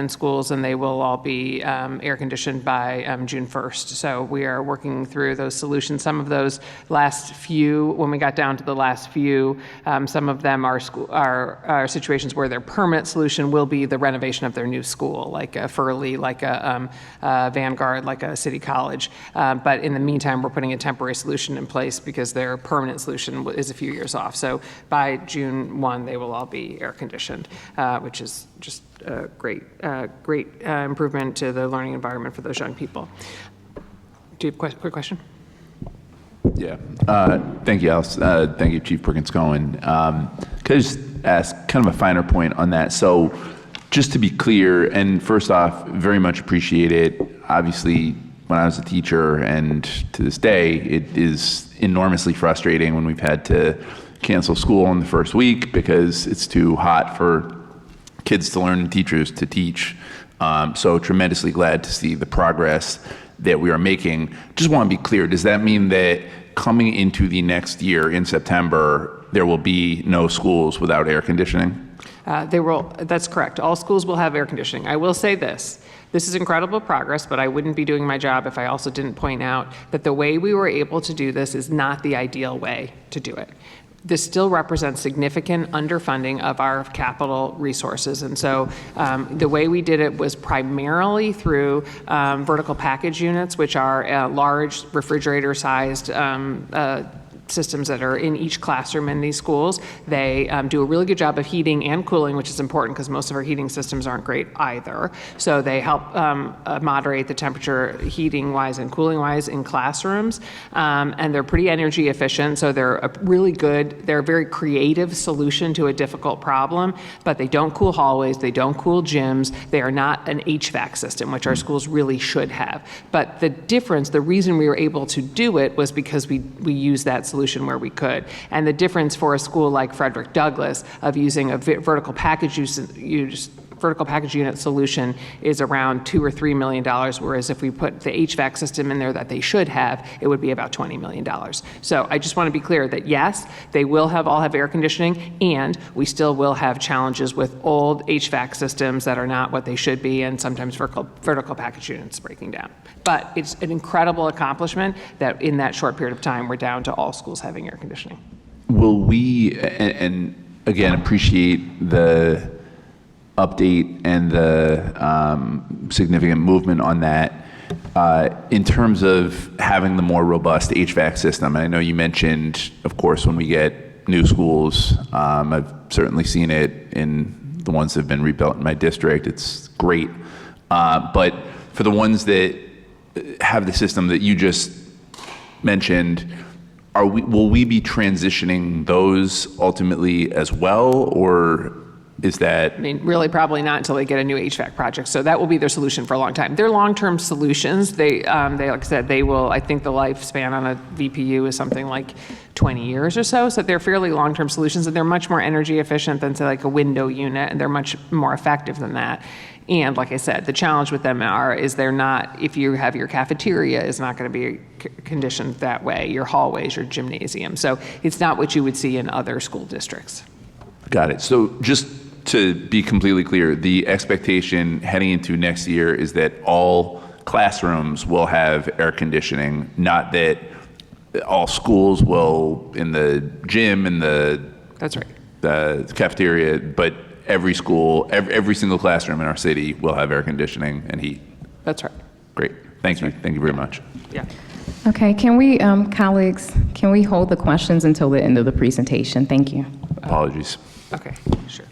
schools, and they will all be air conditioned by June 1st. So we are working through those solutions. Some of those last few, when we got down to the last few, some of them are situations where their permanent solution will be the renovation of their new school, like a Furley, like a Vanguard, like a City College. But in the meantime, we're putting a temporary solution in place because their permanent solution is a few years off. So by June 1, they will all be air conditioned. Which is just a great improvement to the learning environment for those young people. Do you have a quick question? Yeah. Thank you, Alice. Thank you, Chief Perkins Cohen. Could I just ask kind of a finer point on that? So just to be clear, and first off, very much appreciate it. Obviously, when I was a teacher, and to this day, it is enormously frustrating when we've had to cancel school in the first week because it's too hot for kids to learn and teachers to teach. So tremendously glad to see the progress that we are making. Just want to be clear, does that mean that coming into the next year in September, there will be no schools without air conditioning? That's correct. All schools will have air conditioning. I will say this. This is incredible progress, but I wouldn't be doing my job if I also didn't point out that the way we were able to do this is not the ideal way to do it. This still represents significant underfunding of our capital resources. And so the way we did it was primarily through vertical package units, which are large refrigerator-sized systems that are in each classroom in these schools. They do a really good job of heating and cooling, which is important because most of our heating systems aren't great either. So they help moderate the temperature heating-wise and cooling-wise in classrooms. And they're pretty energy efficient, so they're a very creative solution to a difficult problem, but they don't cool hallways, they don't cool gyms, they are not an HVAC system, which our schools really should have. But the reason we were able to do it was because we used that solution where we could. And the difference for a school like Frederick Douglass of using a vertical package vertical package unit solution is around $2 or $3 million, whereas if we put the HVAC system in there that they should have, it would be about $20 million. So I just want to be clear that yes, they will all have air conditioning, and we still will have challenges with old HVAC systems that are not what they should be, and sometimes vertical package units breaking down. But it's an incredible accomplishment that in that short period of time, we're down to all schools having air conditioning. Will we, and again, appreciate the update and the significant movement on that, in terms of having the more robust HVAC system. And I know you mentioned, of course, when we get new schools, I've certainly seen it in the ones that have been rebuilt in my district. It's great. But for the ones that have the system that you just mentioned, will we be transitioning those ultimately as well, or is that? I mean, really probably not until they get a new HVAC project. So that will be their solution for a long time. They're long-term solutions. They like I said, they will, I think the lifespan on a VPU is something like 20 years or so. So they're fairly long-term solutions, and they're much more energy efficient than, say, like a window unit, and they're much more effective than that. And like I said, the challenge with them is they're not, if you have your cafeteria, is not going to be conditioned that way, your hallways, your gymnasium. So it's not what you would see in other school districts. Got it. So just to be completely clear, the expectation heading into next year is that all classrooms will have air conditioning, not that all schools will in the gym and That's right. the cafeteria, but every school, every single classroom in our city will have air conditioning and heat. That's right. Great. Thank you. Thank you very much. Yeah. Okay, can we, colleagues, can we hold the questions until the end of the presentation? Thank you. Apologies. Okay, sure.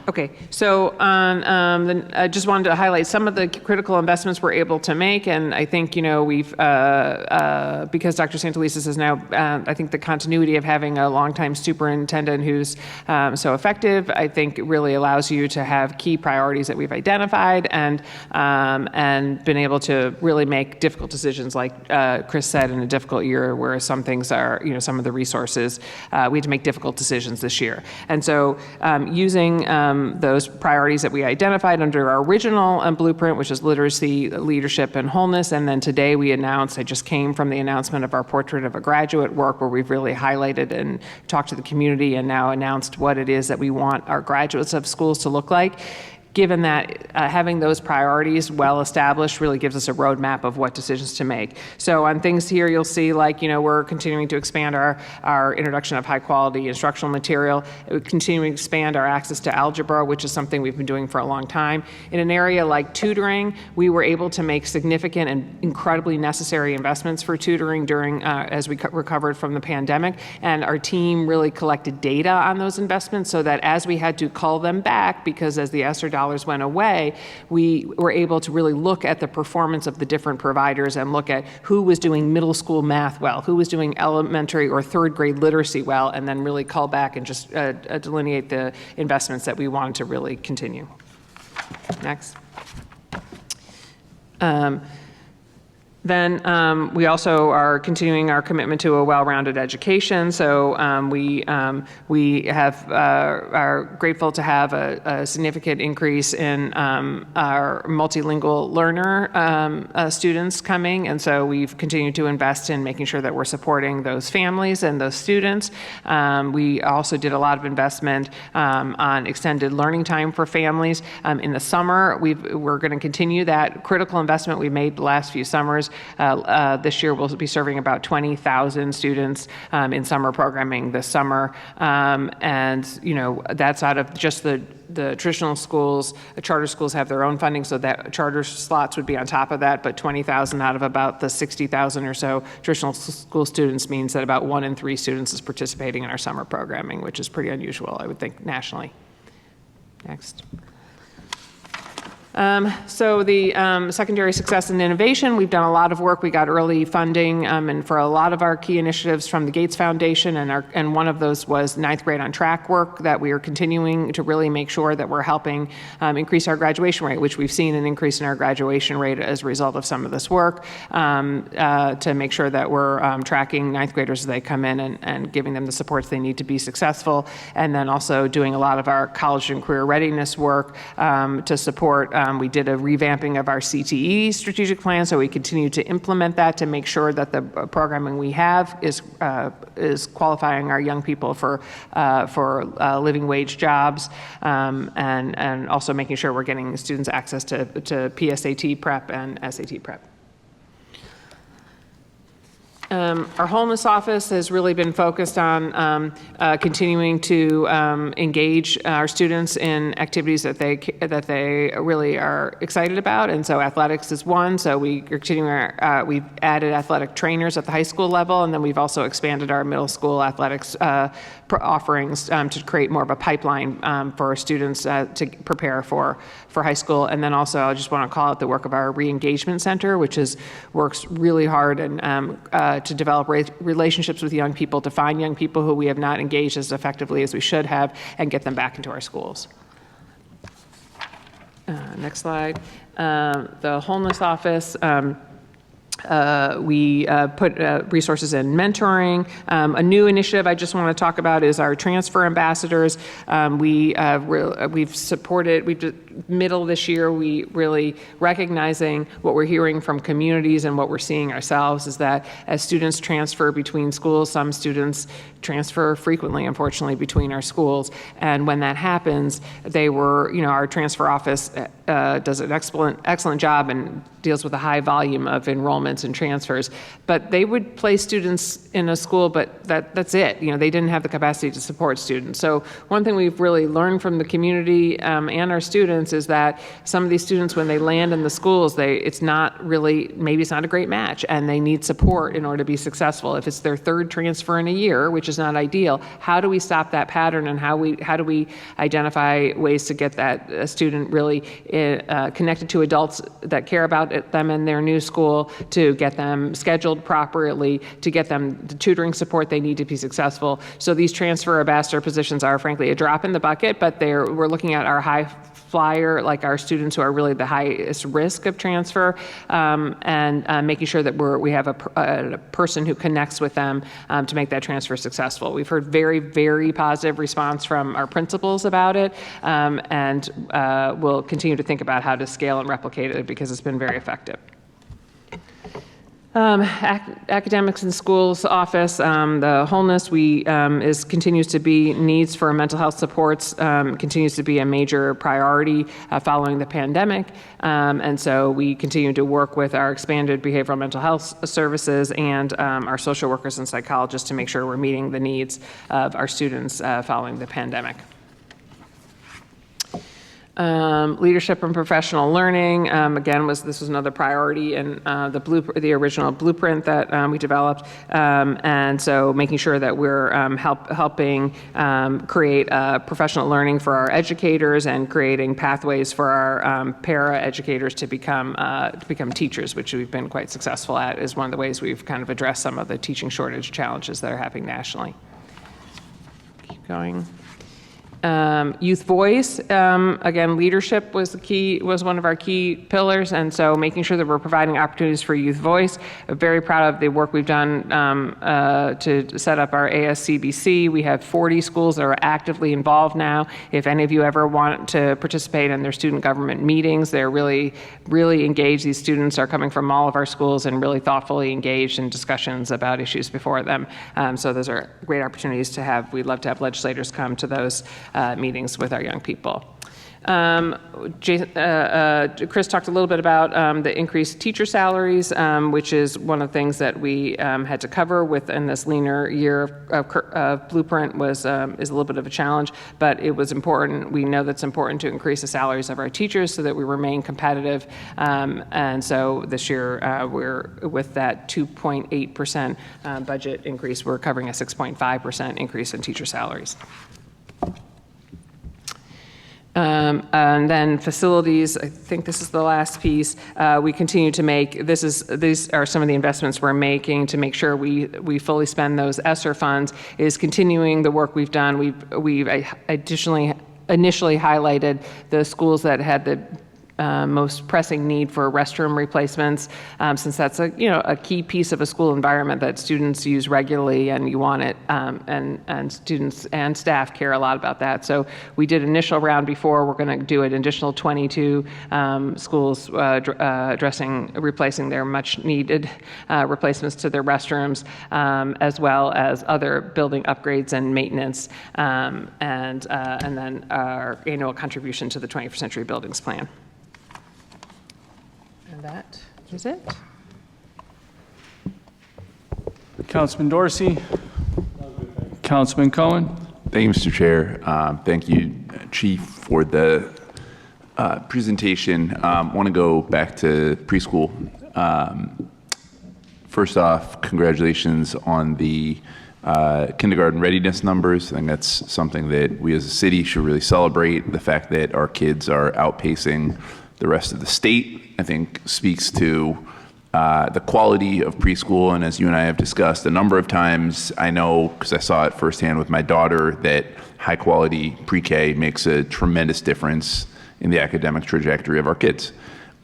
Okay, so I just wanted to highlight some of the critical investments we're able to make, and I think, we've, because Dr. Santelises is now, I think the continuity of having a longtime superintendent who's so effective, I think it really allows you to have key priorities that we've identified and been able to really make difficult decisions, like Chris said, in a difficult year where some things are, some of the resources, we had to make difficult decisions this year. And so using those priorities that we identified under our original blueprint, which is literacy, leadership, and wholeness. And then today we announced, I just came from the announcement of our Portrait of a Graduate work, where we've really highlighted and talked to the community and now announced what it is that we want our graduates of schools to look like. Given that having those priorities well established really gives us a roadmap of what decisions to make. So on things here, you'll see we're continuing to expand our introduction of high quality instructional material. We're continuing to expand our access to algebra, which is something we've been doing for a long time. In an area like tutoring, we were able to make significant and incredibly necessary investments for tutoring during as we recovered from the pandemic. And our team really collected data on those investments so that as we had to call them back, because as the ESSER dollars went away, we were able to really look at the performance of the different providers and look at who was doing middle school math well, who was doing elementary or third grade literacy well, and then really call back and just delineate the investments that we wanted to really continue. Next. Then we also are continuing our commitment to a well-rounded education. So we are grateful to have a significant increase in our multilingual learner students coming. And so we've continued to invest in making sure that we're supporting those families and those students. We also did a lot of investment on extended learning time for families. In the summer, we're going to continue that critical investment we made the last few summers. This year, we'll be serving about 20,000 students in summer programming this summer. And, that's out of just the traditional schools. The charter schools have their own funding, so that charter slots would be on top of that, but 20,000 out of about the 60,000 or so traditional school students means that about 1 in 3 students is participating in our summer programming, which is pretty unusual, I would think, nationally. Next. So the secondary success and innovation, we've done a lot of work. We got early funding and for a lot of our key initiatives from the Gates Foundation, and one of those was 9th grade on track work that we are continuing to really make sure that we're helping increase our graduation rate, which we've seen an increase in our graduation rate as a result of some of this work, to make sure that we're tracking 9th graders as they come in and giving them the supports they need to be successful, and then also doing a lot of our college and career readiness work to support. We did a revamping of our CTE strategic plan, so we continue to implement that to make sure that the programming we have is qualifying our young people for living wage jobs, and also making sure we're getting students access to PSAT prep and SAT prep. Our homeless office has really been focused on continuing to engage our students in activities that they really are excited about, and so athletics is one. So we are continuing we've added athletic trainers at the high school level, and then we've also expanded our middle school athletics offerings to create more of a pipeline for our students to prepare for high school. And then also I just want to call out the work of our re-engagement center, which works really hard and to develop relationships with young people, to find young people who we have not engaged as effectively as we should have, and get them back into our schools. Next slide. The homeless office. We put resources in mentoring. A new initiative I just want to talk about is our transfer ambassadors. We've supported, middle of this year, we really recognizing what we're hearing from communities and what we're seeing ourselves is that as students transfer between schools, some students transfer frequently, unfortunately, between our schools. And when that happens, our transfer office does an excellent job and deals with a high volume of enrollments and transfers. But they would place students in a school, but that's it. They didn't have the capacity to support students. So one thing we've really learned from the community and our students is that some of these students, when they land in the schools, maybe it's not a great match, and they need support in order to be successful. If it's their third transfer in a year, which is not ideal, how do we stop that pattern, and how do we identify ways to get that student really connected to adults that care about them in their new school, to get them scheduled properly, to get them the tutoring support they need to be successful. So these transfer ambassador positions are frankly a drop in the bucket, but we're looking at our high flyer, like our students who are really the highest risk of transfer, and making sure that we have a person who connects with them to make that transfer successful. We've heard very, very positive response from our principals about it, and we'll continue to think about how to scale and replicate it because it's been very effective. Academics and schools office, the wholeness continues to be needs for mental health supports, continues to be a major priority following the pandemic, and so we continue to work with our expanded behavioral mental health services and our social workers and psychologists to make sure we're meeting the needs of our students following the pandemic. Leadership and professional learning, again, this was another priority in the original blueprint that we developed, and so making sure that we're helping create professional learning for our educators and creating pathways for our para-educators to become teachers, which we've been quite successful at, is one of the ways we've kind of addressed some of the teaching shortage challenges that are happening nationally. Keep going. Youth voice, again, leadership was one of our key pillars, and so making sure that we're providing opportunities for youth voice. I'm very proud of the work we've done to set up our ASCBC. We have 40 schools that are actively involved now. If any of you ever want to participate in their student government meetings, they're really, really engaged. These students are coming from all of our schools and really thoughtfully engaged in discussions about issues before them. So those are great opportunities to have. We'd love to have legislators come to those meetings with our young people. Chris talked a little bit about the increased teacher salaries, which is one of the things that we had to cover within this leaner year of blueprint is a little bit of a challenge, but it was important. We know that's important to increase the salaries of our teachers so that we remain competitive. And so this year, we're with that 2.8% budget increase, we're covering a 6.5% increase in teacher salaries. And then facilities, I think this is the last piece. We continue to make, these are some of the investments we're making to make sure we fully spend those ESSER funds, is continuing the work we've done. We've initially highlighted the schools that had the most pressing need for restroom replacements, since that's a key piece of a school environment that students use regularly, and you want it, and students and staff care a lot about that. So we did initial round before. We're going to do an additional 22 schools replacing their much needed replacements to their restrooms, as well as other building upgrades and maintenance, and then our annual contribution to the 21st Century Buildings Plan. And that is it. Councilman Dorsey. Councilman Cohen. Thank you, Mr. Chair. Thank you, Chief, for the presentation. I want to go back to preschool. First off, congratulations on the kindergarten readiness numbers. I think that's something that we as a city should really celebrate. The fact that our kids are outpacing the rest of the state, I think, speaks to the quality of preschool. And as you and I have discussed a number of times, I know, because I saw it firsthand with my daughter, that high quality pre-K makes a tremendous difference in the academic trajectory of our kids.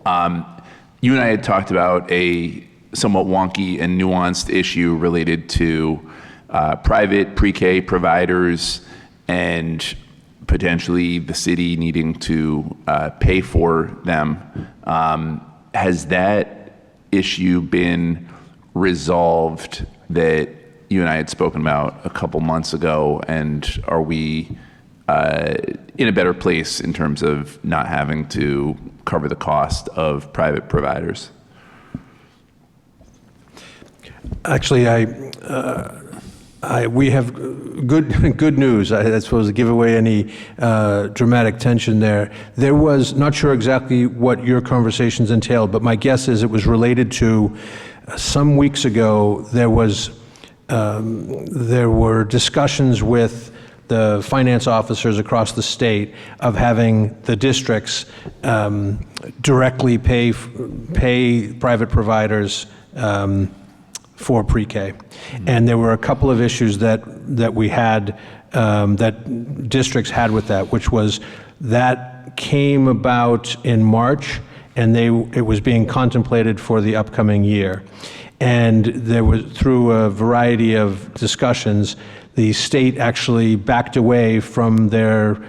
You and I had talked about a somewhat wonky and nuanced issue related to private pre-K providers and potentially the city needing to pay for them. Has that issue been resolved that you and I had spoken about a couple months ago, and are we in a better place in terms of not having to cover the cost of private providers? Actually, we have good news. I suppose to give away any dramatic tension there. There was, not sure exactly what your conversations entailed, but my guess is it was related to some weeks ago. There were discussions with the finance officers across the state of having the districts directly pay private providers for pre-K. And there were a couple of issues that we had, that districts had with that, which was that came about in March, and it was being contemplated for the upcoming year. And there was, through a variety of discussions, the state actually backed away from their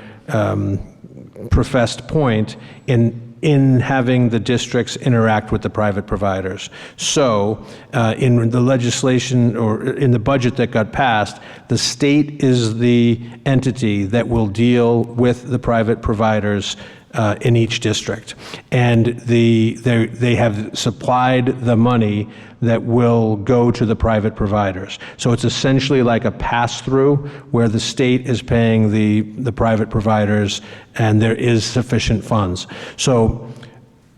professed point in having the districts interact with the private providers. So in the legislation, or in the budget that got passed, the state is the entity that will deal with the private providers in each district. And they have supplied the money that will go to the private providers. So it's essentially like a pass-through where the state is paying the private providers, and there is sufficient funds. So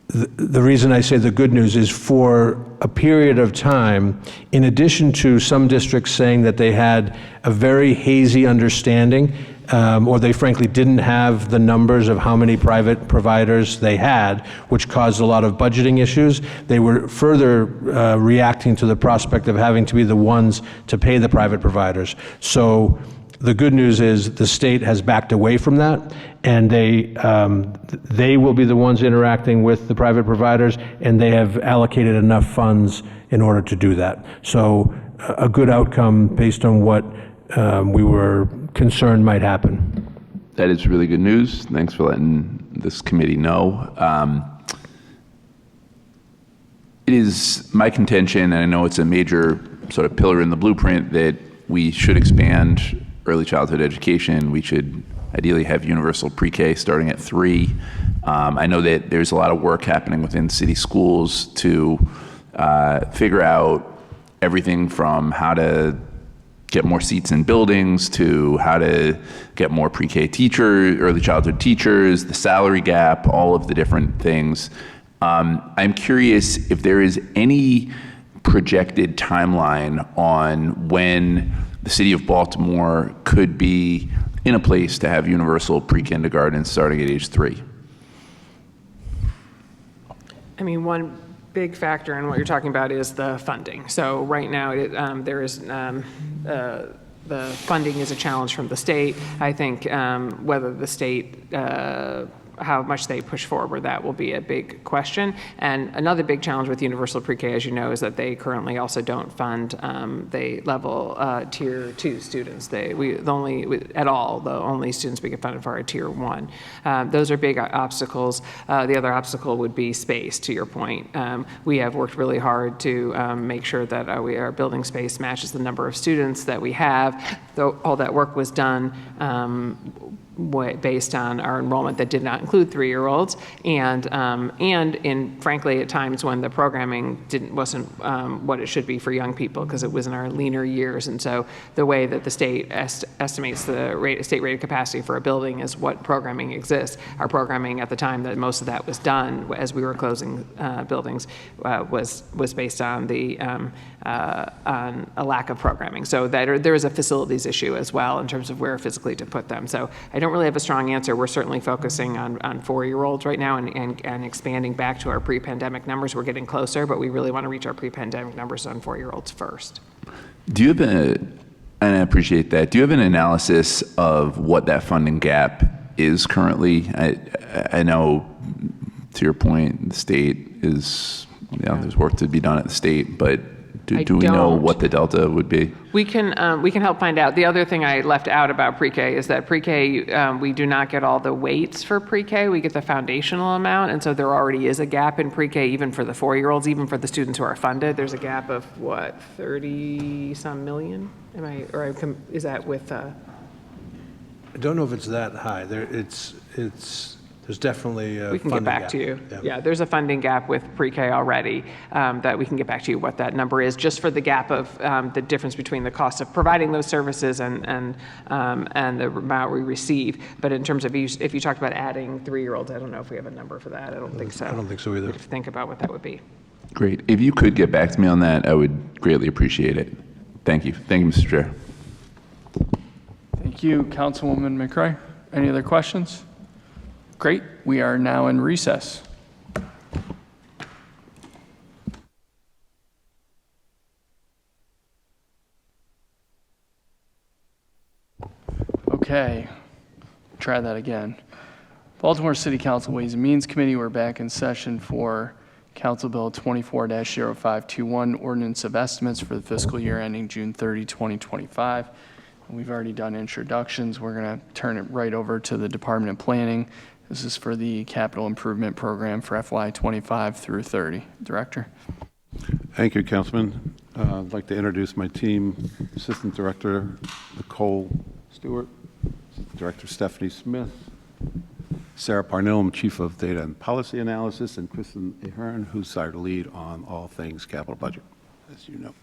the reason I say the good news is, for a period of time, in addition to some districts saying that they had a very hazy understanding, or they frankly didn't have the numbers of how many private providers they had, which caused a lot of budgeting issues, they were further reacting to the prospect of having to be the ones to pay the private providers. So the good news is the state has backed away from that, and they will be the ones interacting with the private providers, and they have allocated enough funds in order to do that. So a good outcome based on what we were concerned might happen. That is really good news. Thanks for letting this committee know. It is my contention, and I know it's a major sort of pillar in the blueprint, that we should expand early childhood education. We should ideally have universal pre-K starting at 3. I know that there's a lot of work happening within city schools to figure out everything from how to get more seats in buildings to how to get more pre-K teachers, early childhood teachers, the salary gap, all of the different things. I'm curious if there is any projected timeline on when the city of Baltimore could be in a place to have universal pre-kindergarten starting at age 3? I mean, one big factor in what you're talking about is the funding. So right now, there is the funding is a challenge from the state. I think whether the state, how much they push forward, that will be a big question. And another big challenge with universal pre-K, as you know, is that they currently also don't fund the level tier 2 students. The only students we get funded for are tier 1. Those are big obstacles. The other obstacle would be space, to your point. We have worked really hard to make sure that our building space matches the number of students that we have. Though all that work was done based on our enrollment that did not include 3-year-olds, and in frankly at times when the programming wasn't what it should be for young people because it was in our leaner years. And so the way that the state estimates the state rated capacity for a building is what programming exists. Our programming at the time that most of that was done as we were closing buildings was based on on a lack of programming. So that there is a facilities issue as well in terms of where physically to put them. So I don't really have a strong answer. We're certainly focusing on 4-year-olds right now and expanding back to our pre-pandemic numbers. We're getting closer, but we really want to reach our pre-pandemic numbers on 4-year-olds first. Do you have and I appreciate that, do you have an analysis of what that funding gap is currently? I know, to your point, the state is, there's work to be done at the state, but do we know what the delta would be? We can help find out. The other thing I left out about pre-K is that pre-K, we do not get all the weights for pre-K. We get the foundational amount, and so there already is a gap in pre-K even for the 4-year-olds, even for the students who are funded. There's a gap of, 30-some million? Is that with... I don't know if it's that high. There's definitely a we can get back to you. Yeah, there's a funding gap with pre-K already that we can get back to you what that number is, just for the gap of the difference between the cost of providing those services and the amount we receive. But in terms of if you talked about adding 3-year-olds, I don't know if we have a number for that. I don't think so. I don't think so either. Think about what that would be. Great. If you could get back to me on that, I would greatly appreciate it. Thank you. Thank you, Mr. Chair. Thank you, Councilwoman McCray. Any other questions? Great. We are now in recess. Okay. Try that again. Baltimore City Council Ways and Means Committee, we're back in session for Council Bill 24-0521, Ordinance of Estimates for the fiscal year ending June 30, 2025. We've already done introductions. We're going to turn it right over to the Department of Planning. This is for the Capital Improvement Program for FY 25 through 30. Director. Thank you, Councilman. I'd like to introduce my team, Assistant Director Nicole Stewart, Assistant Director Stephanie Smith, Sarah Parnell, I'm Chief of Data and Policy Analysis, and Kristen Ahern, who's our lead on all things capital budget, as you know.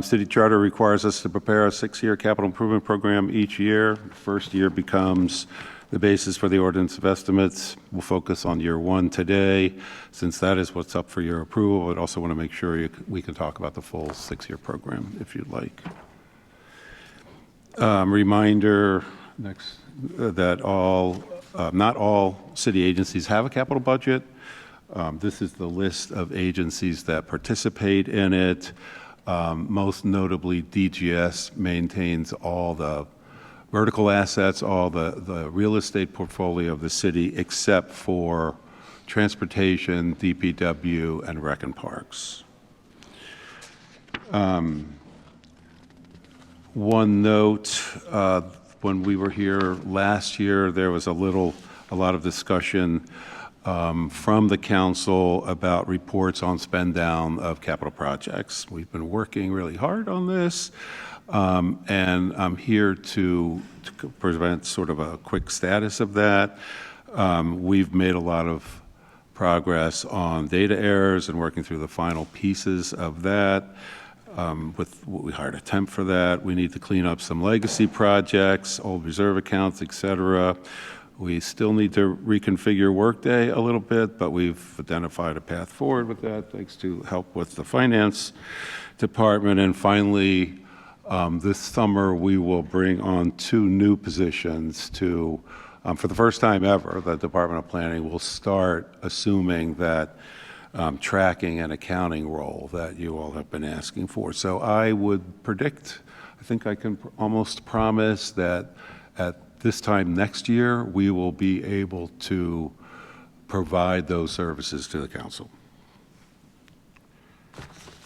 City Charter requires us to prepare a 6-year capital improvement program each year. The first year becomes the basis for the ordinance of estimates. We'll focus on year 1 today, since that is what's up for your approval. I'd also want to make sure we can talk about the full 6-year program if you'd like. Reminder that not all city agencies have a capital budget. This is the list of agencies that participate in it. Most notably, DGS maintains all the vertical assets, all the real estate portfolio of the city, except for transportation, DPW, and Rec and Parks. One note, when we were here last year, there was a lot of discussion from the council about reports on spend down of capital projects. We've been working really hard on this, and I'm here to present sort of a quick status of that. We've made a lot of progress on data errors and working through the final pieces of that. We hired a temp for that. We need to clean up some legacy projects, old reserve accounts, et cetera. We still need to reconfigure Workday a little bit, but we've identified a path forward with that, thanks to help with the finance department. And finally, This summer, we will bring on 2 new positions to, for the first time ever, the Department of Planning will start assuming that tracking and accounting role that you all have been asking for. So I would predict, I think I can almost promise that at this time next year, we will be able to provide those services to the council.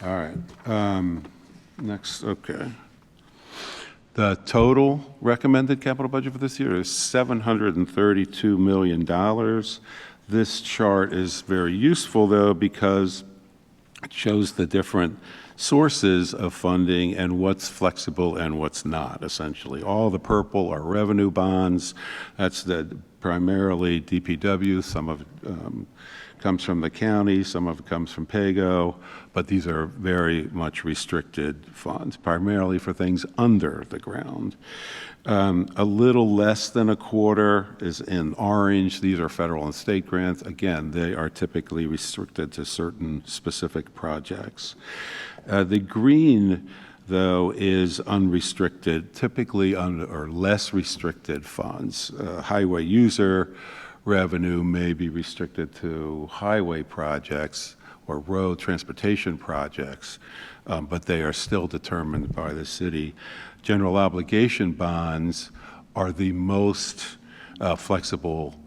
All right. Next, okay. The total recommended capital budget for this year is $732 million. This chart is very useful, though, because it shows the different sources of funding and what's flexible and what's not, essentially. All the purple are revenue bonds. That's primarily DPW. Some of it comes from the county, some of it comes from PAYGO, but these are very much restricted funds, primarily for things under the ground. A little less than a quarter is in orange. These are federal and state grants. Again, they are typically restricted to certain specific projects. The green, though, is unrestricted, typically or less restricted funds. Highway user revenue may be restricted to highway projects or road transportation projects, but they are still determined by the city. General obligation bonds are the most flexible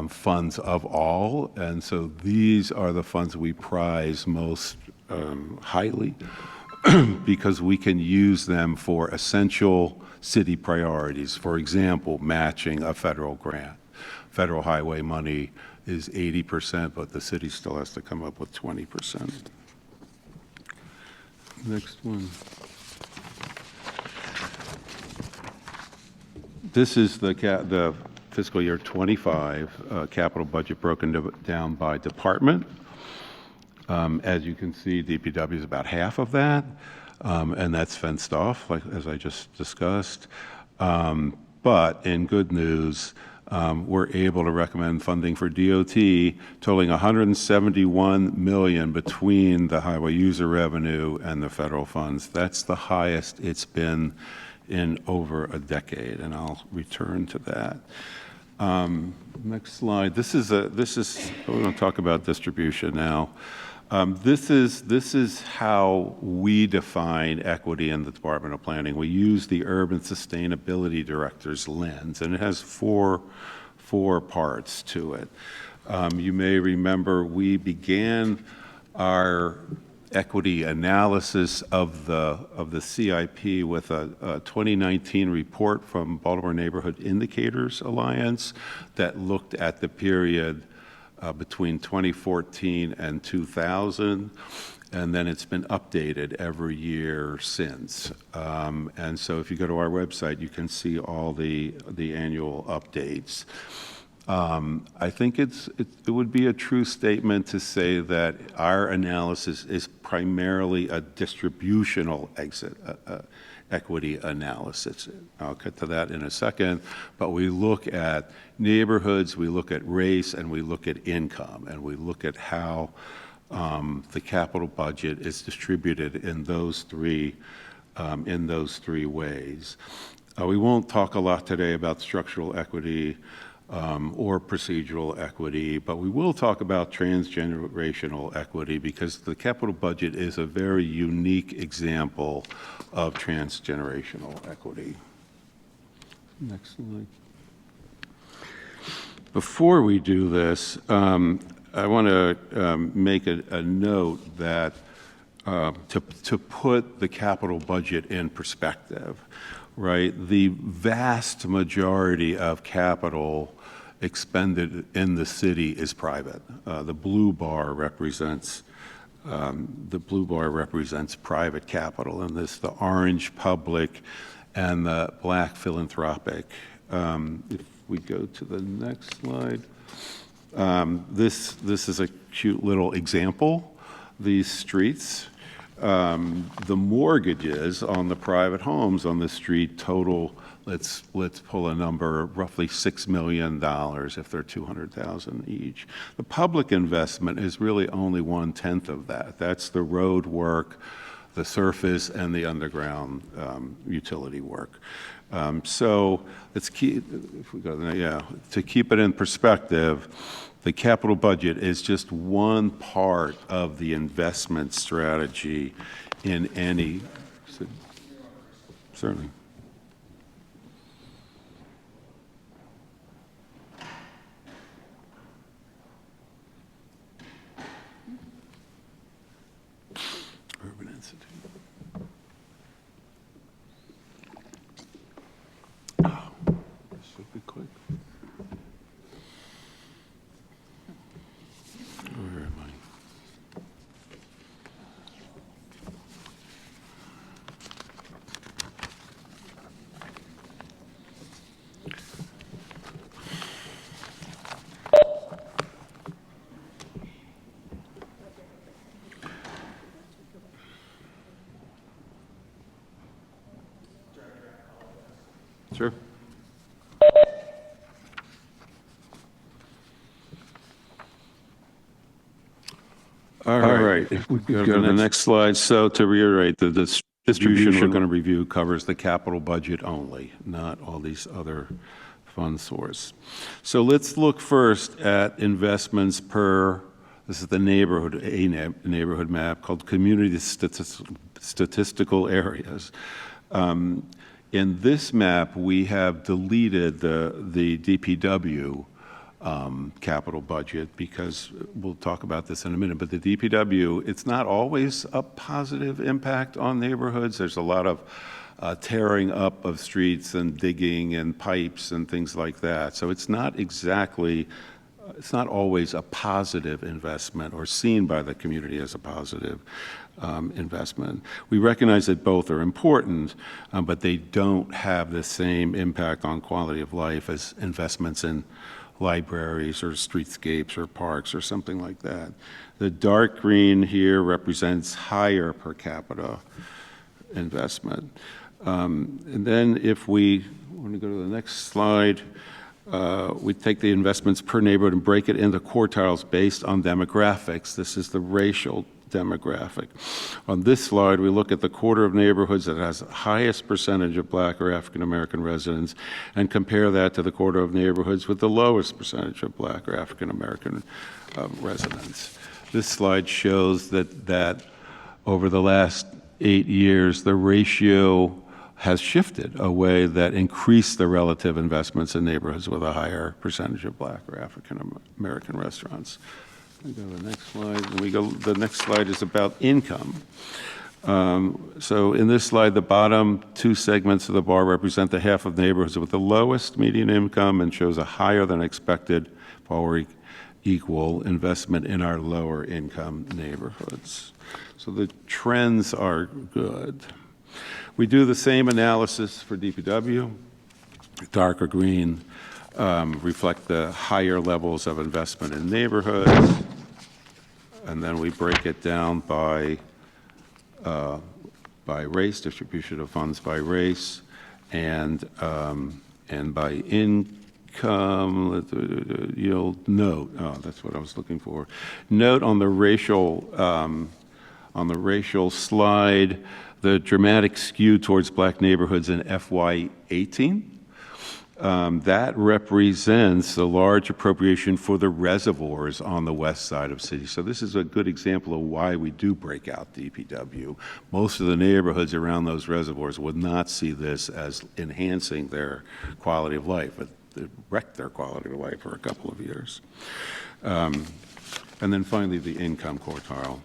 funds of all, and so these are the funds we prize most highly because we can use them for essential city priorities. For example, matching a federal grant. Federal highway money is 80%, but the city still has to come up with 20%. Next one. This is the fiscal year 25 capital budget broken down by department. As you can see, DPW is about half of that, and that's fenced off, like as I just discussed. But in good news, we're able to recommend funding for DOT totaling $171 million between the highway user revenue and the federal funds. That's the highest it's been in over a decade, and I'll return to that. Next slide. We're going to talk about distribution now. This is how we define equity in the Department of Planning. We use the Urban Sustainability Director's lens, and it has four parts to it. You may remember we began our equity analysis of the CIP with a 2019 report from Baltimore Neighborhood Indicators Alliance that looked at the period between 2014 and 2000, and then it's been updated every year since. And so if you go to our website, you can see all the annual updates. I think it would be a true statement to say that our analysis is primarily a distributional equity analysis. I'll get to that in a second, but we look at neighborhoods, we look at race, and we look at income, and we look at how the capital budget is distributed in those three ways. We won't talk a lot today about structural equity or procedural equity, but we will talk about transgenerational equity because the capital budget is a very unique example of transgenerational equity. Next slide. Before we do this, I want to make a note that to put the capital budget in perspective, right? The vast majority of capital expended in the city is private. The blue bar represents private capital, and the orange public, and the black philanthropic. If we go to the next slide, this is a cute little example. These streets, the mortgages on the private homes on the street total, let's pull a number, roughly $6 million if they're $200,000 each. The public investment is really only 1/10 of that. That's the road work, the surface and the underground utility work. So let's keep, if we go there, yeah, to keep it in perspective, the capital budget is just one part of the investment strategy in any, certainly. Urban Institute. Oh, this should be quick. Where am I? Sure. All right. If we go to the next slide. So to reiterate, the distribution we're going to review covers the capital budget only, not all these other fund source. So let's look first at investments per, this is the neighborhood, neighborhood map called community statistical areas. In this map, we have deleted the DPW capital budget because we'll talk about this in a minute, but the DPW, it's not always a positive impact on neighborhoods. There's a lot of tearing up of streets and digging and pipes and things like that. So it's not exactly, it's not always a positive investment or seen by the community as a positive investment. We recognize that both are important, but they don't have the same impact on quality of life as investments in libraries or streetscapes or parks or something like that. The dark green here represents higher per capita investment. And then if we want to go to the next slide, we take the investments per neighborhood and break it into quartiles based on demographics. This is the racial demographic. On this slide, we look at the quarter of neighborhoods that has the highest percentage of Black or African American residents and compare that to the quarter of neighborhoods with the lowest percentage of Black or African American residents. This slide shows that over the last 8 years, the ratio has shifted a way that increased the relative investments in neighborhoods with a higher percentage of Black or African American restaurants. We go to the next slide. And the next slide is about income. So in this slide, the bottom two segments of the bar represent the half of neighborhoods with the lowest median income and shows a higher than expected or equal investment in our lower income neighborhoods. So the trends are good. We do the same analysis for DPW. Darker green reflect the higher levels of investment in neighborhoods, and then we break it down by race, distribution of funds by race, and by income. You'll note, that's what I was looking for. Note on the racial slide, the dramatic skew towards Black neighborhoods in FY18. That represents the large appropriation for the reservoirs on the west side of cities. So this is a good example of why we do break out DPW. Most of the neighborhoods around those reservoirs would not see this as enhancing their quality of life, but it wrecked their quality of life for a couple of years. And then finally, the income quartile.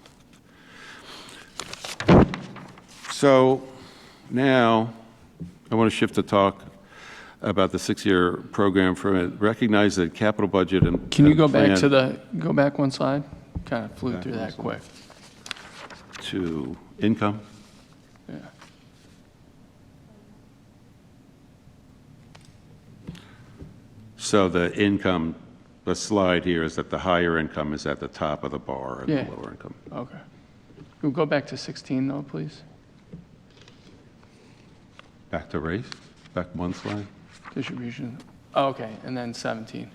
So now I want to shift to talk about the 6-year program for it. Recognize that capital budget and Can you go back to go back one slide? Kind of flew through that quick. To income. Yeah. So the income, the slide here is that the higher income is at the top of the bar and Yeah. the lower income. Okay. We'll go back to 16 though, please. Back to race, back one slide. Distribution. Oh, okay, and then 17.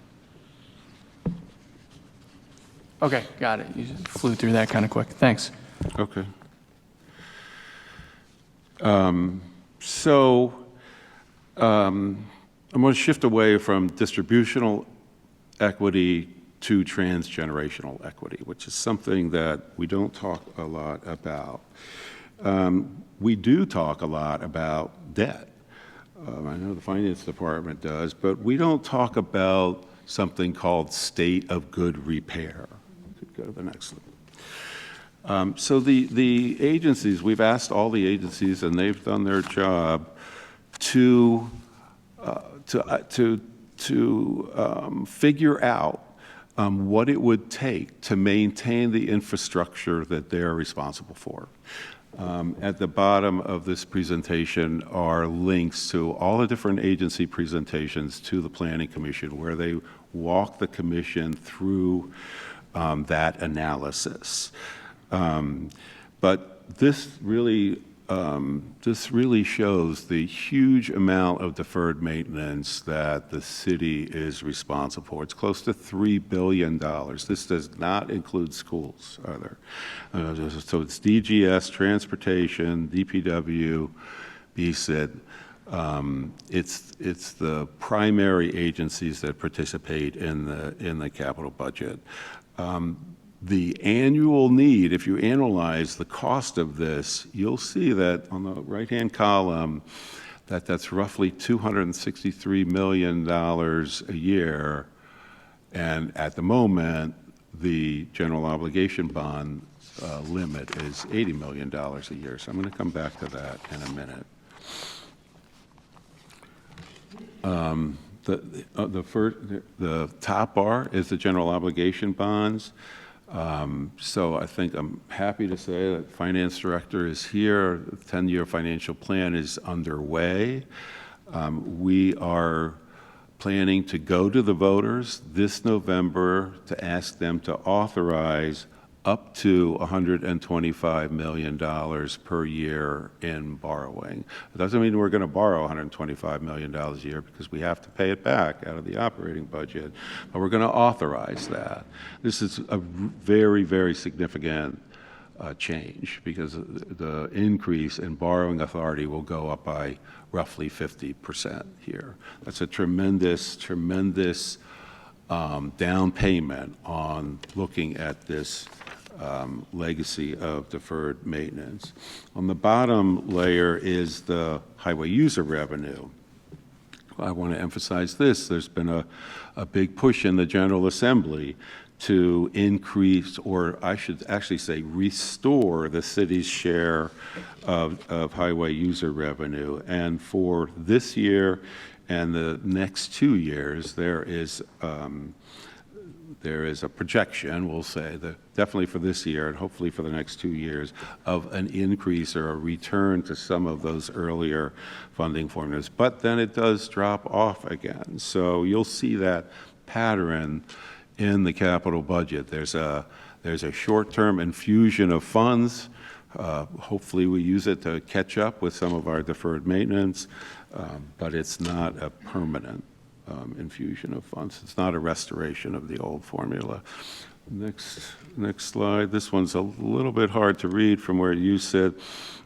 Okay, got it. You just flew through that kind of quick. Thanks. Okay. So I'm going to shift away from distributional equity to transgenerational equity, which is something that we don't talk a lot about. We do talk a lot about debt. I know the finance department does, but we don't talk about something called state of good repair. Could go to the next one. So the agencies, we've asked all the agencies, and they've done their job to figure out what it would take to maintain the infrastructure that they're responsible for. At the bottom of this presentation are links to all the different agency presentations to the Planning Commission, where they walk the commission through that analysis. But this really shows the huge amount of deferred maintenance that the city is responsible for. It's close to $3 billion. This does not include schools, either. So it's DGS, Transportation, DPW, BSID. It's the primary agencies that participate in the capital budget. The annual need, if you analyze the cost of this, you'll see that on the right-hand column, that's roughly $263 million a year. And at the moment, the general obligation bond limit is $80 million a year. So I'm going to come back to that in a minute. The top bar is the general obligation bonds. So I think I'm happy to say that Finance Director is here. The 10-year financial plan is underway. We are planning to go to the voters this November to ask them to authorize up to $125 million per year in borrowing. It doesn't mean we're going to borrow $125 million a year, because we have to pay it back out of the operating budget, but we're going to authorize that. This is a very, very significant change, because the increase in borrowing authority will go up by roughly 50% here. That's a tremendous, tremendous down payment on looking at this legacy of deferred maintenance. On the bottom layer is the highway user revenue. I want to emphasize this. There's been a big push in the General Assembly to increase, or I should actually say restore, the city's share of highway user revenue. And for this year and the next 2 years, there is a projection, we'll say, that definitely for this year and hopefully for the next 2 years, of an increase or a return to some of those earlier funding formulas. But then it does drop off again. So you'll see that pattern in the capital budget. There's a short-term infusion of funds. Hopefully we use it to catch up with some of our deferred maintenance, but it's not a permanent infusion of funds. It's not a restoration of the old formula. Next slide. This one's a little bit hard to read from where you sit,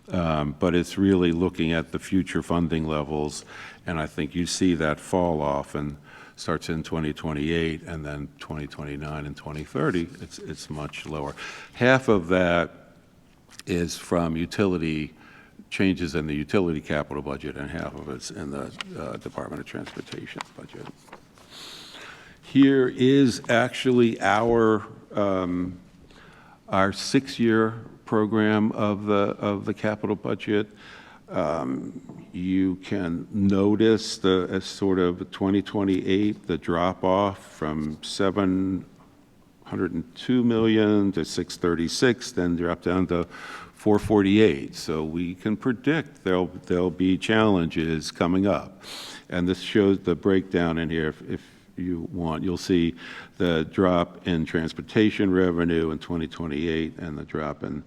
but it's really looking at the future funding levels, and I think you see that fall off and starts in 2028, and then 2029 and 2030, it's much lower. Half of that is from utility changes in the utility capital budget, and half of it's in the Department of Transportation budget. Here is actually our 6-year program of the capital budget. You can notice the sort of 2028, the drop off from 702 million to 636, then drop down to 448. So we can predict there'll be challenges coming up. And this shows the breakdown in here. If you want, you'll see the drop in transportation revenue in 2028 and the drop in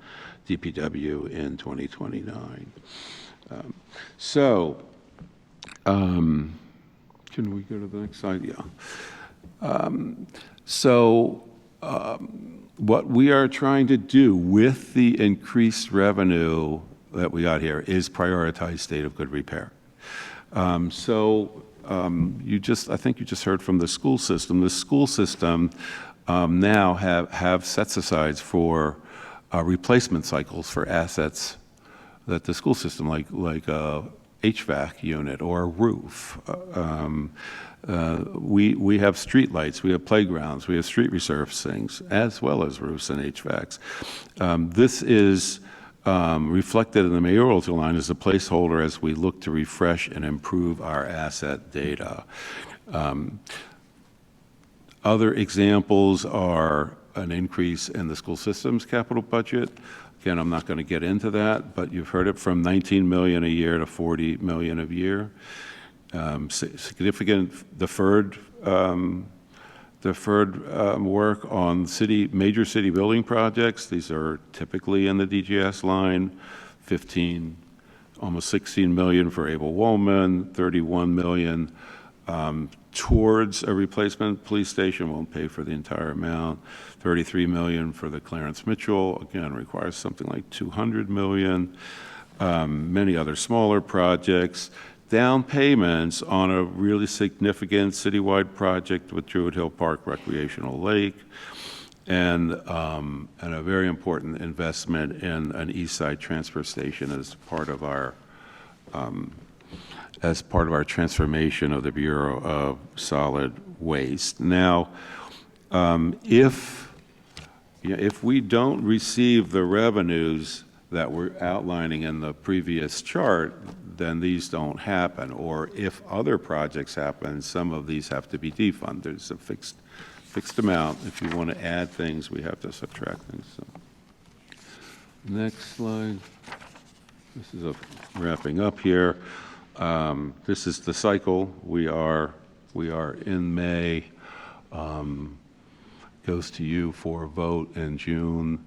DPW in 2029. Can we go to the next slide? Yeah. What we are trying to do with the increased revenue that we got here is prioritize state of good repair. I think you just heard from the school system. The school system now have sets-asides for replacement cycles for assets that the school system, like a HVAC unit or a roof. We have streetlights, we have playgrounds, we have street resurfacings, as well as roofs and HVACs. This is reflected in the mayoral line as a placeholder as we look to refresh and improve our asset data. Other examples are an increase in the school system's capital budget. Again, I'm not going to get into that, but you've heard it from $19 million a year to $40 million a year. Significant deferred work on major city building projects. These are typically in the DGS line. Almost $16 million for Abel Woolman, $31 million towards a replacement police station. Won't pay for the entire amount. $33 million for the Clarence Mitchell. Again, requires something like $200 million. Many other smaller projects. Down payments on a really significant citywide project with Druid Hill Park Recreational Lake, and a very important investment in an East Side transfer station as part of our transformation of the Bureau of Solid Waste. Now, if we don't receive the revenues that we're outlining in the previous chart, then these don't happen. Or if other projects happen, some of these have to be defunded. There's a fixed amount. If you want to add things, we have to subtract things. So. Next slide. This is wrapping up here. This is the cycle. We are in May. Goes to you for a vote in June.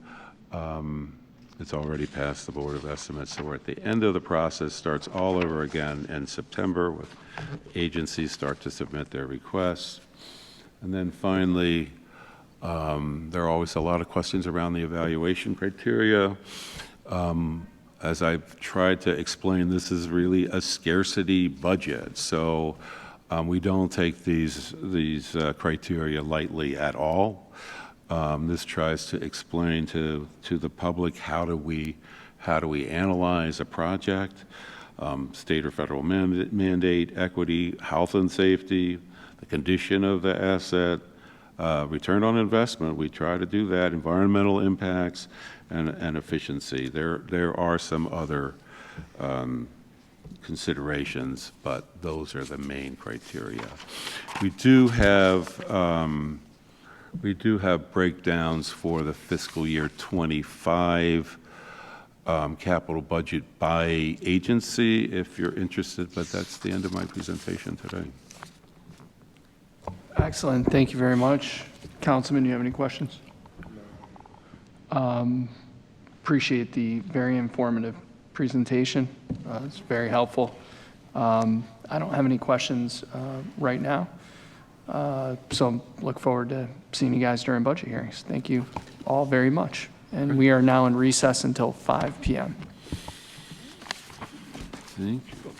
It's already passed the Board of Estimates, so we're at the end of the process. Starts all over again in September with agencies start to submit their requests. And then finally, there are always a lot of questions around the evaluation criteria. As I've tried to explain, this is really a scarcity budget. So we don't take these criteria lightly at all. This tries to explain to the public how do we analyze a project, state or federal mandate, equity, health and safety, the condition of the asset, return on investment. We try to do that, environmental impacts, and efficiency. There are some other considerations, but those are the main criteria. We do have breakdowns for the fiscal year 25 capital budget by agency, if you're interested, but that's the end of my presentation today. Excellent. Thank you very much. Councilman, do you have any questions? Appreciate the very informative presentation. It's very helpful. I don't have any questions right now. So look forward to seeing you guys during budget hearings. Thank you all very much. And we are now in recess until 5 p.m. Thank you.